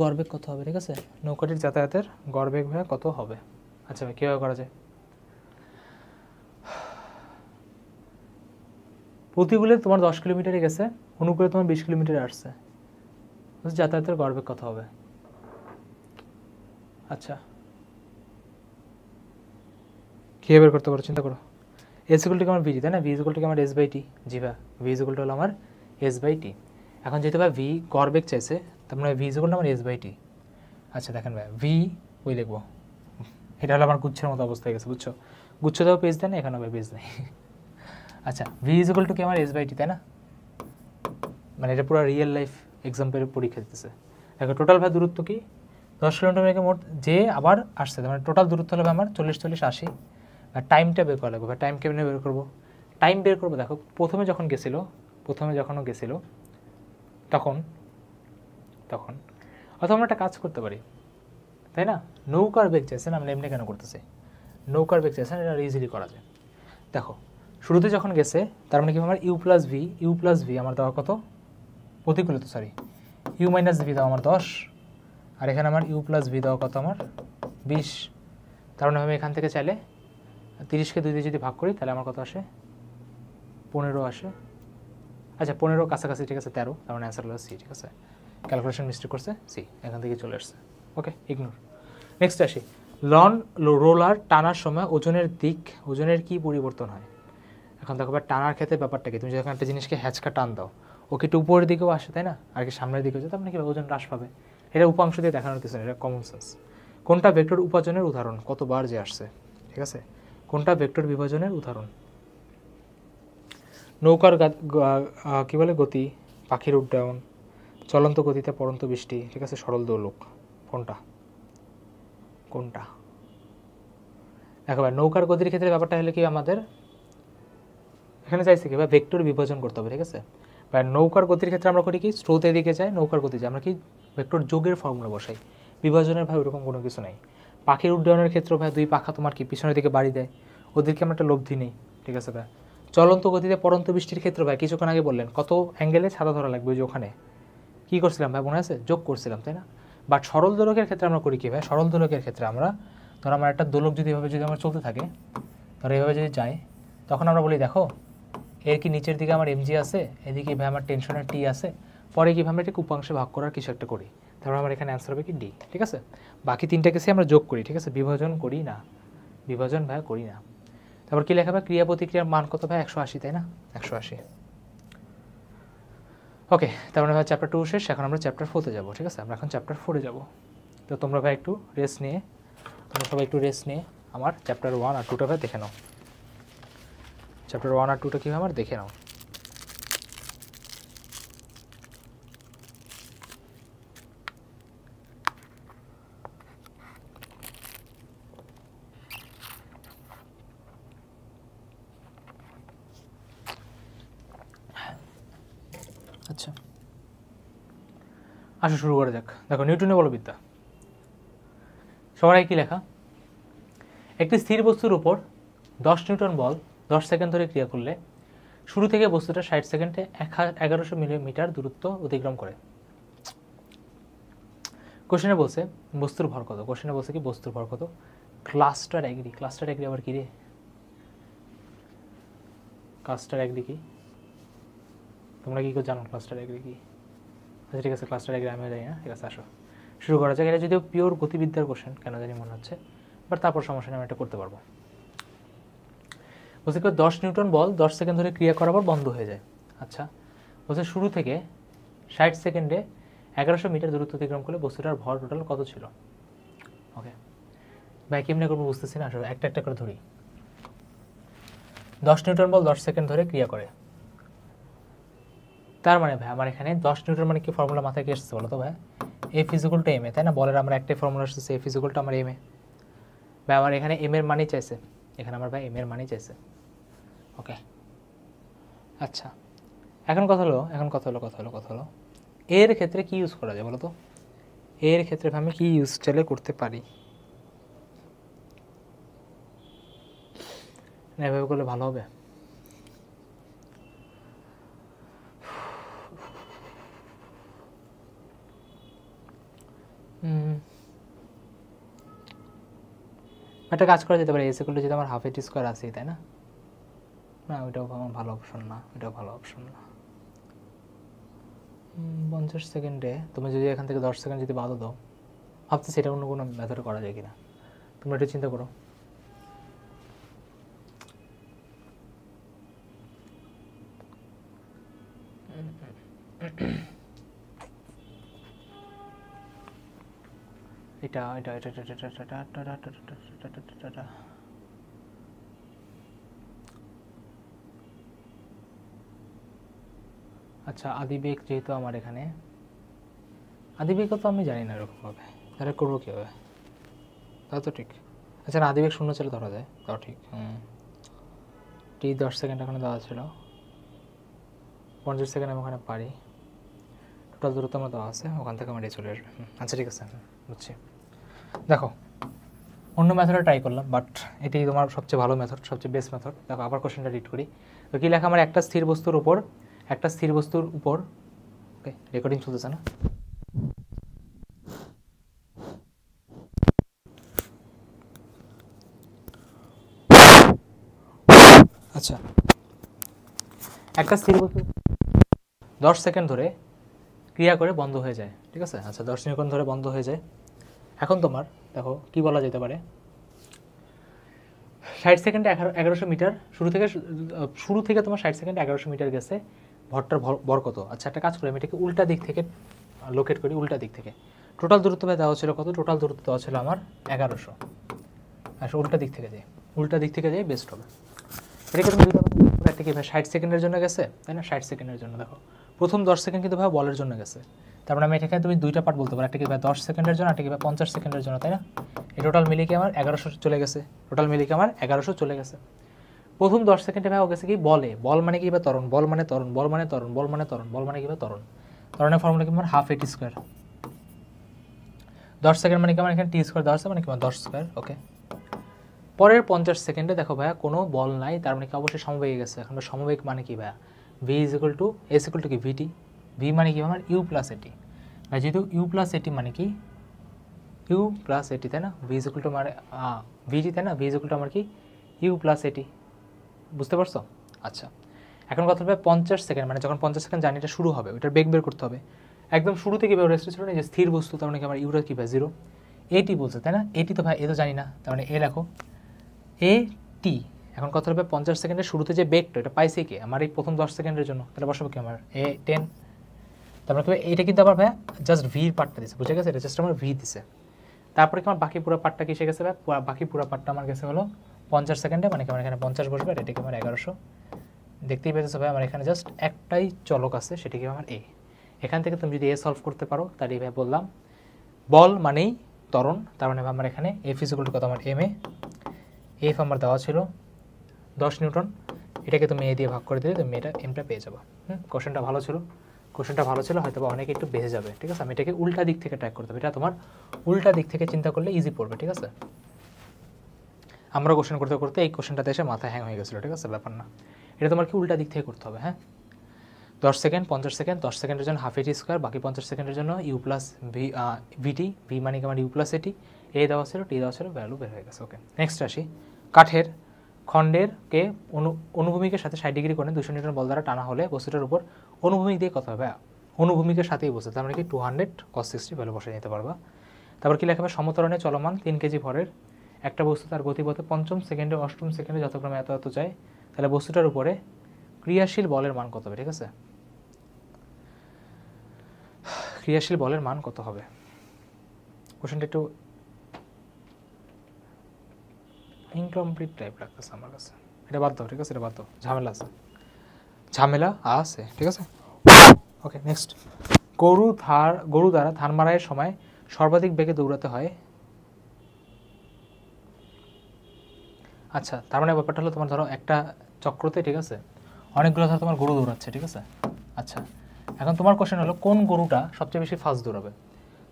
Speaker 1: গড় বেগ কত হবে, ঠিক আছে? নৌকাটির যাতায়াতের গড় বেগ ভাইয়া কত হবে? আচ্ছা ভাই কীভাবে করা যায়? প্রতিকূলে তোমার 10 কিলোমিটারে গেছে, অনুকূলে তোমার 20 কিলোমিটারে আসছে, যাতায়াতের গড় বেগ কত হবে? আচ্ছা কীভাবে বের করতে পারো চিন্তা করো। এস ইকুয়াল টু আমার ভি, তাই না? ভি ইকুয়াল টু আমার এস বাই টি, জি ভাই ভি ইকুয়াল টু হলো আমার এস বাই টি। এখন যেহেতু ভাই ভি গড় বেগ চাইছে, তার মানে ভি ইকুয়াল টু আমার এস বাই টি। আচ্ছা দেখেন ভাই ভি ওই লিখবো, এটা হলো আমার গুচ্ছের মতো অবস্থা হয়ে গেছে, বুঝছো? গুচ্ছ দেওয়া পেজ দেয় না, এখানে ভাই পেজ নেই। আচ্ছা ভি ইকুয়াল টু কি আমার এস বাই টি, তাই না? মানে এটা পুরো রিয়েল লাইফ এক্সাম্পলের পরীক্ষা দিতেছে। দেখো টোটাল ভাই দূরত্ব কি 10 কিলোমিটার মেঘে মোট যে আবার আসছে, মানে টোটাল দূরত্ব হলো আমার 40 40 80। আর টাইমটা বের করা লাগবে, টাইম কেমনে বের করবো? টাইম বের করবো, দেখো প্রথমে যখন ও গেছিলো তখন অথবা আমরা একটা কাজ করতে পারি, তাই না? নৌকার বেগ চাইছেন, আমরা এমনি কেন করতেছি? নৌকার বেগ চাইছেন, এটা ইজিলি করা যায়। দেখো শুরুতে যখন গেছে, তার মানে কি আমার ইউ প্লাস ভি আমার দেওয়া কত প্রতিকূলে, তো সরি ইউ মাইনাস ভি দেওয়া আমার 10, আর এখানে আমার ইউ প্লাস ভি দেওয়া কত আমার 20। তার মানে আমি এখান থেকে চাইলে 30কে 2 দিয়ে যদি ভাগ করি, তাহলে আমার কত আসে 15 আসে। আচ্ছা 15 কাছাকাছি, ঠিক আছে 13, তার মানে অ্যান্সার হলো সি, ঠিক আছে? ক্যালকুলেশন মিস্টেক করছে, সি এখান থেকে চলে আসছে, ওকে ইগনোর। নেক্সট আসি, রোলার টানার সময় ওজনের কি পরিবর্তন হয়? এখন দেখো টানার ক্ষেত্রে ব্যাপারটা কি, তুমি যখন একটা জিনিসকে হ্যাচকা টান দাও, ও কি একটু উপরের দিকেও আসে, তাই না? আর কি সামনের দিকেও যায়, তার মানে কি ওজন হ্রাস পাবে। এটা উপাংশ দিয়ে দেখানোর কিছু না, এটা কমন সেন্স। কোনটা ভেক্টর উপার্জনের উদাহরণ? কতবার যে আসছে, ঠিক আছে? কোনটা ভেক্টর বিভাজনের উদাহরণ? নৌকার কী বলে গতি, পাখির উড্ডয়ন, চলন্ত গতিতে পড়ন্ত বৃষ্টি, ঠিক আছে? সরল দোলক, কোনটা? দেখো ভাই নৌকার গতির ক্ষেত্রে ব্যাপারটা হলে কি আমাদের এখানে চাইছে কি ভাই ভেক্টর বিভাজন করতে হবে, ঠিক আছে? বা নৌকার গতির ক্ষেত্রে আমরা করি কি, স্রোতের দিকে যাই, নৌকার গতি যায়, আমরা কি ভেক্টর যোগের ফর্মুলা বসাই। বিভাজনের ভাই ওরকম কোনো কিছু নাই। পাখির উড্ডয়নের ক্ষেত্রে ভাই 2 পাখা তোমার কি পিছনের দিকে বাড়ি দেয়, ওদেরকে আমরা একটা লব্ধি নেই, ঠিক আছে ভাই? চলন্ত গতিতে পড়ন্ত বৃষ্টির ক্ষেত্রে ভাই কিছুক্ষণ আগে বললেন কত অ্যাঙ্গেলে ছাতা ধরা লাগবে, ওই যে ওখানে কী করছিলাম ভাই মনে আছে, যোগ করছিলাম, তাই না? বাট সরল দোলকের ক্ষেত্রে আমরা করি কি ভাই, সরল দোলকের ক্ষেত্রে আমরা ধর আমার একটা দোলক যদি এভাবে যদি আমার চলতে থাকে, ধর এভাবে যদি যায়, তখন আমরা বলি দেখো এর কি নিচের দিকে আমার এমজি আছে, এদিকে ভাই আমার টেনশনের টি আছে, পরে কীভাবে আমরা এটাকে উপাংশে ভাগ করার কিছু একটা করি, তারপর আমার এখানে অ্যান্সার হবে কি ডি, ঠিক আছে? বাকি 3টা কেসে আমরা যোগ করি, ঠিক আছে? বিভাজন করি না, বিভাজন ভাই করি না। তারপর কী লেখা ভাই, ক্রিয়া প্রতিক্রিয়ার মান কত ভাই 180, তাই না? 180, ওকে। তার মানে ভাই চ্যাপ্টার 2 শেষ, এখন আমরা চ্যাপ্টার 4-তে যাবো, ঠিক আছে? আমরা এখন চ্যাপ্টার 4-এ যাবো। তো তোমরা ভাই একটু রেস্ট নিয়ে আমার চ্যাপ্টার 1 আর 2টা ভাই দেখে নাও। চ্যাপ্টার 1 আর 2টা কীভাবে আমার দেখে নাও। আচ্ছা আসো শুরু করা যাক। দেখো নিউটনের বলবিদ্যা, সবার আগে কী লেখা, একটি স্থির বস্তুর উপর 10 নিউটন বল 10 সেকেন্ড ধরে ক্রিয়া করলে শুরু থেকে বস্তুটা 60 সেকেন্ডে 1100 মিলিমিটার দূরত্ব অতিক্রম করে। কোশ্চেনে বলছে বস্তুর ভর কত, কোশ্চেনে বলছে কি বস্তুর ভর কত। ক্লাস্টার অ্যাগ্রি আবার কী রে, ক্লাস্টার অ্যাগ্রি কি তোমরা কী করে জানো ক্লাস্টার অ্যাগ্রি কি? আচ্ছা ঠিক আছে, ক্লাস্টার অ্যাগ্রি আমিও জানি না, ঠিক আছে আসো শুরু করা যাক। এটা যদিও পিওর গতিবিদ্যার কোশ্চেন কেন জানি মনে হচ্ছে, বাট তারপর সমস্যা নেই, আমি এটা করতে পারবো। বলছে 10 নিউটন বল 10 সেকেন্ড ধরে ক্রিয়া করার পর বন্ধ হয়ে যায়। আচ্ছা, বলছে শুরু থেকে 60 সেকেন্ডে 1100 মিটার দূরত্ব অতিক্রম করলে বস্তুটার ভর টোটাল কত ছিল? ওকে ভাই, কেমনে করবো বুঝতেছি না, আসলে একটা একটা করে ধরি। 10 নিউটন বল 10 সেকেন্ড ধরে ক্রিয়া করে, তার মানে ভাই আমার এখানে 10 নিউটন মানে কি ফর্মুলা মাথায় কি এসেছে বলো তো ভাই? F equal to M A, তাই না? বলের আমরা একটাই ফর্মুলা এসেছে, এফ ইকুয়াল টু আমার এম এ। ভাই আমার এখানে এম এর মানই চাইছে, এখানে আমার ভাই এম এর মানই চাইছে। ওকে আচ্ছা, এখন কথা হলো এর ক্ষেত্রে কি ইউজ করা যায় বলো তো? এর ক্ষেত্রে আমি কি ইউজ চাইলে করতে পারি? না এভাবে করলে ভালো হবে। একটা কাজ করা যেতে পারে, এস ইকুয়াল টু যেটা আমার হাফ এটি স্কোয়ার আছে, তাই না? না ওইটাও আমার ভালো অপশন না, ওইটাও ভালো অপশন না। 50 সেকেন্ডে তুমি যদি এখান থেকে 10 সেকেন্ড যদি বাদও দাও, ভাবছি সেটা অন্য কোনো মেথডে করা যায় কিনা, তোমরা একটু চিন্তা করো। এটা এটা এটা এটা এটা এটা আচ্ছা, আদিবেগ যেহেতু আমার এখানে, আদিবেগও তো আমি জানি না এরকমভাবে, তাহলে করবো কীভাবে? তাও তো ঠিক। আচ্ছা না, আদিবেগ শূন্য চলে ধরা যায়, তাও ঠিক। টি 10 সেকেন্ড ওখানে দেওয়া ছিল, 50 সেকেন্ড আমি ওখানে পারি, টোটাল দূরত্ব আমার দেওয়া আছে, ওখান থেকে আমার চলে আসবে। আচ্ছা ঠিক আছে, বুঝছি। দেখো অন্য মেথডে ট্রাই করলাম, বাট এটাই তোমার সবচেয়ে ভালো মেথড, সবচেয়ে বেস্ট মেথড। দেখো আবার কোশ্চেনটা রিড করি। তো কী লেখা আমার? একটা স্থির বস্তুর উপর ওকে রেকর্ডিং চলতেছে না? আচ্ছা, একটা স্থির বস্তু 10 সেকেন্ড ধরে ক্রিয়া করে বন্ধ হয়ে যায়, ঠিক আছে? আচ্ছা 10 সেকেন্ড ধরে বন্ধ হয়ে যায়। এখন তোমার দেখো কি বলা যেতে পারে, 60 সেকেন্ডে 1100 মিটার, শুরু থেকে তোমার 60 সেকেন্ডে 1100 মিটার গেছে, ভরটার ভর কত? আচ্ছা একটা কাজ করি, আমি এটাকে উল্টা দিক থেকে লোকেট করি, উল্টা দিক থেকে। টোটাল দূরত্ব দেওয়া ছিল কত? টোটাল দূরত্ব দেওয়া ছিল আমার 1100। আচ্ছা উল্টা দিক থেকে যাই বেস্ট হবে। এটাকে তুমি একটা কি ভাই 60 সেকেন্ডের জন্য গেছে, তাই না? 60 সেকেন্ডের জন্য দেখো প্রথম 10 সেকেন্ড কিন্তু ভাই বলের জন্য গেছে, তার মানে আমি এটাকে তুমি দুইটা পার্ট বলতে পারো, একটা কি ভাই 10 সেকেন্ডের জন্য, একটা কি ভাই 50 সেকেন্ডের জন্য, তাই না? এই টোটাল মিলিয়ে কি আমার 1100 চলে গেছে, প্রথম 10 সেকেন্ডে ভাই ও গেছে কি বলে, বল মানে কি ভাই ত্বরণ, বল মানে কি ভাই ত্বরণ। ত্বরণের ফর্মুলা কি আমার হাফ এটি স্কোয়ার। 10 সেকেন্ড মানে কি আমার এখানে টি স্কোয়ার দেওয়া আছে, মানে কি আমার 10 স্কোয়ার। ওকে, পরের 50 সেকেন্ডে দেখো ভাইয়া কোনো বল নাই, তার মানে কি অবশ্যই সমবেগে গেছে। এখন সমবেগ মানে কি ভাইয়া? V is equal two S equal to কি ভিটি, ভি মানে কি আমার ইউ প্লাস এটি, ভাই যেহেতু ইউ প্লাস এটি মানে কি ইউ প্লাস এটি, তাই না? ভি ইজ ইকুয়াল টু মানে ভিটি, তাই না? ভি ইজ ইকুয়াল টু আমার কি ইউ প্লাস এটি, বুঝতে পারছো? আচ্ছা এখন কথা হবে 50 সেকেন্ড, মানে যখন 50 সেকেন্ড জার্নিটা শুরু হবে ওইটার বেগ বের করতে হবে। একদম শুরুতে কীভাবে রেস্ট ছিল না, যে স্থির বস্তু, তার মানে কি আমার ইউটা কী ভাই 0, এটি বলছে, তাই না? এটি তো ভাই এ তো জানি না, তার মানে এ লেখো এ টি। এখন কথা হবে 50 সেকেন্ডের শুরুতে যে বেগটা এটা পাইছে কি আমার এই প্রথম 10 সেকেন্ডের জন্য, তাহলে বসাবো কি আমার এ 10। তারপরে কি এইটা কিন্তু আবার ভাই জাস্ট ভি পার্টটা দিছে, বুঝে গেছে? এটা জাস্ট আমার ভি দিছে। তারপরে কি আমার বাকি পুরো পার্টটা কি এসে গেছে ভাই? বাকি পুরো পার্টটা আমার গেছে হলো 50 সেকেন্ডে, মানে কি আমার এখানে 50 বসবে, আর এটা কি আমার 1100। দেখতেই পেয়েছো ভাই আমার এখানে জাস্ট একটাই চলক আছে, সেটা কি আমার এ। এখান থেকে তুমি যদি এ সলভ করতে পারো তাহলে ভাই বললাম বল মানেই ত্বরণ, তার মানে আমার এখানে এফ ইজ ইকুয়াল টু কত আমার এম এ, এফ আমার দেওয়া ছিল 10 নিউটন, এটাকে তুমি এ দিয়ে ভাগ করে দিলে তুমি এটা এমটা পেয়ে যাবো। কোশ্চেনটা ভালো ছিল, হয়তো অনেকে একটু বেঁচে যাবে, ঠিক আছে? আমি এটাকে উল্টা দিক থেকে ট্র্যাক করতে হবে, এটা তোমার উল্টা দিক থেকে চিন্তা করলে ইজি পড়বে, ঠিক আছে? আমরা কোশ্চেন করতে করতে এই কোশ্চেনটাতে এসে মাথায় হ্যাং হয়ে গেছিলো, ঠিক আছে? ব্যাপার না, এটা তোমার কি উল্টা দিক থেকে করতে হবে। হ্যাঁ 10 সেকেন্ড 50 সেকেন্ড, 10 সেকেন্ডের জন্য হাফ এটি স্কোয়ার, বাকি 50 সেকেন্ডের জন্য ইউ প্লাস ভিটি, ভি মানে কি আমার ইউ প্লাস এটি, এ দেওয়া ছিল, টি দেওয়া ছিল, ভ্যালু বের হয়ে গেছে। ওকে নেক্সট আসি, কাঠের খণ্ডেরকে অনুভূমিকের সাথে 60 ডিগ্রি কোণে 200 নিউটন বল দ্বারা টানা হলে বস্তুটার উপর অনুভূমিক দিয়ে কত হবে? অনুভূমিকের সাথেই বসে, তার মানে কি 200 cos 60 ভ্যালু বসে নিতে পারবা। তারপর কি লেখা হবে? সমতরণে চলমান 3 কেজি ভরের একটা বস্তু তার গতিপথে পঞ্চম সেকেন্ডে অষ্টম সেকেন্ডে যথাক্রমে এত এত যায়, তাহলে বস্তুটার উপরে ক্রিয়াশীল বলের মান কত হবে? ঠিক আছে, ক্রিয়াশীল বলের মান কত হবে? কোশ্চেনটা একটু ইনকমপ্লিট টাইপ লাগতেছে আমার কাছে, এটা বাদ দাও। ঠিক আছে, এটা বাদ দাও, ঝামেলা আছে, ঝামেলা আছে। ঠিক আছে, ওকে নেক্সট। গরু দ্বারা ধান মাড়াইয়ের সময় সর্বাধিক বেগে দৌড়াতে হয়। আচ্ছা, তার মানে ব্যাপারটা হলো তোমার ধরো একটা চক্রতে, ঠিক আছে, অনেকগুলো ধরো তোমার গরু দৌড়াচ্ছে। ঠিক আছে, আচ্ছা এখন তোমার কোশ্চেন হলো কোন গরুটা সবচেয়ে বেশি ফাস্ট দৌড়াবে।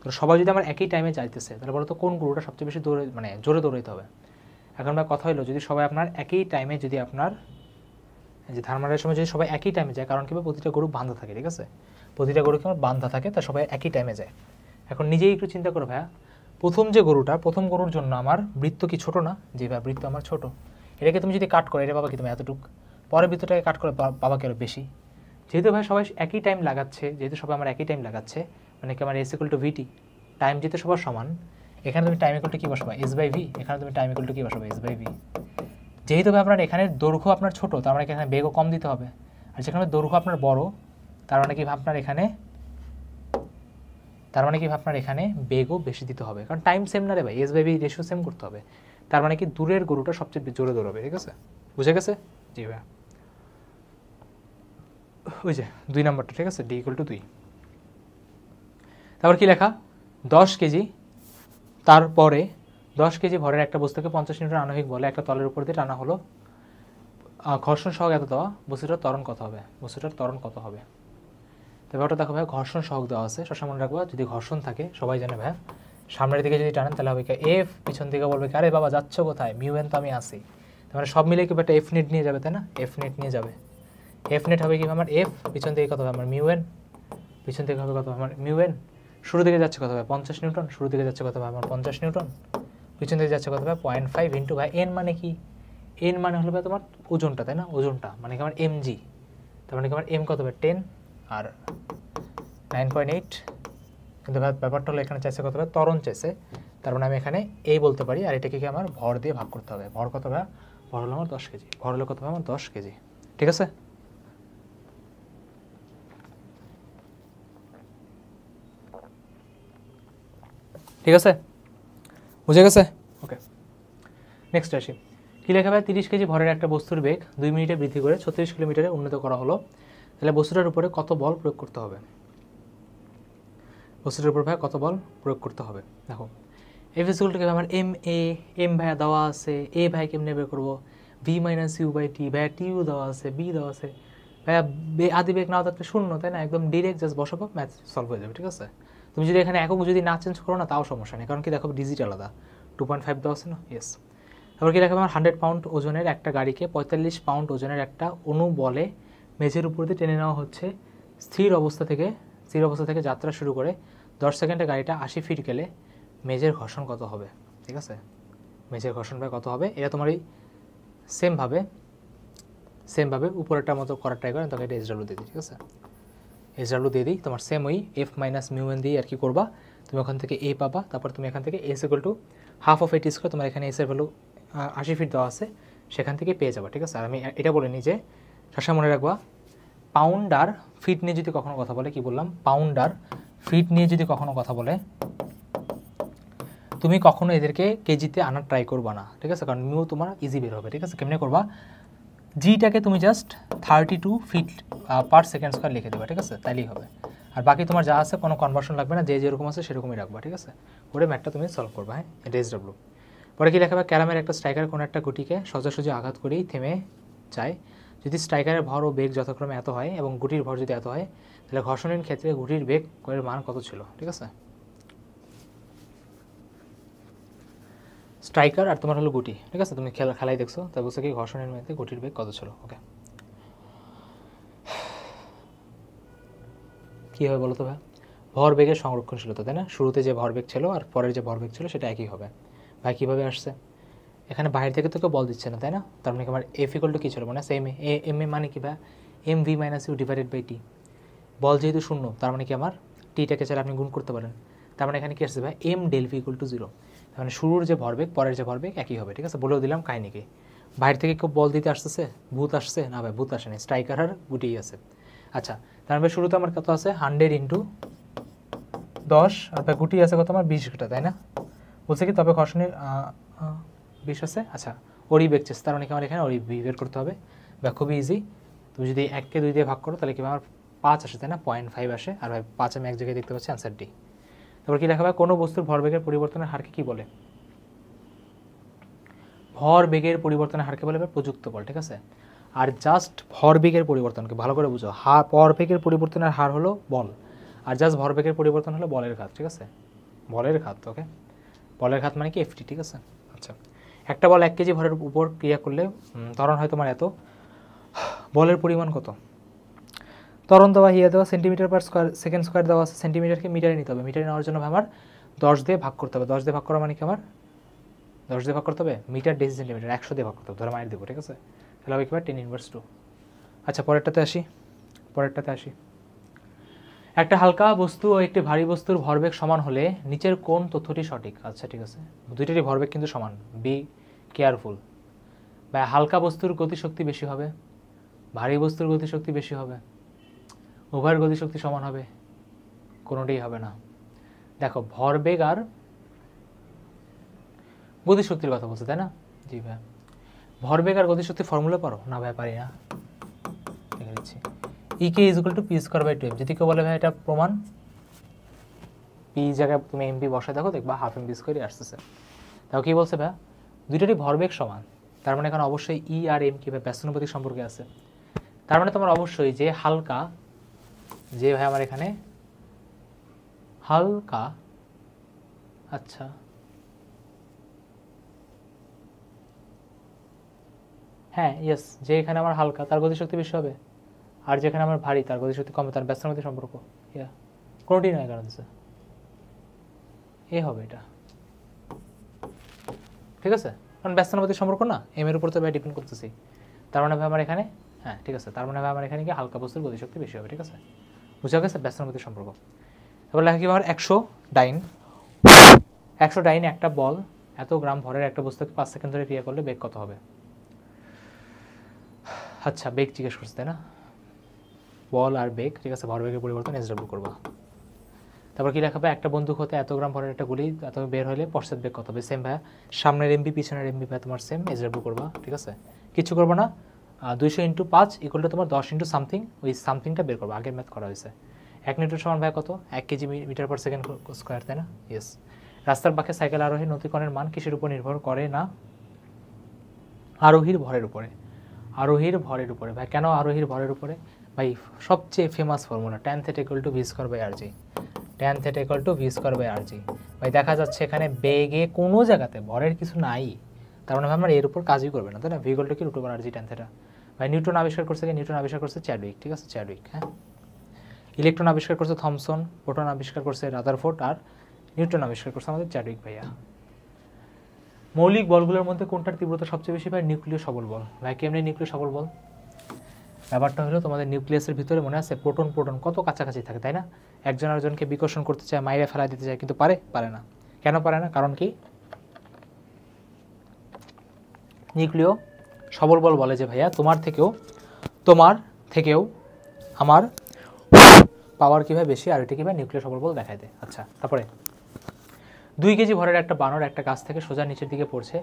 Speaker 1: তো সবাই যদি আমার একই টাইমে যাইতেছে, তাহলে বলো তো কোন গরুটা সবচেয়ে বেশি মানে জোরে দৌড়াইতে হবে। এখন কথা হলো যদি সবাই আপনার একই টাইমে, যদি আপনার যে ধান মাড়াইয়ের সময় যদি সবাই একই টাইমে যায়, কারণ কি প্রতিটা গরু বাঁধা থাকে। ঠিক আছে, প্রতিটা গরু কেমন বাঁধা থাকে, তা সবাই একই টাইমে যায়। এখন নিজেই একটু চিন্তা করো ভাইয়া, প্রথম যে গরুটা, প্রথম গরুর জন্য আমার বৃত্ত কি ছোট না? যে ভাই বৃত্ত আমার ছোট, এটাকে তুমি যদি কাট করো, এটা পাবা কি তুমি এতটুক, পরের বৃত্তটাকে কাট করে পাবা কি আরো বেশি। যেহেতু ভাই সবাই একই টাইম লাগাচ্ছে, যেহেতু সবাই আমার একই টাইম লাগাচ্ছে, মানে কি আমার S equal to VT, time যেহেতু সবার সমান, এখানে তুমি টাইম ইকুয়াল টু কী বসাবা? S by V. এখানে তুমি টাইম ইকুয়াল টু কী বসাবা? S by V. যেহেতু ভাই আপনার এখানে দৈর্ঘ্য আপনার ছোট, তার মানে এখানে বেগও কম দিতে হবে। আর যেখানে দৈর্ঘ্য আপনার বড়, তার মানে কি আপনার এখানে বেগও বেশি দিতে হবে, কারণ টাইম সেম না রে ভাই, s by v ratio same করতে হবে। তার মানে কি দূরের গরুটা সবচেয়ে জোরে দৌড়াবে। ঠিক আছে, বুঝে গেছে? জি ভাইয়া, ওই যে 2 নম্বরটা। ঠিক আছে, ডি ইকুয়াল টু 2। তারপর কি লেখা? 10 কেজি, তারপরে 10 কেজি ভরের একটা বস্তুকে 50 নিউটন আণবিক বলে একটা তলের উপর দিয়ে টানা হলো, ঘর্ষণ সহগ এত দেওয়া, বস্তুটার ত্বরণ কত হবে? তবে ওটা দেখো ভাই, ঘর্ষণ সহগ দেওয়া আছে, সবসময় মনে রাখবা যদি ঘর্ষণ থাকে, সবাই জানে ভাই সামনের দিকে যদি টানেন তাহলে হবে কি এফ, পিছন দিকে বলবে কি আরে বাবা যাচ্ছ কোথায়, মিউ এন তো আমি আসি। তার মানে সব মিলে কি একটা এফ নেট নিয়ে যাবে, তাই না? এফ নেট নিয়ে যাবে, এফ নেট হবে কি আমার এফ, পিছন দিকে কত হবে আমার মিউ এন, পিছন থেকে হবে কত আমার মিউ এন, শুরু দিকে যাচ্ছে কত হবে 50 নিউটন, শুরু দিকে যাচ্ছে কত হবে আমার 50 নিউটন, পিছন দিকে যাচ্ছে কত হবে 0.5 ইন্টু ভাই এন মানে কি? এন মানে হলো ভাই তোমার ওজনটা, তাই না? ওজনটা মানে কি আমার এমজি, তার মানে কি আমার এম কত হবে 10 আর 9.8। কিন্তু ব্যাপারটা হলো এখানে চাইছে কত হবে? ত্বরণ চাইছে, তার মানে আমি এখানে এই বলতে পারি, আর এটাকে কি আমার ভর দিয়ে ভাগ করতে হবে। ভর কত হবে? ভর হলো আমার 10 কেজি, ভর হলো কত হবে আমার 10 কেজি। ঠিক আছে, ঠিক আছে, বুঝে গেছে? ওকে নেক্সট আসি। কী লেখা ভাই? 30 কেজি ভরের একটা বস্তুর বেগ 2 মিনিটে বৃদ্ধি করে 36 কিলোমিটারে উন্নত করা হলো, তাহলে বস্তুটার উপরে কত বল প্রয়োগ করতে হবে? বস্তুটার উপর ভাই কত বল প্রয়োগ করতে হবে? দেখো এফ ইকুয়াল টু আমার এম ভাইয়া দেওয়া আছে, এ ভাই কেমনে বের করবো? V minus you by T, ভাইয়া টি ইউ দেওয়া আছে, বি দেওয়া আছে, ভাইয়া আদি বেগ নাও থাকলে শূন্য, তাই না? একদম ডিরেক্ট জাস্ট বসাবো, ম্যাথ সলভ হয়ে যাবে। ঠিক আছে, তুমি যদি এখানে একক যদি না চেঞ্জ করো না তাও সমস্যা নেই, কারণ কি দেখো ডিজিট আলাদা, 2.5 দেওয়া আছে না? ইয়েস। তারপর কি লেখা আমার 100 পাউন্ড ওজনের একটা গাড়িকে 45 পাউন্ড ওজনের একটা অণু বলে মেঝের উপর দিয়ে টেনে নেওয়া হচ্ছে, স্থির অবস্থা থেকে যাত্রা শুরু করে 10 সেকেন্ডে গাড়িটা 80 ফিট গেলে মেঝের ঘর্ষণ কত হবে? ঠিক আছে, মেঝের ঘর্ষণ ভাই কত হবে? এটা তোমার এই সেমভাবে উপরেরটার মতো করার ট্রাই করেন, তবে এটা এসডাব্লিউ দিয়ে দিই। ঠিক আছে, এসডাব্লিউ দিয়ে দিই, তোমার সেম ওই এফ মাইনাস মিউ এন দিয়ে আর কি করবা, তুমি ওখান থেকে এ পাবা, তারপর তুমি এখান থেকে S equal to half of এটি স্কোয়ার, তোমার এখানে এসের ভ্যালু 80 ফিট দেওয়া আছে, সেখান থেকে পেয়ে যাবা। ঠিক আছে, আর আমি এটা বলে নিই যে সবসময় মনে রাখবা, পাউন্ড আর ফিট নিয়ে যদি কখনো কথা বলে, কি বললাম? পাউন্ড আর ফিট নিয়ে যদি কখনো কথা বলে, তুমি কখনো এদেরকে কেজিতে আনার ট্রাই করবা না। ঠিক আছে, কারণ মিউ তোমার ইজি বের হবে। ঠিক আছে, কেমনে করবা? জিটাকে তুমি just 32 feet per second square লিখে দেবা। ঠিক আছে, তাইলেই হবে। আর বাকি তোমার যা আছে কোনো কনভার্সন লাগবে না, যে যেরকম আছে সেরকমই রাখবা। ঠিক আছে, করে ম্যাথটা তুমি সলভ করবা। হ্যাঁ, এটা এসডাব্লিউ। পরে কি লেখাবে? ক্যারামের একটা স্ট্রাইকার কোনো একটা গুটিকে সোজাসুজি আঘাত করেই থেমে যায়, যদি স্ট্রাইকারের ভর ও বেগ যথাক্রমে এত হয় এবং গুটির ভর যদি এত হয়, তাহলে ঘর্ষণের ক্ষেত্রে গুটির বেগ এর মান কত ছিল? ঠিক আছে, স্ট্রাইকার আর তোমার হলো গুটি। ঠিক আছে, তুমি খেলাই দেখছো, তাই বুঝছো কি ঘর্ষণের মধ্যে গুটির বেগ কত ছিল। ওকে, কী হবে বলো তো ভাই? ভর বেগের সংরক্ষণশীলতা, তাই না? শুরুতে যে ভরবেগ ছিল আর পরের যে ভরবেগ ছিল সেটা একই হবে। ভাই কীভাবে আসছে? এখানে বাইরে থেকে তোকে বল দিচ্ছে না, তাই না? তার মানে আমার এফ ইকুয়াল টু কী ছিল? মানে সেম এম এ মানে কি ভাই? M V minus U divided by T. বল যেহেতু শূন্য, তার মানে কি আমার টিটাকে চাইলে আপনি গুণ করতে পারেন, তার মানে এখানে কী আসছে ভাই? M del v equal to 0। মানে শুরুর যে ভরবেগ পরের যে ভরবেগ একই হবে, ঠিক আছে? বলেও দিলাম কাহিনীকে। বাইরে থেকে কেউ বল দিতে আসতেছে, ভূত আসছে না ভাই, ভূত আসেনি, স্ট্রাইকার আর গুটিই আছে। আচ্ছা, তারপরে শুরুতে আমার কত আছে 100 ইন্টু 10, আর ভাই গুটি আছে কত আমার 20টা, তাই না? বলছে কি তবে ঘর্ষণের 20 আছে। আচ্ছা, ওরই বেগ চেস, তার মানে কি আমার এখানে ওরই বের করতে হবে। বা খুবই ইজি, তুমি যদি 1কে 2 দিয়ে ভাগ করো তাহলে কি আমার 5 আসে, তাই না? 0.5 আসে। আর ভাই 5 আমি এক জায়গায় দেখতে পাচ্ছি, অ্যান্সার ডি। তারপর কি লেখা হবে, কোনো বস্তুর ভরবেগের পরিবর্তনের হারকে কি বলে? ভরবেগের পরিবর্তনের হারকে বলে প্রযুক্ত বল, ঠিক আছে? আর জাস্ট ভরবেগের পরিবর্তনকে ভালো করে বুঝো, ভরবেগের পরিবর্তনের হার হলো বল, আর জাস্ট ভরবেগের পরিবর্তন হলো বলের ঘাত, ঠিক আছে? বলের ঘাত, ওকে? বলের ঘাত মানে কি এফটি, ঠিক আছে? আচ্ছা, একটা বল 1 কেজি ভরের উপর ক্রিয়া করলে ত্বরণ হয় তোমার এত, বলের পরিমাণ কত? ত্বরণ দেওয়া হিয়া দেওয়া সেন্টিমিটার পার সেকেন্ড স্কোয়ার দেওয়া আছে, সেন্টিমিটারকে মিটারে নিতে হবে। মিটারে নেওয়ার জন্য আমার 10 দিয়ে ভাগ করতে হবে। 10 দিয়ে ভাগ করা মানে কি আমার 10 দিয়ে ভাগ করতে হবে মিটার ডেসি সেন্টিমিটার, 100 দিয়ে ভাগ করতে হবে, ধরে মাইর দেবো, ঠিক আছে? তাহলে হবে কিবার 10⁻²। আচ্ছা, পরেরটাতে আসি। একটা হালকা বস্তু ও একটি ভারী বস্তুর ভরবেগ সমান হলে নিচের কোন তথ্যটি সঠিক? আচ্ছা, ঠিক আছে, দুইটারই ভরবেগ কিন্তু সমান, বি কেয়ারফুল। বা হালকা বস্তুর গতিশক্তি বেশি হবে, ভারী বস্তুর গতিশক্তি বেশি হবে, উভয়ের গতিশক্তি সমান হবে? কোনোটাই হবে না। দেখো, ভরবেগ আর গতিশক্তির কথা বলছে, তাই না? জি ভাই, ভরবেগ আর গতিশক্তির ফর্মুলা পারো না? ভাই পারি না, দেখে দিচ্ছি। EK is equal to P square by 2m। যদি কেউ বলে ভাই এটা প্রমাণ, পি জায়গায় তুমি এমপি বসায় দেখো, দেখবা হাফ এমপি স্কোয়ারই আসতেছে। তাও কি বলছে ভাই, দুইটারই ভরবেগ সমান, তার মানে এখানে অবশ্যই ই আর এম কি ভাই ব্যস্তানুপাতিক সম্পর্কে আছে। তার মানে তোমার অবশ্যই যে হালকা, যে ভাই আমার এখানে হালকা, আচ্ছা হ্যাঁ ইয়েস, যে এখানে আমার হালকা তার গতিশক্তি বেশি হবে, আর যেখানে আমার ভারী তার গতিশক্তি কমে, তার ব্যস্তানুপাতিক সম্পর্ক ইয়া কোনোটি নয়, কারণ এ হবে এটা, ঠিক আছে? কারণ ব্যস্তানুপাতিক সম্পর্ক না, এম এর উপর তো ভাই ডিপেন্ড করতেছি। তার মানে ভাই আমার এখানে, হ্যাঁ ঠিক আছে, তার মানে ভাই আমার এখানে কি হালকা বস্তুর গতিশক্তি বেশি হবে, ঠিক আছে? বুঝা গেছে ব্যস্তানুপাতিক সম্পর্ক। তারপর লেখা কি আমার 100 ডাইন একটা বল এত গ্রাম ভরের একটা বস্তুকে 5 সেকেন্ড ধরে ক্রিয়া করলে বেগ কত হবে? আচ্ছা, বেগ জিজ্ঞেস করছে, তাই না? বল আর বেগ, ঠিক আছে, ভরবেগের পরিবর্তন এসডব্লিউ করবা। তারপর কি লেখা হবে, একটা বন্দুক হতে এত গ্রাম ভরের একটা গুলি এত বের হলে পশ্চাৎ বেগ কত হবে? সেম ভাই, সামনের এমবি পিছনের এমবি ভাই তোমার সেম, এসডব্লিউ করবা, ঠিক আছে? কিছু করবো না, 200 × 5 ইকুয়াল টু তোমার 10 × সামথিং, ওই সামথিংটা বের করবো, আগের ম্যাথ করা হয়েছে। 1 নিউটন সমান ভাই কত? 1 kg metre per second square, তাই না? ইয়েস। রাস্তার পাশে সাইকেল আরোহী নতিকণের মান কিসের উপর নির্ভর করে না? আরোহীর ভরের উপরে। আরোহীর ভরের উপরে ভাই, কেন আরোহীর ভরের উপরে? ভাই সবচেয়ে famous formula tan θ = v²/rg, tan θ = v²/rg। ভাই দেখা যাচ্ছে এখানে বেগে কোনো জায়গাতে ভরের কিছু নাই, তার মানে আমার এর উপর কাজই করবে না, তাই না? v = কি √rg tan θ। ভাই নিউটন আবিষ্কার করছে কি? নিউটন আবিষ্কার করছে চ্যাডউইক, ঠিক আছে? চ্যাডউইক, হ্যাঁ। ইলেকট্রন আবিষ্কার করছে থমসন, প্রোটন আবিষ্কার করছে রাদারফোর্ড, আর নিউটন আবিষ্কার করছে আমাদের চ্যাডউইক ভাইয়া। মৌলিক বলগুলোর মধ্যে কোনটার তীব্রতা সবচেয়ে বেশি? ভাই নিউক্লিয় সবল বল। ভাই কেমনি নিউক্লিয় সবল বল? ব্যাপারটা হলো তোমাদের নিউক্লিয়াসের ভিতরে মনে আছে প্রোটন কত কাছাকাছি থাকে, তাই না? একজন আরেকজনকে বিকর্ষণ করতে চায়, মাইরে ফেলা দিতে চায়, কিন্তু পারে না। কেন পারে না? কারণ কি? নিউক্লিয় সবল বল বলে যে ভাইয়া তোমার থেকেও আমার পাওয়ার কি ভাই বেশি, আর এটা কি ভাই নিউক্লিয় সবল বল দেখায় দেয়। আচ্ছা, তারপরে 2 কেজি ভরের একটা বানর একটা গাছ থেকে সোজা নিচের দিকে পড়ছে,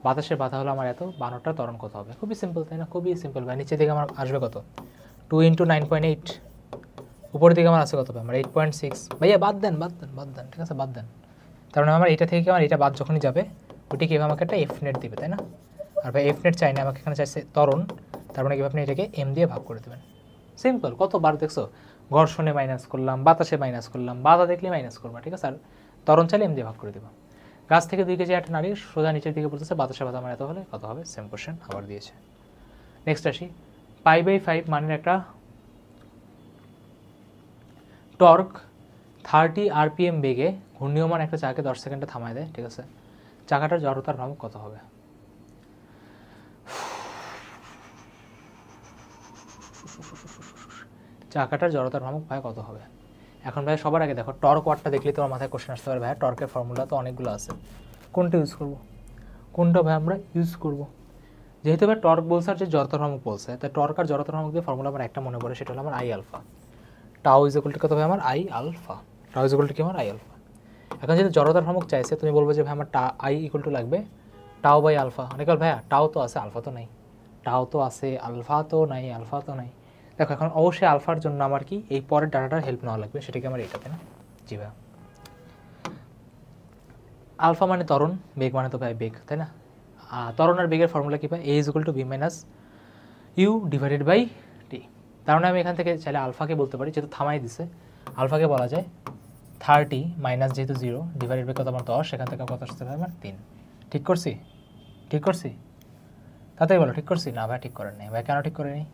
Speaker 1: বাতাসের বাধা হলো আমার এত, বানরটা ত্বরণ কত হবে? খুবই সিম্পল, তাই না? খুবই সিম্পল ভাই। নিচের দিকে আমার আসবে কত? 2 × 9.8, উপরের দিকে আমার আছে কত ভাই? আমার 8.6। ভাইয়া বাদ দেন, ঠিক আছে, বাদ দেন। তার মানে আমার এটা থেকে আমার এটা বাদ যখনই যাবে, ওটি কীভাবে আমাকে একটা এফ নেট দিবে, তাই না? আর ভাই এফ নেট চাই না, আমাকে এখানে চাইছে ত্বরণ, তার মানে কীভাবে আপনি এটাকে এম দিয়ে ভাগ করে দেবেন। সিম্পল, কতবার দেখছো? ঘর্ষণে মাইনাস করলাম, বাতাসে মাইনাস করলাম, বাধা দেখলে মাইনাস করবা, ঠিক আছে? আর ত্বরণ চাইলে এম দিয়ে ভাগ করে দেবো। গাছ থেকে 2 কেজি একটা নারী সোজা নিচের দিকে পড়তেছে, বাতাসের বাধা আমার এত হলে কত হবে? সেম কোশ্চেন আবার দিয়েছে। নেক্সট আসি, π/5 মানের একটা টর্ক 30 RPM বেগে ঘূর্ণীয়মান একটা চাকাকে 10 সেকেন্ডে থামায় দেয়, ঠিক আছে? চাকাটার জড়তার ভ্রামক কত হবে? চাকাটার জড়তার ভ্রামক ভাই কত হবে? এখন ভাই সবার আগে দেখো টর্ক ওয়ার্ডটা দেখলে তোমার মাথায় কোশ্চেন আসতে পারে, ভাই টর্কের ফর্মুলা তো অনেকগুলো আছে। কোনটা ইউজ করব, কোনটা ভাই আমরা ইউজ করব? যেহেতু ভাই টর্ক বলছে আর যে জড়তা ভ্রামক বলছে, তাই টর্ক আর জড়তা ভ্রামক দিয়ে ফর্মুলা আমার একটা মনে পড়ে, সেটা হলো আমার I alpha. Tau is equal to কত ভাই আমার I alpha. Tau is equal to কি আমার আই আলফা। এখন যদি জড়তা ভ্রামক চাইছে, তুমি বলবো যে ভাই আমার আই ইকুয়াল টু লাগবে টাও বাই আলফা। অনেক ভাইয়া টাও তো আছে, আলফা তো নাই। টাও তো আছে, আলফা তো নাই, আলফা তো নাই। দেখো এখন অবশ্যই আলফার জন্য আমার কি এই পরের ডাটাটার হেল্প নেওয়া লাগবে, সেটা কি আমার এটাতে না? জি ভাই। আলফা মানে ত্বরণ, বেগ মানে তো ভাই বেগ, তাই না? ত্বরণ আর বেগের ফর্মুলা কি পাই? A is equal to V minus U divided by T. তার মানে আমি এখান থেকে চাইলে আলফাকে বলতে পারি, যেহেতু থামাই দিছে, আলফাকে বলা যায় 30 মাইনাস যেহেতু 0 ডিভাইডেড বাই কত আমার 10, সেখান থেকে কত আসতে পারে আমার 3। ঠিক করছি? ঠিক করছি? তাতেই বলো ঠিক করছি? না ভাই ঠিক করেন নাই। ভাই কেন ঠিক করে নেই?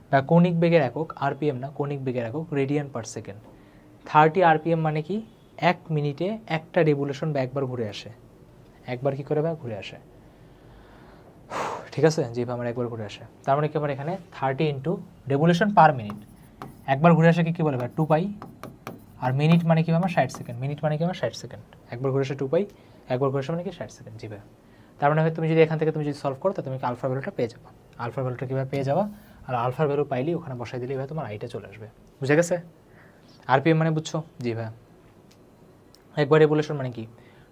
Speaker 1: ভাই কৌণিক বেগের একক আরপিএম না, কৌণিক বেগের একক রেডিয়ান পার সেকেন্ড। 30 আরপিএম মানে কি? 1 মিনিটে একটা রেভলিউশন বা একবার ঘুরে আসে। একবার কি করে ভাই ঘুরে আসে, ঠিক আছে? জি ভাই আমার একবার ঘুরে আসে। তার মানে কি আমার এখানে 30 ইন্টু রেভলিউশন পার মিনিট, একবার ঘুরে আসে কি বলে ভাই 2 পাই। আর মিনিট মানে কি আমার 60 সেকেন্ড, মিনিট মানে কি আমার 60 সেকেন্ড। একবার ঘুরে আসে 2 পাই, একবার ঘুরে আসে মানে কি 60 সেকেন্ড। জি ভাই। তার মানে তুমি যদি এখান থেকে তুমি যদি সলভ করো, তো তুমি আলফা ভ্যালুটা পেয়ে যাবে। আলফা ভ্যালুটা কীভাবে পেয়ে যাবা? আর আলফার ভ্যালু পাইলেই ওখানে বসাই দিলেই ভাই তোমার আইটা চলে আসবে। বুঝে গেছে? আরপিএম মানে বুঝছো? জি ভাই। একবার রেভলিউশন মানে কি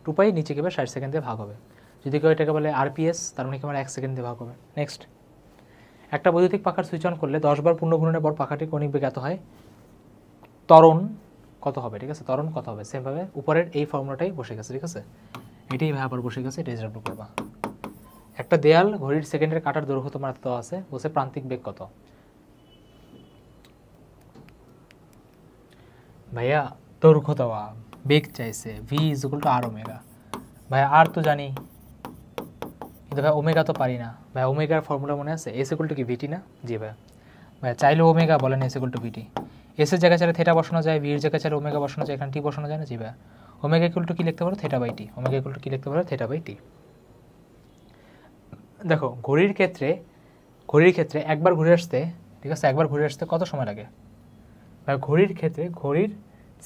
Speaker 1: 2 পাই, নিচে কীভাবে 60 সেকেন্ড দিয়ে ভাগ হবে। যদি কেউ এটাকে বলে আরপিএস, তার মানে কি আমার 1 সেকেন্ড দিয়ে ভাগ হবে। নেক্সট, একটা বৈদ্যুতিক পাখার সুইচ অন করলে 10 বার পূর্ণ ঘূর্ণনের পর পাখাটির কৌণিক বেগ এত হয়, ত্বরণ কত হবে? ঠিক আছে, ত্বরণ কত হবে? সেমভাবে উপরের এই ফর্মুলাটাই বসে গেছে, ঠিক আছে? এটাই ভাই আবার বসে গেছে, এটা হিসাব করবা। একটা দেয়াল ঘড়ির সেকেন্ডের কাটার দৈর্ঘ্য তোমার এত আছে, বলছে প্রান্তিক বেগ কত? ভাইয়া দৈর্ঘ্য দেওয়া, বেগ চাইছে, v is equal to r omega. ভাইয়া আর তো জানি, কিন্তু ভাই ওমেগা তো পারি না। ভাই ওমেগার ফর্মুলা মনে আছে? এস ইকুয়াল টু কি ভিটি না? জি ভাই। ভাই চাইলে ওমেগা বলেন s equal to v t. S এর জায়গায় চাইলে থেটা বসানো যায়, ভির জায়গায় চাইলে ওমেগা বসানো যায়, এখানে টি বসানো যায় না? জি ভাই। ওমেগা ইকুয়াল টু কি লিখতে পারো? Theta by t. Omega equal to কি লিখতে পারো? Theta by t. দেখো ঘড়ির ক্ষেত্রে একবার ঘুরে আসতে, ঠিক আছে, একবার ঘুরে আসতে কত সময় লাগে? ভাই ঘড়ির ক্ষেত্রে ঘড়ির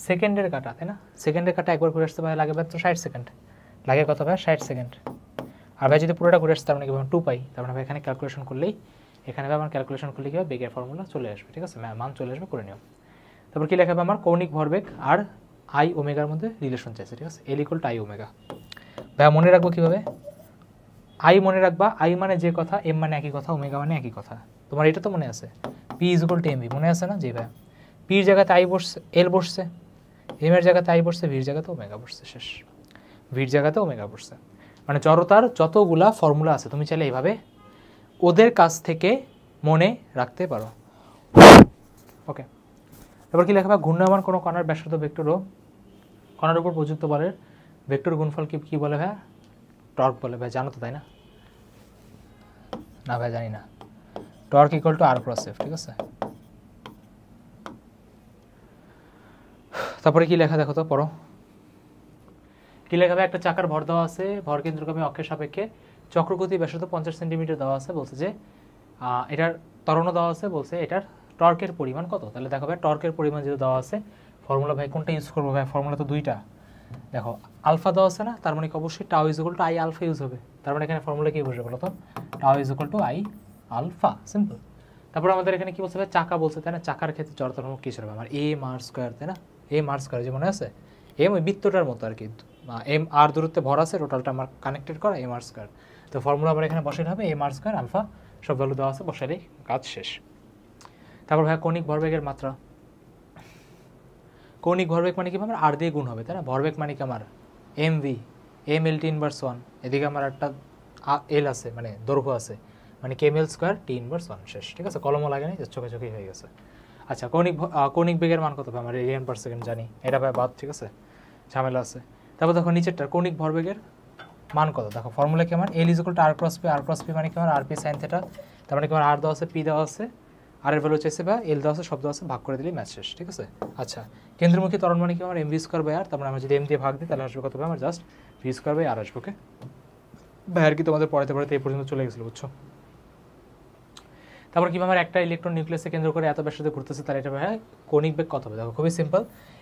Speaker 1: সেকেন্ডের কাটা, তাই না? সেকেন্ডের কাটা একবার ঘুরে আসতে ভাই লাগে মাত্র 60 সেকেন্ড। লাগে কত ভাই? 60 সেকেন্ড। আর ভাই যদি পুরোটা ঘুরে আসতে, তার মানে কি 2 পাই। তার মানে ভাই এখানে ক্যালকুলেশন করলেই, এখানে ভাই আমার ক্যালকুলেশন করলে কি হবে? বেগের ফর্মুলা চলে আসবে, ঠিক আছে? মান চলে আসবে, করে নিও। তারপর কি লেখা হবে? আমার কৌণিক ভরবেগ আর আই ওমেগার মধ্যে রিলেশন চাইছে, ঠিক আছে? L equal to I omega. ভাই মনে রাখবো কীভাবে? আই মনে রাখবা, আই মানে যে কথা, এম মানে একই কথা, ওমেগা মানে একই কথা। তোমার এটা তো মনে আছে? P is equal to m v, মনে আছে না? জি ভাই। পির জায়গাতে আই বসছে, এল বসছে, এম এর জায়গাতে আই বসছে, ভির জায়গাতে ওমেগা বসছে, শেষ। ভির জায়গাতে ওমেগা বসছে। মানে জড়তার যতগুলা ফর্মুলা আছে, তুমি চাইলে এইভাবে ওদের কাছ থেকে মনে রাখতে পারো। ওকে, এবার কি লেখা? ঘূর্ণায়মান কোনো কণার ব্যাসার্ধ ভেক্টর ও কণার উপর প্রযুক্ত বলের ভেক্টর গুণফল কি বলে ভাই? টর্ক বলে। ভাই জানো তো, তাই না? না ভাই জানি না। Torque equal to r cross f, ঠিক আছে? তারপরে কি লেখা দেখো তো, পড়ো। কি লেখা? একটা চাকার ভর দেওয়া আছে, ভর কেন্দ্রগামী অক্ষের সাপেক্ষে চক্রগতি ব্যাসার্ধ 50 সেন্টিমিটার দেওয়া আছে, বলছে যে এটার ত্বরণও দেওয়া আছে, বলছে এটার টর্কের পরিমাণ কত? তাহলে দেখো ভাই টর্কের পরিমাণ যেহেতু দেওয়া আছে, ফর্মুলা ভাই কোনটা ইউজ করবো? ভাই ফর্মুলা তো দুইটা। দেখো আলফা দেওয়া আছে না, তার মানে কি অবশ্যই tau is equal to I alpha use হবে। তার মানে এখানে ফর্মুলা কি বসবে বলো তো? Tau is equal to I alpha, simple. তারপর আমাদের এখানে কি বলছে ভাই? চাকা বলছে, তাই না? চাকার ক্ষেত্রে জড়তা ভ্রামক কি হবে আমার? এম আর স্কোয়ার, তাই না? এম আর স্কোয়ার, যে মনে আছে? এম ওই বৃত্তটার মতো আর কি, এম আর দূরত্বে ভর আছে, টোটালটা আমার কানেক্টেড করা, এম আর স্কোয়ার। তো ফর্মুলা আমার এখানে বসাইতে হবে এম আর স্কোয়ার আলফা, সব ভ্যালু দেওয়া আছে, বসালেই কাজ শেষ। তারপর ভাই কৌণিক ভরবেগের মাত্রা। কৌণিক ভরবেগ মানে কি আমার আর দিয়ে গুণ হবে, তাই না? ভরবেগ মানে কি আমার m v, m l t inverse 1, এদিকে আমার একটা এল আছে, মানে দৈর্ঘ্য আছে, মানে কেম এল স্কোয়ার টি ইনভার্স 1, শেষ, ঠিক আছে? কলমও লাগে না, চোখে চোখেই হয়ে গেছে। আচ্ছা, কৌণিক বেগের মান কত ভাই? আমার রেডিয়ান পার সেকেন্ড জানি, এটা ভাই বাদ, ঠিক আছে? ঝামেলা আছে। তারপর দেখো নিচেরটা কৌণিক ভরবেগের মান কত? দেখো ফর্মুলা কি আমার? L is equal to r cross p. R cross p মানে কি আমার? R p sine theta. তার মানে কি আমার আর দেওয়া আছে, পি দেওয়া আছে, আর এর ভ্যালু চাইছে বা এল দেওয়া আছে, সব দেওয়া আছে, ভাগ করে দিলেই ম্যাচ শেষ, ঠিক আছে? আচ্ছা, কেন্দ্রমুখী ত্বরণ মানে কি আমার? এম ভি স্কোয়ার বাই আর। তারপরে আমরা যদি এম দিয়ে ভাগ দিই, তাহলে আসবে কত ভাই আমার? জাস্ট ভি স্কোয়ার বাই আর আসবে। ওকে ভাই, আর কি তোমাদের পড়াতে এই পর্যন্ত চলে গেছিলো, বুঝছো? তারপর কি আমার একটা ইলেকট্রন নিউক্লিয়াসে কেন্দ্র করে এত ব্যাসার্ধে ঘুরতেছে, তাহলে এটা ভাই কৌণিক বেগ কত হবে? দেখো খুবই সিম্পল।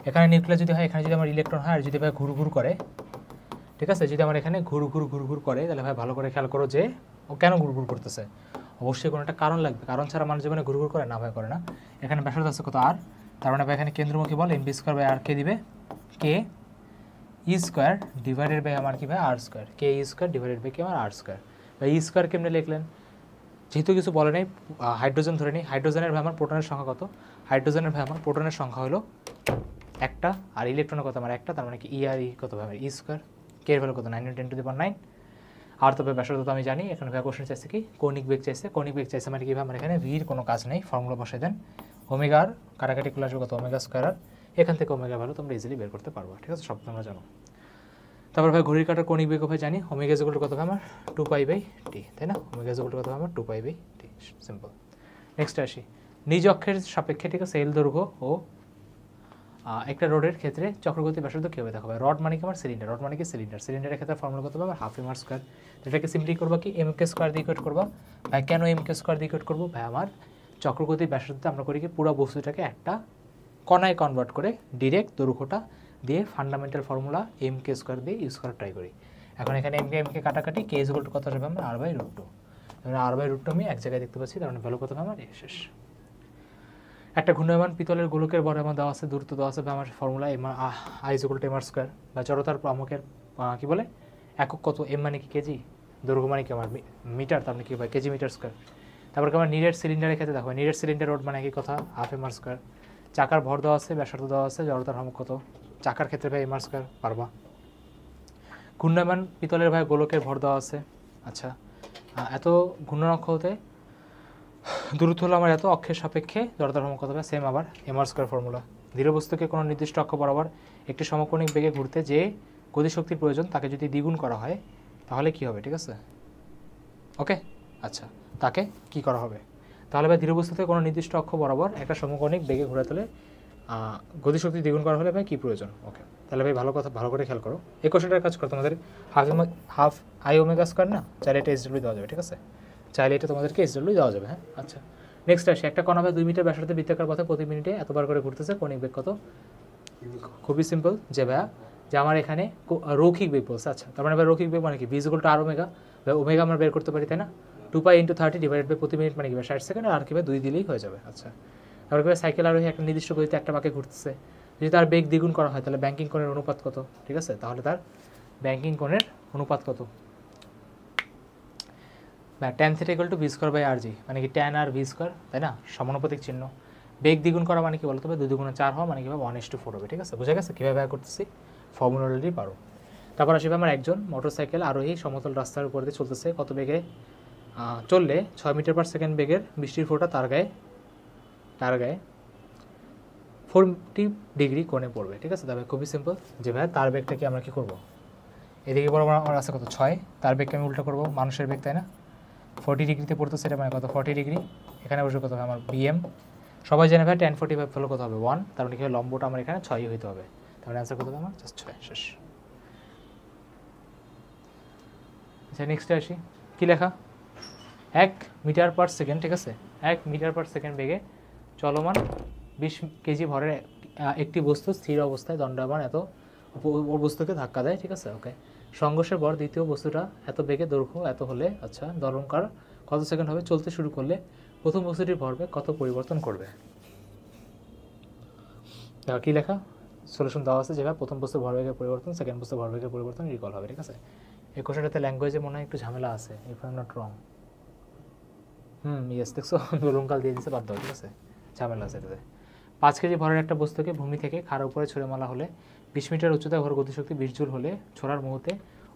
Speaker 1: এখানে নিউক্লিয়াস যদি হয়, এখানে যদি আমার ইলেকট্রন হয়, আর যদি ভাই ঘুর ঘুর করে, ঠিক আছে। যদি আমার এখানে ঘুর করে তাহলে ভাই ভালো করে খেয়াল করো যে ও কেন ঘুর করতেছে, অবশ্যই কোনো একটা কারণ লাগবে, কারণ ছাড়া মানুষ জীবনে ঘুর করে না ভাই, করে না। এখানে ব্যাসার্ধ আছে কত আর, তার মানে ভাই এখানে কেন্দ্রমুখী বল M V square by R কে দিবে K E square divided by আমার কি ভাই R square, K E square divided by কি আমার আর স্কোয়ার। ভাই ই স্কোয়ার কেমনে লিখলেন, যেহেতু কিছু বলে নেই হাইড্রোজেন ধরে নিই, হাইড্রোজেনের ভাই আমার প্রোটনের সংখ্যা কত, হাইড্রোজেনের ভাই আমার প্রোটনের সংখ্যা হলো একটা, আর ইলেকট্রনের কত আমার একটা, তার মানে কি ই আর ই কত ভাই ই স্কোয়ার, কে এর ভ্যালু কত 9×10⁹। আর তবে ব্যাসার্ধ তো আমি জানি, এখানে ভাই কোশ্চেন চাইছে কি কৌণিক বেগ চাইছে, কৌণিক বেগ চাইছে মানে কি ভাই আমার এখানে ভির কোনো কাজ নেই, ফর্মুলা বসাই দেন ওমেগার কাটাকাটি করলে আসবে কত ওমেগা স্কোয়ার, আর এখান থেকে ওমেগা ভ্যালু তোমরা ইজিলি বের করতে পারবো, ঠিক আছে, সব তোমরা জানো। তারপর ভাই ঘড়ির কাটার কৌণিক বেগ ভাই জানি ওমেগা ইজ ইকুয়াল টু কত ভাই আমার 2π/t, তাই না, ওমেগা ইজ ইকুয়াল টু কত ভাই আমার 2π/t, সিম্পল। নেক্সট আসি নিজ অক্ষের সাপেক্ষে, ঠিক আছে, এল দৈর্ঘ্য ও একটা রডের ক্ষেত্রে চক্রগতি ব্যাসার্ধ কী হবে দেখো ভাই, রড মানে কি আমার সিলিন্ডার, রড মানে কি সিলিন্ডার, সিলিন্ডারের ক্ষেত্রে ফর্মুলা কত হবে হাফ এম আর স্কোয়ার, এটাকে সিম্পলি করবো কি এম কে স্কোয়ার দিয়ে ইকুয়েট করবো। ভাই কেন এম কে স্কোয়ার দিয়ে ইকুয়েট করবো, ভাই আমার চক্রগতি ব্যাসার্ধতে আমরা করি কি পুরো বস্তুটাকে একটা কণায় কনভার্ট করে ডিরেক্ট দৈর্ঘ্যটা দিয়ে fundamental formula m k square দিয়ে ইউজ করার ট্রাই করি। এখন এখানে এম কে কাটাকাটি কে ইজ ইকুয়াল টু কত আসবে আমরা r/√2, r/√2 আমি এক জায়গায় দেখতে পাচ্ছি, তার মানে ভ্যালু কত হবে আমার শেষ। একটা ঘূর্ণায়মান পিতলের গোলকের বড় আমার দেওয়া আছে, দূরত্ব দেওয়া আছে, আমার formula m I is equal to m r square, বা জড়তার প্রমুখের কী বলে একক কত, এম মানে কি কেজি, দৈর্ঘ্য মানে কি আমার মিটার, তার মানে কি ভাই কেজি মিটার স্কোয়ার। তারপর আমার নিরেট সিলিন্ডারের ক্ষেত্রে দেখো নিরেট সিলিন্ডার রোড মানে কি কথা হাফ এম আর স্কোয়ার, চাকার ভর দেওয়া আছে, ব্যাসার্ধ দেওয়া আছে, জড়তার প্রমুখ কত, চাকার ক্ষেত্রে ভাই এম আর স্কোয়ার পারবা। ঘূর্ণায়মান পিতলের ভাই গোলকের ভর দেওয়া আছে, আচ্ছা এত ঘূর্ণন অক্ষ হতে দূরত্ব হলো আমার এত, অক্ষের সাপেক্ষে জড়তার প্রমুখ কত হবে সেম আবার এম আর স্কোয়ার ফর্মুলা। দৃঢ় বস্তুকে কোনো নির্দিষ্ট অক্ষ বরাবর একটি সমকোণিক বেগে ঘুরতে যে গতিশক্তির প্রয়োজন তাকে যদি দ্বিগুণ করা হয় তাহলে কি হবে, ঠিক আছে, ওকে, আচ্ছা তাকে কি করা হবে, তাহলে ভাই দৃঢ় বস্তুতে কোনো নির্দিষ্ট অক্ষ বরাবর একটা সমকোণিক বেগে ঘোরাতে হলে গতিশক্তি দ্বিগুণ করা হলে ভাই কী প্রয়োজন, ওকে, তাহলে ভাই ভালো করে খেয়াল করো এই কোশ্চেনটার কাজ করো, তোমাদের হাফ আই ওমেগা স্কোয়ার না, চাইলে এটা এসডব্লিউ দেওয়া যাবে, ঠিক আছে, চাইলে এটা তোমাদেরকে এসডব্লিউ দেওয়া যাবে, হ্যাঁ, আচ্ছা নেক্সট আসি একটা কণা ভাই 2 মিটার ব্যাসার্ধে বৃত্তাকার পথে প্রতি মিনিটে এতবার করে ঘুরতেছে, কৌণিক বেগ কত, খুবই সিম্পল যে ভাইয়া যে আমার এখানে রৈখিক বেগ বলছে, আচ্ছা তার মানে ভাই রৈখিক বেগ মানে কি v is equal to r omega, omega আমরা বের করতে পারি তাই না, 2π/30 ডিভাইডেড বাই প্রতি মিনিট মানে কি 60 সেকেন্ড, আর কি ভাই 2 দিলেই হয়ে যাবে, আচ্ছা। তারপরে কি সাইকেল আরোহী একটা নির্দিষ্ট গতিতে একটা বাঁকে ঘুরতেছে, যদি তার বেগ দ্বিগুণ করা হয় তাহলে ব্যাংকিং কোণের অনুপাত কত, ঠিক আছে, তাহলে তার ব্যাংকিং কোণের অনুপাত কত, tan θ = v square by rg, মানে কি tan আর ভি স্কোয়ার, তাই না, সমানুপাতিক চিহ্ন, বেগ দ্বিগুণ করা মানে কি বলতো হবে 2 × 4 হওয়া মানে কি ভাবে 1:4 হবে, ঠিক আছে, বুঝে গেছে কীভাবে ব্যয় করতেছি, ফর্মুলা অলরেডি পারো। তারপর আসবে আমার একজন মোটরসাইকেল আরোহী সমতল রাস্তার উপর দিয়ে চলতেছে, কত বেগে চললে 6 মিটার/সেকেন্ড বেগের বৃষ্টির ফোঁটা তার গায়ে 40 ডিগ্রি কোণে পড়বে, ঠিক আছে, তবে খুবই সিম্পল যে ভাই তার বেগটাকে আমরা কী করবো, এদিকে বরাবর আমার আছে কত 6, তার বেগকে আমি উল্টা করবো মানুষের বেগ, তাই না, 40 ডিগ্রিতে পড়তো সেটা মানে কত 40 ডিগ্রি, এখানে বসে কত হবে আমার বিএম, সবাই জানে ভাই tan 45 ফলো কত হবে 1, তার মানে কি লম্বটা আমার এখানে 6ই হইতে হবে, তাহলে অ্যান্সার কত হবে আমার জাস্ট 6, শেষ। আচ্ছা নেক্সটে আসি, কী লেখা 1 মিটার/সেকেন্ড, ঠিক আছে, 1 মিটার/সেকেন্ড বেগে চলমান 20 কেজি ভরের একটি বস্তু স্থির অবস্থায় দণ্ডায়মান এত বস্তুকে ধাক্কা দেয়, ঠিক আছে, ওকে, সংঘর্ষের পর দ্বিতীয় বস্তুটা এত বেগে দৈর্ঘ্য এত হলে, আচ্ছা দলনকার কত সেকেন্ড হবে চলতে শুরু করলে প্রথম বস্তুটির ভরবেগ কত পরিবর্তন করবে, কী লেখা সলিউশন দেওয়া আছে যেভাবে প্রথম বস্তুর ভরবেগের পরিবর্তন সেকেন্ড বস্তুর ভরবেগের পরিবর্তন রিকল হবে, ঠিক আছে। এই কোশ্চেনটাতে ল্যাঙ্গুয়েজে মনে হয় একটু ঝামেলা আছে, if I am not wrong, yes দেখছো দোলনকাল দিয়ে দিচ্ছে বাধ্য, ঠিক আছে, ঝামেলা আছে এটাতে। 5 কেজি ভরের একটা বস্তুকে ভূমি থেকে খাড়া উপরে ছুঁড়ে মারা হলে 20 মিটার উচ্চতায় ওর গতিশক্তি 20 জুল হলে ছোড়ার মুহূর্তে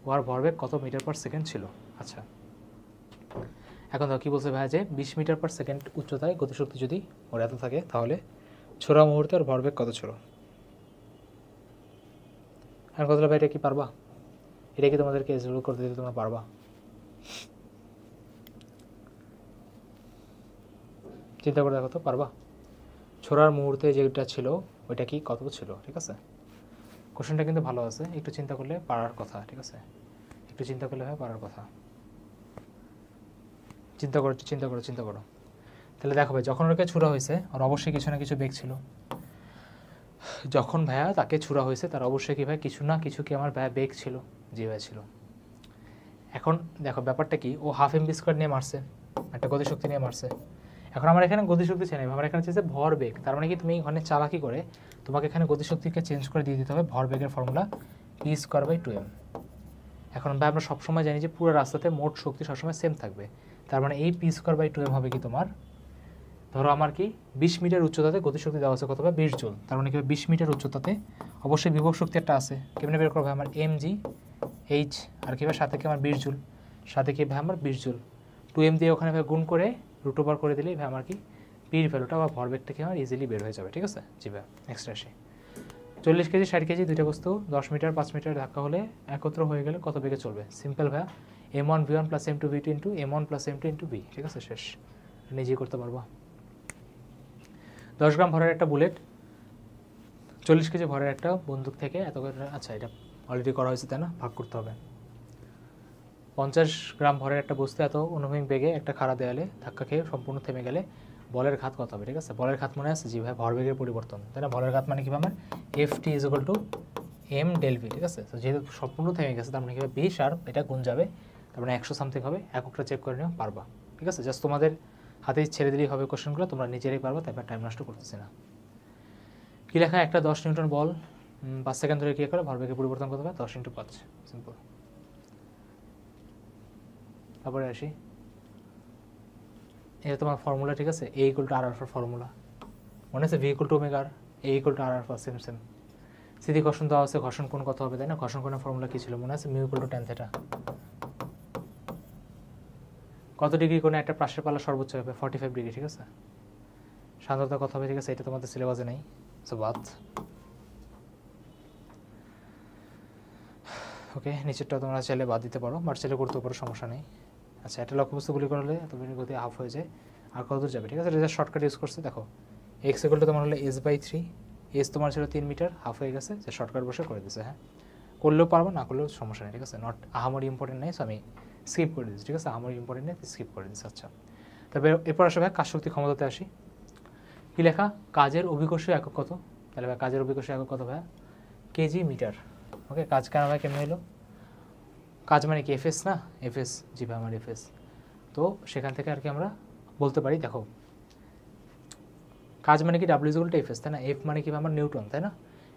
Speaker 1: ওর ভরবেগ কত মিটার/সেকেন্ড ছিল, আচ্ছা এখন দেখো কী বলছে ভাই যে 20 মিটার/সেকেন্ড উচ্চতায় গতিশক্তি যদি ওর এত থাকে তাহলে ছোড়া মুহূর্তে ওর ভরবেগ কত ছিল, আর কতটা ভাই এটা কি পারবা, এটা কি তোমাদেরকে এক্সপ্লোর করতে দিতে তোমরা পারবা, চিন্তা করে দেখো তো পারবা, ছোড়ার মুহূর্তে যেটা ছিল ওইটা কি কত ছিল, ঠিক আছে, কোশ্চেনটা কিন্তু ভালো আছে, একটু চিন্তা করলে পারার কথা, ঠিক আছে, একটু চিন্তা করলে হয় পারার কথা, চিন্তা করো, তাহলে দেখো ভাই যখন ওকে ছুড়া হয়েছে ওর অবশ্যই কিছু না কিছু বেগ ছিল, যখন ভাইয়া তাকে ছুড়া হয়েছে তার অবশ্যই কি ভাই কিছু না কিছু কি আমার ভাইয়া বেগ ছিল, জি ভাই ছিল। এখন দেখো ব্যাপারটা কি, ও হাফ এমভি স্কোয়ার নিয়ে মারছে, একটা গতিশক্তি নিয়ে মারছে। এখন আমার এখানে গতিশক্তি চেনে, আমার এখানে হচ্ছে ভরবেগ। তার মানে কি তুমি এখানে চালাকি করে তোমাকে এখানে গতিশক্তিকে চেঞ্জ করে দিয়ে দিতে হবে ভরবেগের formula P square by 2m। এখন ভাই আমরা সবসময় জানি যে পুরো রাস্তাতে মোট শক্তি সবসময় সেম থাকবে, তার মানে এই পি স্কোয়ার বাই 2m হবে কি তোমার, ধরো আমার কি 20 মিটার উচ্চতাতে গতিশক্তি দেওয়া আছে কত হবে 20 জুল, তার মানে কি 20 মিটার উচ্চতাতে অবশ্যই বিভব শক্তি একটা আছে, কেমনে বের করবে আমার mg h আর কি ভাই সাথে কি আমার 20 জুল, সাথে কি ভাই আমার 20 জুল 2m দিয়ে ওখানে ভাই গুণ করে রুট ওভার করে দিলেই ভাই আমার কি পির ভ্যালুটা বা ভরবেগটা কি আমার ইজিলি বের হয়ে যাবে। ঠিক আছে জি ভাই নেক্সট আসি 40 কেজি 60 কেজি দুইটা বস্তু 10 মিটার 5 মিটার ধাক্কা হলে একত্র হয়ে গেলে কত বেগে চলবে, সিম্পল ভাই m1 v1 plus m2 v2 into m1 plus m2 into v। ঠিক আছে শেষ, নিজেই করতে পারবো। 10 গ্রাম ভরের একটা বুলেট 40 কেজি ভরের একটা বন্দুক থেকে এত করে, আচ্ছা এটা অলরেডি করা হয়েছে তাই না, ভাগ করতে হবে। 50 গ্রাম ভরের একটা বস্তু এত অনুভূমিক বেগে একটা খাড়া দেয়ালে ধাক্কা খেয়ে সম্পূর্ণ থেমে গেলে বলের ঘাত কত হবে। ঠিক আছে বলের ঘাত মনে আছে জি ভাই ভরবেগের পরিবর্তন তাই না, বলের ঘাত মানে কি আমার ft is equal to m del v। ঠিক আছে তো যেহেতু সম্পূর্ণ থেমে গেছে তার মানে কি 20 আর এটা গুণ যাবে, তার মানে 100 সামথিং হবে, এককটা চেক করে নিও পারবা। ঠিক আছে জাস্ট তোমাদের হাতে ছেড়ে দিলেই হবে কোশ্চেনগুলো, তোমরা নিজেরাই পারবা, তাই টাইম নষ্ট করতেছি না। কী লেখা একটা 10 নিউটন বল 5 সেকেন্ড ধরে কী করে ভরবেগের পরিবর্তন করতে হবে 10 × 5 সিম্পল। তারপরে আসি এটা তোমার ফর্মুলা। ঠিক আছে a = r আলফার ফর্মুলা মনে আছে, v = omega r, a = r alpha same same. স্থিতি ঘর্ষণ দেওয়া আছে, ঘর্ষণ কোণ কত হবে তাই না, ঘর্ষণ কোণের ফর্মুলা কী ছিল মনে আছে, μ = tan θ। কত ডিগ্রি কোণে একটা পাশের পাল্লা সর্বোচ্চ হবে 45 ডিগ্রি। ঠিক আছে সান্দ্রতা কত হবে, ঠিক আছে এটা তোমাদের সিলেবাসে নেই সো বাদ। ওকে নিচেরটা তোমরা চাইলে বাদ দিতে পারো, বাট চাইলে করতে পারো, সমস্যা নেই। আচ্ছা এটা লক্ষ্যবস্তু গুলি করলে তুমি গতি হাফ হয়ে যায়, আর কত দূর যাবে। ঠিক আছে রেজাল্ট শর্টকাট ইউজ করছে, দেখো x = তোমার হলো s/3, s তোমার ছিল 3 মিটার, হাফ হয়ে গেছে, যে শর্টকাট বসে করে দিচ্ছে। হ্যাঁ করলেও পারবো, না করলেও সমস্যা নেই। ঠিক আছে নট আহামরি ইম্পর্টেন্ট নেই, সো আমি স্কিপ করে দিচ্ছি। ঠিক আছে আহামরি ইম্পর্টেন্ট নেই, স্কিপ করে দিচ্ছি। আচ্ছা তবে এরপর আসবে ভাই কাজ শক্তি ক্ষমতাতে আসি। কী লেখা কাজের অভিকর্ষীয় একক কত, তাহলে ভাই কাজের অভিকর্ষীয় একক কত ভাই কেজি মিটার। ওকে কাজ কেন ভাই কেমন হলো, কাজ মানে কি এফএস না, এফএস জি ভাই আমার এফএস। তো সেখান থেকে আর কি আমরা বলতে পারি দেখো কাজ মানে কি ডাব্লিউ = এফএস তাই না, এফ মানে কি আমার নিউটন তাই না।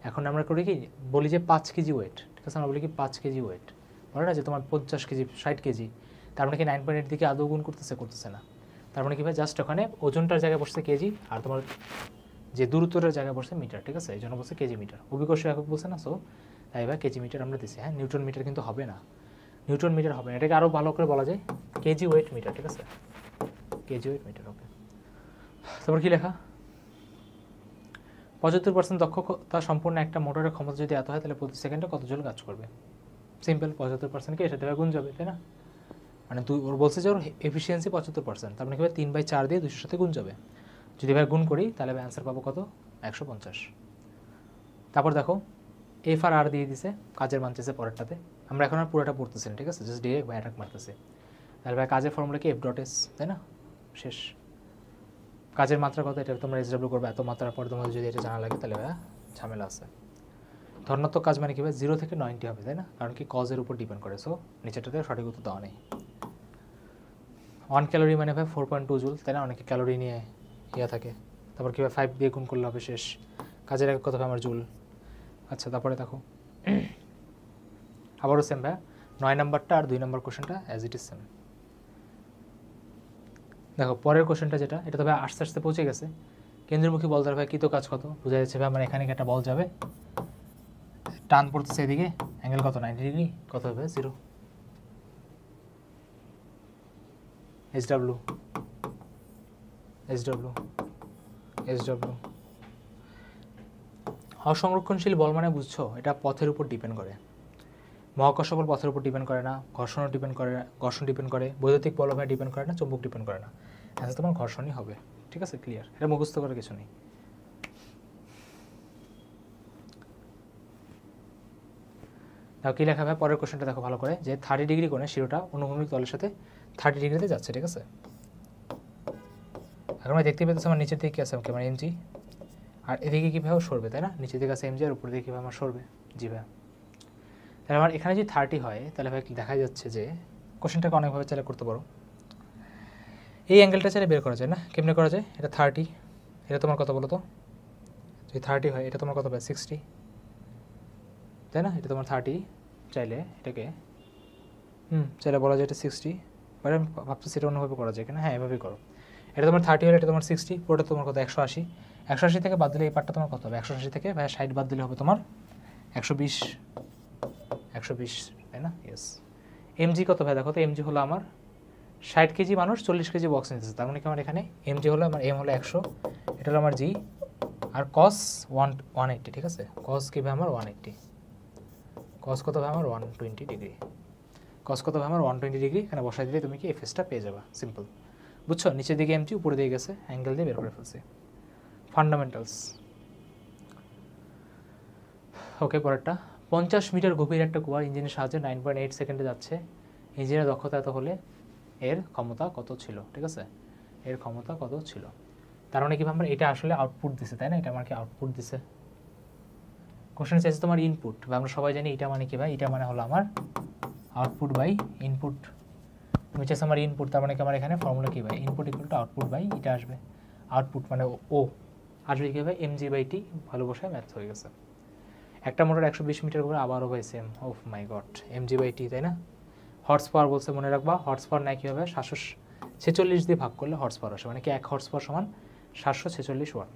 Speaker 1: এখন আমরা করি কি বলি যে 5 কেজি ওয়েট, ঠিক আছে আমরা বলি কি 5 কেজি ওয়েট, বলে না যে তোমার 50 কেজি 60 কেজি, তার মানে কি 9.8 দিকে আদৌ গুণ করতেছে না, তার মানে কি ভাই জাস্ট ওখানে ওজনটার জায়গায় বসছে কেজি আর তোমার যে দূরত্বের জায়গায় বসছে মিটার। ঠিক আছে এই জন্য বলছে কেজি মিটার, অভিকর্ষীয় একক বলছে না, সো তাই ভাই কেজি মিটার আমরা দিচ্ছি। হ্যাঁ নিউটন মিটার কিন্তু হবে না, নিউটন মিটার হবে না, এটাকে আরও ভালো করে বলা যায় কেজি ওয়েট মিটার। ঠিক আছে কেজি ওয়েট মিটার। ওকে তারপর কী লেখা 75% দক্ষতা সম্পূর্ণ একটা মোটরের ক্ষমতা যদি এত হয় তাহলে প্রতি সেকেন্ডে কত জুল কাজ করবে। সিম্পল 75%কে এর সাথে গুণ যাবে তাই না, মানে ওর বলছে যে ওর এফিসিয়েন্সি 75%, তার মানে কি 3/4 দিয়ে 200 সাথে গুণ যাবে। যদি ভাই গুণ করি তাহলে ভাই অ্যান্সার পাবো কত 150। তারপর দেখো এফ আর দিয়ে দিছে, কাজের মান চেয়েছে পরেরটাতে, আমরা এখন আর পুরোটা পড়তেছি না। ঠিক আছে জাস্ট ডিরেক্ট ভাই অ্যাটাক মারতেছে। তাহলে ভাই কাজের ফর্মুলা কি F.S তাই না, শেষ। কাজের মাত্রা কত এটা তোমরা SW করবে, এত মাত্রার পর তোমাদের যদি এটা জানা লাগে তাহলে ভাই ঝামেলা আছে। ধনাত্মক কাজ মানে কি ভাই 0 থেকে 90 হবে তাই না, কারণ কি কজের উপর ডিপেন্ড করে, সো নিচেটাতে সঠিক উত্তর দেওয়া নেই। 1 ক্যালোরি মানে ভাই 4.2 জুল তাই না, অনেকে ক্যালোরি নিয়ে ইয়া থাকে। তারপর কি ভাই 5 দিয়ে গুণ করলে হবে শেষ, কাজের এক কত হবে আমার জুল। আচ্ছা তারপরে দেখো আবারও সেম ভাই 9 নাম্বারটা আর 2 নাম্বার কোশ্চেনটা অ্যাজ ইট ইজ সেম। দেখো পরের কোশ্চেনটা যেটা এটা তো ভাই আস্তে আস্তে পৌঁছে গেছে, কেন্দ্রমুখী বল দ্বারা ভাই কৃত কাজ কত বোঝা যাচ্ছে ভাই আমার এখানে একটা বল যাবে, টান পড়তেছে এদিকে, অ্যাঙ্গেল কত 90 ডিগ্রি, কত হবে 0। SW SW SW অসংরক্ষণশীল বল মানে বুঝছো এটা পথের উপর ডিপেন্ড করে, মহাকর্ষ বল পথের উপর ডিপেন্ড করে না, ঘর্ষণও ডিপেন্ড করে, ঘর্ষণ ডিপেন্ড করে, বৈদ্যুতিক বল ভাই ডিপেন্ড করে না, চুম্বক ডিপেন্ড করে না, অ্যান্সার তোমার ঘর্ষণই হবে। ঠিক আছে ক্লিয়ার, এটা মুখস্থ করার কিছু নেই। তাও কী লেখা ভাই পরের কোশ্চেনটা দেখো ভালো করে, যে 30 ডিগ্রি কোণে শিরোটা অনুভূমিক তলের সাথে 30 ডিগ্রিতে যাচ্ছে। ঠিক আছে এখন আমি দেখতে পেতেছি আমার নিচের দিকে কী আছে আমার এমজি, আর এদিকে কীভাবে সরবে তাই না, নিচের দিকে আছে এমজি আর উপর দিকে কীভাবে আমার সরবে। জি ভাই তাহলে আমার এখানে যদি 30 হয় তাহলে ভাই দেখা যাচ্ছে যে কোশ্চেনটাকে অনেকভাবে চাইলে করতে পারো। এই অ্যাঙ্গেলটা চাইলে বের করা যায় না? কেমনে করা যায়? এটা 30, এটা তোমার কত বলো তো? যদি 30 হয় এটা তোমার কত পাবে? 60, তাই না? এটা তোমার 30, চাইলে এটাকে চাইলে বলা যায় এটা 60, বাট আমি ভাবছি সেটা অন্যভাবে করা যায় কিনা। হ্যাঁ, এভাবেই করো। এটা তোমার 30 হলে এটা তোমার 60, পুরোটা তোমার কত? 180। 180 থেকে বাদ দিলে এই পার্টটা তোমার কত হবে? 180 থেকে ভাই 60 বাদ দিলে হবে তোমার 120, 120, তাই না? ইয়েস। এমজি কত ভাই দেখো তো? এমজি হলো আমার 60 কেজি মানুষ 40 কেজি বক্স নিতেছে, তার মানে কি আমার এখানে এমজি হলো আমার, এম হলো 100, এটা হলো আমার জি, আর কস 180, ঠিক আছে? কস কি ভাই আমার 180, কস কত ভাই আমার 120 ডিগ্রি, কস কত ভাই আমার 120 ডিগ্রি। এখানে বসাই দিলে তুমি কি এফএসটা পেয়ে যাবা, সিম্পল। বুঝছো? নিচের দিকে এমজি, উপরে দিয়ে গেছে, অ্যাঙ্গেল দিয়ে বের করে ফেলছি। ফান্ডামেন্টালস। ওকে, পরেরটা। 50 মিটার গভীর একটা কুয়া ইঞ্জিনের সাহায্যে 9.8 সেকেন্ডে যাচ্ছে। ইঞ্জিনের দক্ষতা এত হলে এর ক্ষমতা কত ছিল? ঠিক আছে, এর ক্ষমতা কত ছিল? তার মানে কি আমরা এটা আসলে আউটপুট দিছে, তাই না? এটা আমার কি আউটপুট দিছে। কোশ্চেন চাইছে তোমার ইনপুট, বা আমরা সবাই জানি এটা মানে কি ভাই? এটা মানে হলো আমার আউটপুট বাই ইনপুট। তুমি চাইছো আমার ইনপুট, তার মানে কি আমার এখানে ফর্মুলা কি ভাই? Input equal to output by এটা আসবে। আউটপুট মানে ও আসবে কি ভাই? M g by t. ভালো বসায় ম্যাথ হয়ে গেছে। একটা মোটর 120 মিটার করে আবারও ভাই same. Oh my god, MG by T, তাই না? হর্স পাওয়ার বলছে, মনে রাখবা। হর্স পাওয়ার নেয় কী হবে? 746 দিয়ে ভাগ করলে হর্স পাওয়ার আসে, মানে কি 1 হর্স পাওয়ার সমান 746 ওয়াট।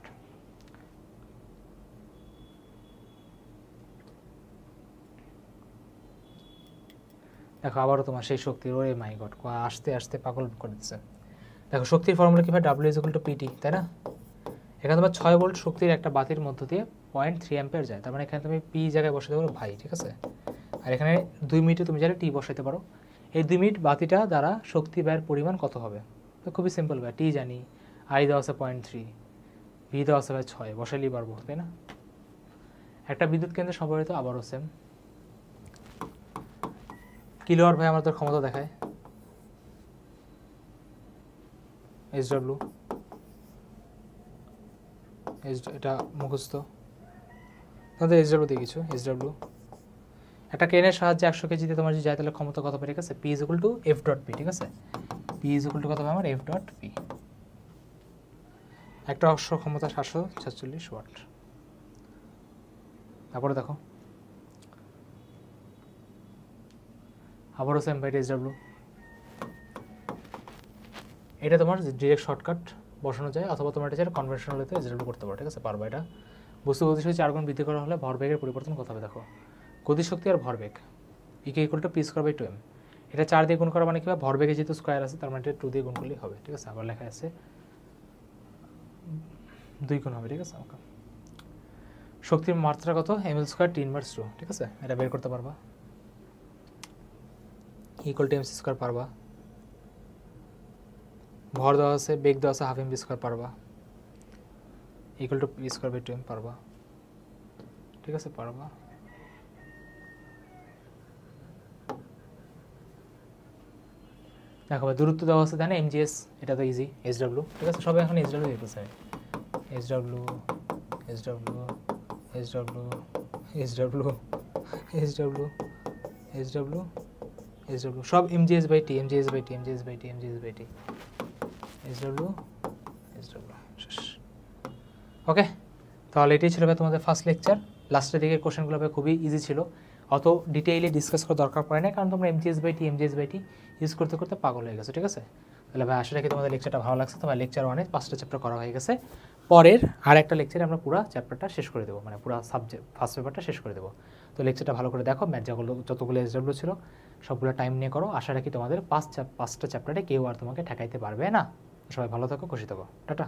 Speaker 1: দেখো আবারও তোমার সেই শক্তির, ওরে মাই গড, আসতে আসতে পাগল করে দিচ্ছে। দেখো শক্তির ফর্মুলা কী হয়? ডাব্লিউ ইজ ইকুয়াল টু পিটি, তাই না? এখানে তোমার 6 ভোল্ট শক্তির একটা বাতির মধ্য দিয়ে 0.3 অ্যাম্পিয়ার যায়, তার মানে এখানে তুমি পি জায়গায় বসাতে পারো ভাই, ঠিক আছে? আর এখানে 2 মিনিটে তুমি চাইলে টি বসাতে পারো। এই 2 মিনিট বাতিটা দ্বারা শক্তি ব্যয়ের পরিমাণ কত হবে? তো খুবই সিম্পল ভাই, টি জানি, আই দেওয়া আছে 0.3, ভি দেওয়া আছে ভাই 6, বসাইলেই পারবো, তাই না? একটা বিদ্যুৎ কেন্দ্রে সম্পর্কিত আবারও সেম। কিলোয়াট ভাই আমাদের ক্ষমতা দেখায় এইচডব্লিউ, এটা মুখস্থ তাদের এইচডব্লিউ দিয়ে কিছু। এইচডব্লিউ একটা ক্রেনের সাহায্যে 100 কেজিতে তোমার যদি যায় তাহলে ক্ষমতা কত পাবে? ঠিক আছে, p is equal two F dot P, ঠিক আছে? পি ইজ ইকুয়াল টু কত পাবে আমার? F dot P. একটা অশ্ব ক্ষমতা 746 ওয়াট। তারপরে দেখো আবারও সেম ভাই, এইচডব্লিউ। এটা তোমার ডিরেক্ট শর্টকাট বসানো যায়, অথবা তোমার এটা চাইলে কনভেনশনাল হতে এইচডব্লিউ করতে পারো, ঠিক আছে? পারবা। এটা বস্তু গতিশক্তি 4 গুণ বৃদ্ধি করা হলে ভরবেগের পরিবর্তন কত হবে? দেখো গতিশক্তি আর ভরবেগ E K equal to P square by 2m। এটা 4 দিয়ে গুণ করা মানে কি হবে? ভরবেগে যেহেতু স্কোয়ার আছে তার মানে এটা 2 দিয়ে গুণ করলেই হবে, ঠিক আছে? আবার লেখা আছে 2 গুণ হবে, ঠিক আছে? ওকে। শক্তির মাত্রা কত? ml স্কোয়ার টি ইনভার্স 2, ঠিক আছে? এটা বের করতে পারবা। ইকুয়াল টু এমসি স্কোয়ার পারবা। ভর দেওয়া আছে, বেগ দেওয়া আছে, হাফ এমভি স্কোয়ার পারবা। Equal to P square by 2m পারবা, ঠিক আছে? পারবা। দেখো ভাই দূরত্ব দেওয়া আছে, তাই না? এমজিএস, এটা তো ইজি। এইচডব্লিউ, ঠিক আছে? সবাই এখন এইচডব্লিউ দিতেছে। HW, HW, HW, HW, HW, HW, HW, সব MGS by T, MGS by T, MGS by T, MGS by T, HW, HW. Okay, তাহলে এটাই ছিল ভাই তোমাদের ফার্স্ট লেকচার। লাস্টের দিকে কোশ্চেনগুলো ভাই খুবই ইজি ছিল, অত ডিটেইলে ডিসকাস করার দরকার পড়ে না, কারণ তোমরা m g s by T, MGS by t use করতে করতে পাগল হয়ে গেছে, ঠিক আছে? তাহলে ভাই আশা রাখি তোমাদের লেকচারটা ভালো লাগছে। তোমার লেকচার 1-এ 5টা চ্যাপ্টার করা হয়ে গেছে। পরের আর একটা লেকচারে আমরা পুরো চ্যাপ্টারটা শেষ করে দেবো, মানে পুরো সাবজেক্ট ফার্স্ট পেপারটা শেষ করে দেবো। তো লেকচারটা ভালো করে দেখো, ম্যাথ যতগুলো এসডব্লিউ ছিল সবগুলো টাইম নিয়ে করো। আশা রাখি তোমাদের 5টা চ্যাপ্টারে কেউ আর তোমাকে ঠেকাইতে পারবে না। সবাই ভালো থাকো, খুশি থাকো, টাটা।